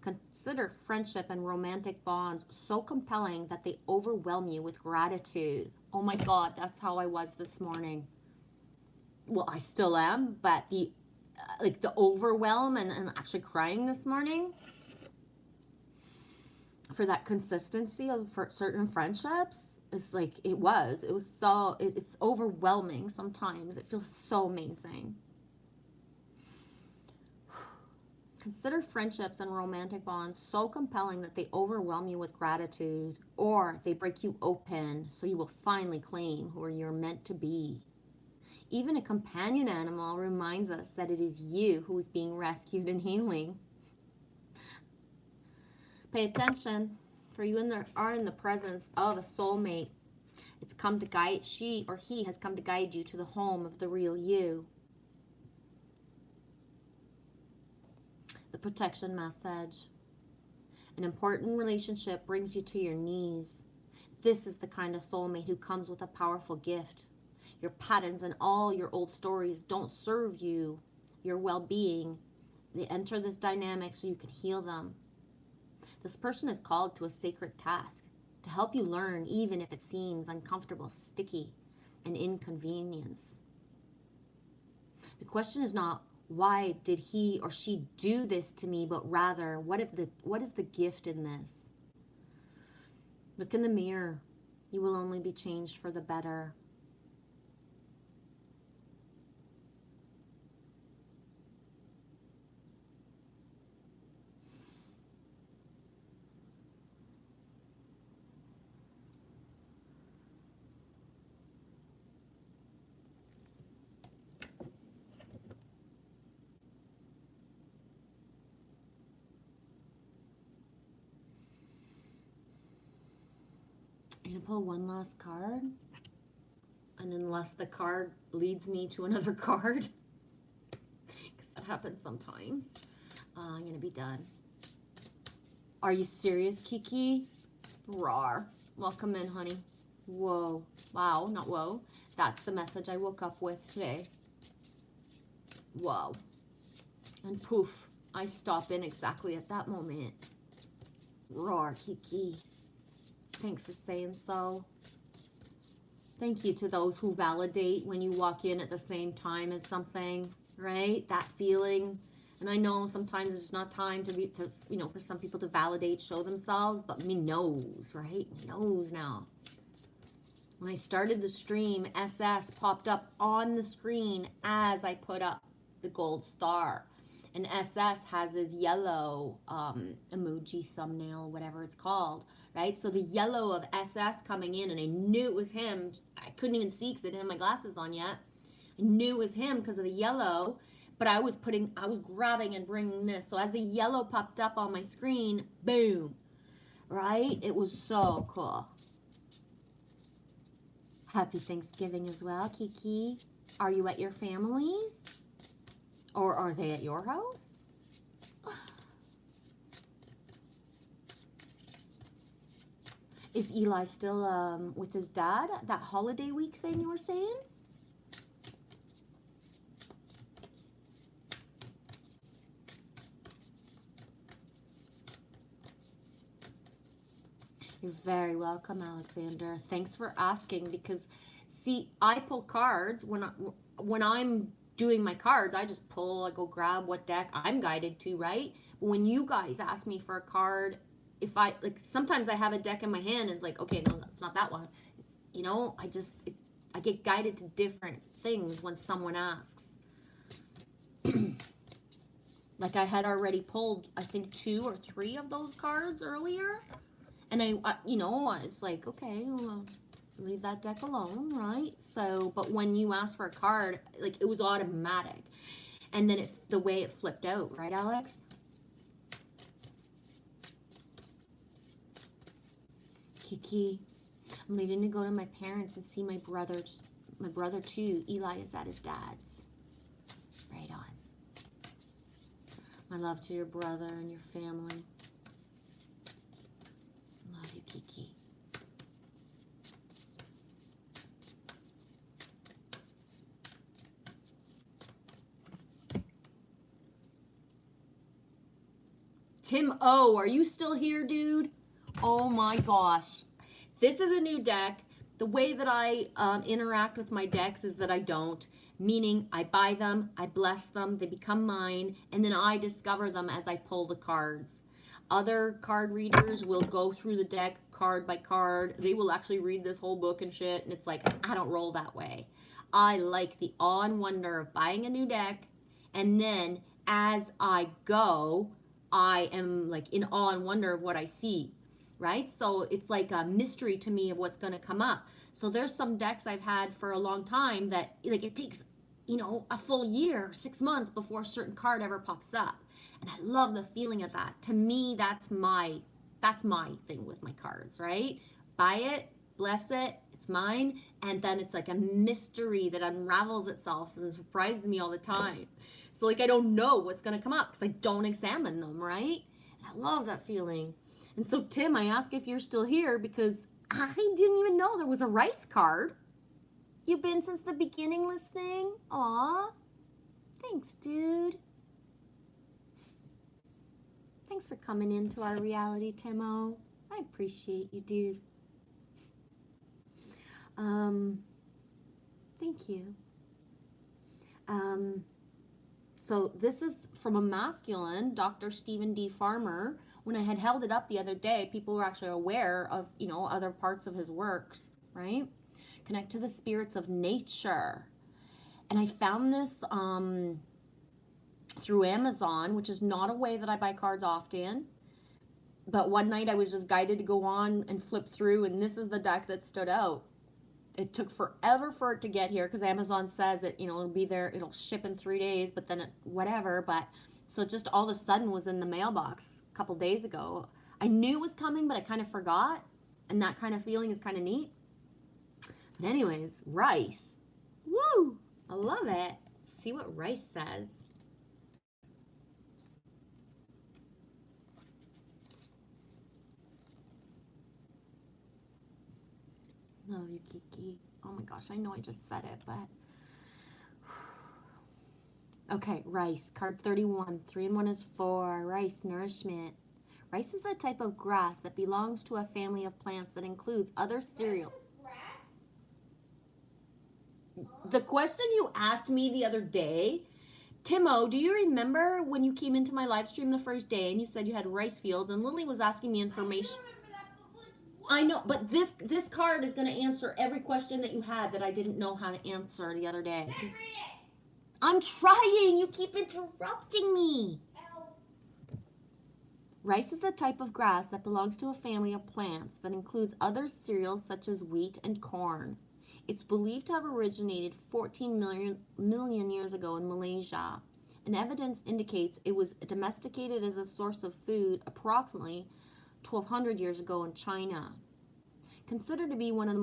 Consider friendship and romantic bonds so compelling that they overwhelm you with gratitude. Oh my God, that's how I was this morning. Well, I still am, but the overwhelm and actually crying this morning for that consistency of for certain friendships is like it was so it's overwhelming sometimes. It feels so amazing. Consider friendships and romantic bonds so compelling that they overwhelm you with gratitude, or they break you open so you will finally claim who you're meant to be. Even a companion animal reminds us that it is you who is being rescued and healing. Pay attention, for you are in the presence of a soulmate. It's come to guide, she or he has come to guide you to the home of the real you. The protection message: an important relationship brings you to your knees. This is the kind of soulmate who comes with a powerful gift. Your patterns and all your old stories don't serve you, your well-being. They enter this dynamic so you can heal them. This person is called to a sacred task, to help you learn even if it seems uncomfortable, sticky, and inconvenience. The question is not, why did he or she do this to me, but rather, what is the gift in this? Look in the mirror. You will only be changed for the better. I'm going to pull one last card. And unless the card leads me to another card, because that happens sometimes, I'm going to be done. Are you serious, Kiki? Rawr. Welcome in, honey. Whoa. Wow, not whoa. That's the message I woke up with today. Whoa. And poof, I stop in exactly at that moment. Roar, Kiki. Thanks for saying so. Thank you to those who validate when you walk in at the same time as something, right? That feeling. And I know sometimes it's just not time for some people to validate, show themselves, but me knows, right? Me knows now. When I started the stream, SS popped up on the screen as I put up the gold star. And SS has his yellow emoji thumbnail, whatever it's called, right? So the yellow of SS coming in, and I knew it was him. I couldn't even see because I didn't have my glasses on yet. I knew it was him because of the yellow, but I was grabbing and bringing this. So as the yellow popped up on my screen, boom, right? It was so cool. Happy Thanksgiving as well, Kiki. Are you at your family's? Or are they at your house? Is Eli still with his dad? That holiday week thing you were saying? You're very welcome, Alexander. Thanks for asking because, see, I pull cards when I'm doing my cards. I just pull, I go grab what deck I'm guided to, right? But when you guys ask me for a card, if I, like, sometimes I have a deck in my hand and it's like, okay, no, that's not that one. It's, I get guided to different things when someone asks. Like I had already pulled, I think 2 or 3 of those cards earlier. And it's like, okay, well, leave that deck alone, right? So, but when you ask for a card, like it was automatic. And then the way it flipped out, right, Alex? Kiki, I'm leaving to go to my parents and see my brother. My brother too. Eli is at his dad's. Right on. My love to your brother and your family. Love you, Kiki. Tim O, are you still here, dude? Oh my gosh. This is a new deck. The way that I interact with my decks is that I don't, meaning I buy them, I bless them, they become mine, and then I discover them as I pull the cards. Other card readers will go through the deck card by card. They will actually read this whole book and shit, and it's like, I don't roll that way. I like the awe and wonder of buying a new deck, and then as I go, I am like in awe and wonder of what I see, right? So it's like a mystery to me of what's going to come up. So there's some decks I've had for a long time that like it takes, a full year, 6 months before a certain card ever pops up. And I love the feeling of that. To me, that's my thing with my cards, right? Buy it, bless it, it's mine, and then it's like a mystery that unravels itself and surprises me all the time. So like I don't know what's going to come up because I don't examine them, right? And I love that feeling. And so Tim, I ask if you're still here because I didn't even know there was a rice card. You've been since the beginning listening? Aw. Thanks, dude. Thanks for coming into our reality, Timo. I appreciate you, dude. Thank you. So this is from a masculine, Dr. Stephen D. Farmer. When I had held it up the other day, people were actually aware of, other parts of his works, right? Connect to the spirits of nature. And I found this through Amazon, which is not a way that I buy cards often. But one night I was just guided to go on and flip through, and this is the deck that stood out. It took forever for it to get here because Amazon says it, it'll be there, it'll ship in 3 days, but then whatever. But so it just all of a sudden was in the mailbox a couple days ago. I knew it was coming, but I kind of forgot. And that kind of feeling is kind of neat. But anyways, rice. Woo! I love it. Let's see what rice says. Love you, Kiki. Oh my gosh, I know I just said it, but... Okay, rice. Card 31. 3 and 1 is 4. Rice, nourishment. Rice is a type of grass that belongs to a family of plants that includes other cereal. The question you asked me the other day, Timo, do you remember when you came into my live stream the first day and you said you had rice fields and Lily was asking me information? I know, but this card is going to answer every question that you had that I didn't know how to answer the other day. I'm trying. You keep interrupting me. Rice is a type of grass that belongs to a family of plants that includes other cereals such as wheat and corn. It's believed to have originated 14 million years ago in Malaysia, and evidence indicates it was domesticated as a source of food approximately 1200 years ago in China. Considered to be one of the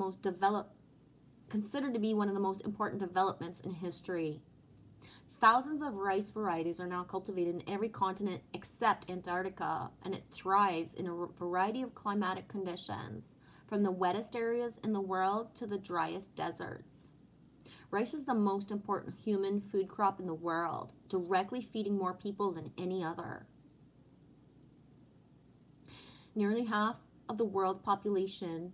most important developments in history. Thousands of rice varieties are now cultivated in every continent except Antarctica, and it thrives in a variety of climatic conditions, from the wettest areas in the world to the driest deserts. Rice is the most important human food crop in the world, directly feeding more people than any other. Nearly half of the world's population,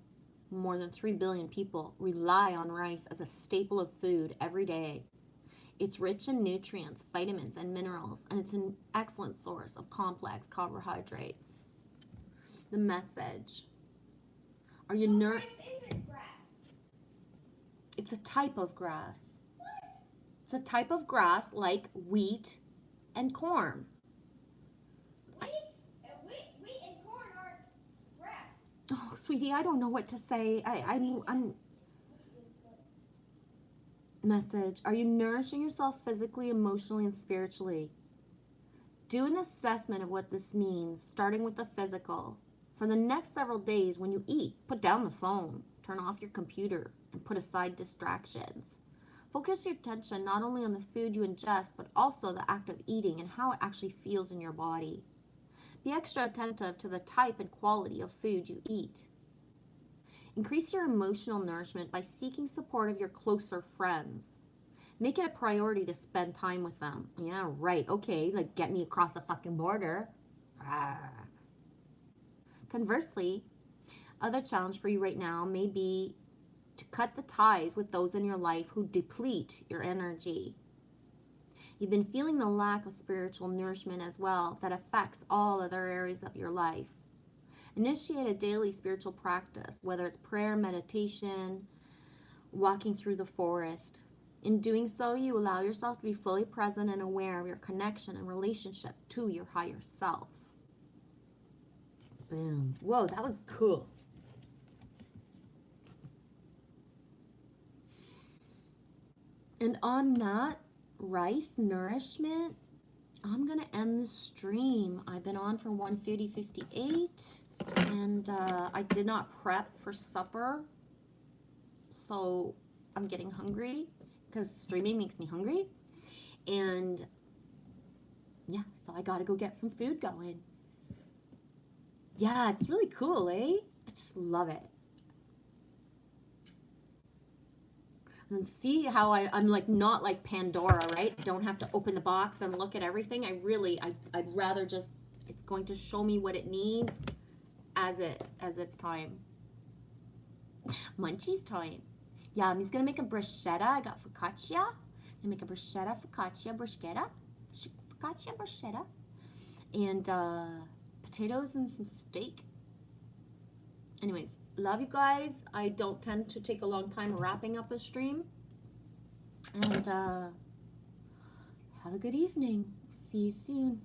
more than 3 billion people, rely on rice as a staple of food every day. It's rich in nutrients, vitamins, and minerals, and it's an excellent source of complex carbohydrates. The message. Are you Rice isn't grass. It's a type of grass. What? It's a type of grass like wheat and corn. Wheat and corn aren't grass. Oh, sweetie, I don't know what to say. I'm Message. Are you nourishing yourself physically, emotionally, and spiritually? Do an assessment of what this means, starting with the physical. For the next several days, when you eat, put down the phone, turn off your computer, and put aside distractions. Focus your attention not only on the food you ingest, but also the act of eating and how it actually feels in your body. Be extra attentive to the type and quality of food you eat. Increase your emotional nourishment by seeking support of your closer friends. Make it a priority to spend time with them. Yeah, right. Okay, like get me across the fucking border. Conversely, other challenge for you right now may be to cut the ties with those in your life who deplete your energy. You've been feeling the lack of spiritual nourishment as well that affects all other areas of your life. Initiate a daily spiritual practice, whether it's prayer, meditation, walking through the forest. In doing so, you allow yourself to be fully present and aware of your connection and relationship to your higher self. Boom. Whoa, that was cool. And on that rice nourishment, I'm going to end the stream. I've been on for 1:58. And I did not prep for supper, so I'm getting hungry because streaming makes me hungry. And yeah, so I gotta go get some food going. Yeah, it's really cool, eh? I just love it. And see how I'm like not like Pandora, right? I don't have to open the box and look at everything. I'd rather just, it's going to show me what it needs as it's time. Munchies time. Yeah, I'm just gonna make a bruschetta. I got focaccia. I'm gonna make a bruschetta, bruschetta, and potatoes and some steak. Anyways, love you guys. I don't tend to take a long time wrapping up a stream. And have a good evening. See you soon.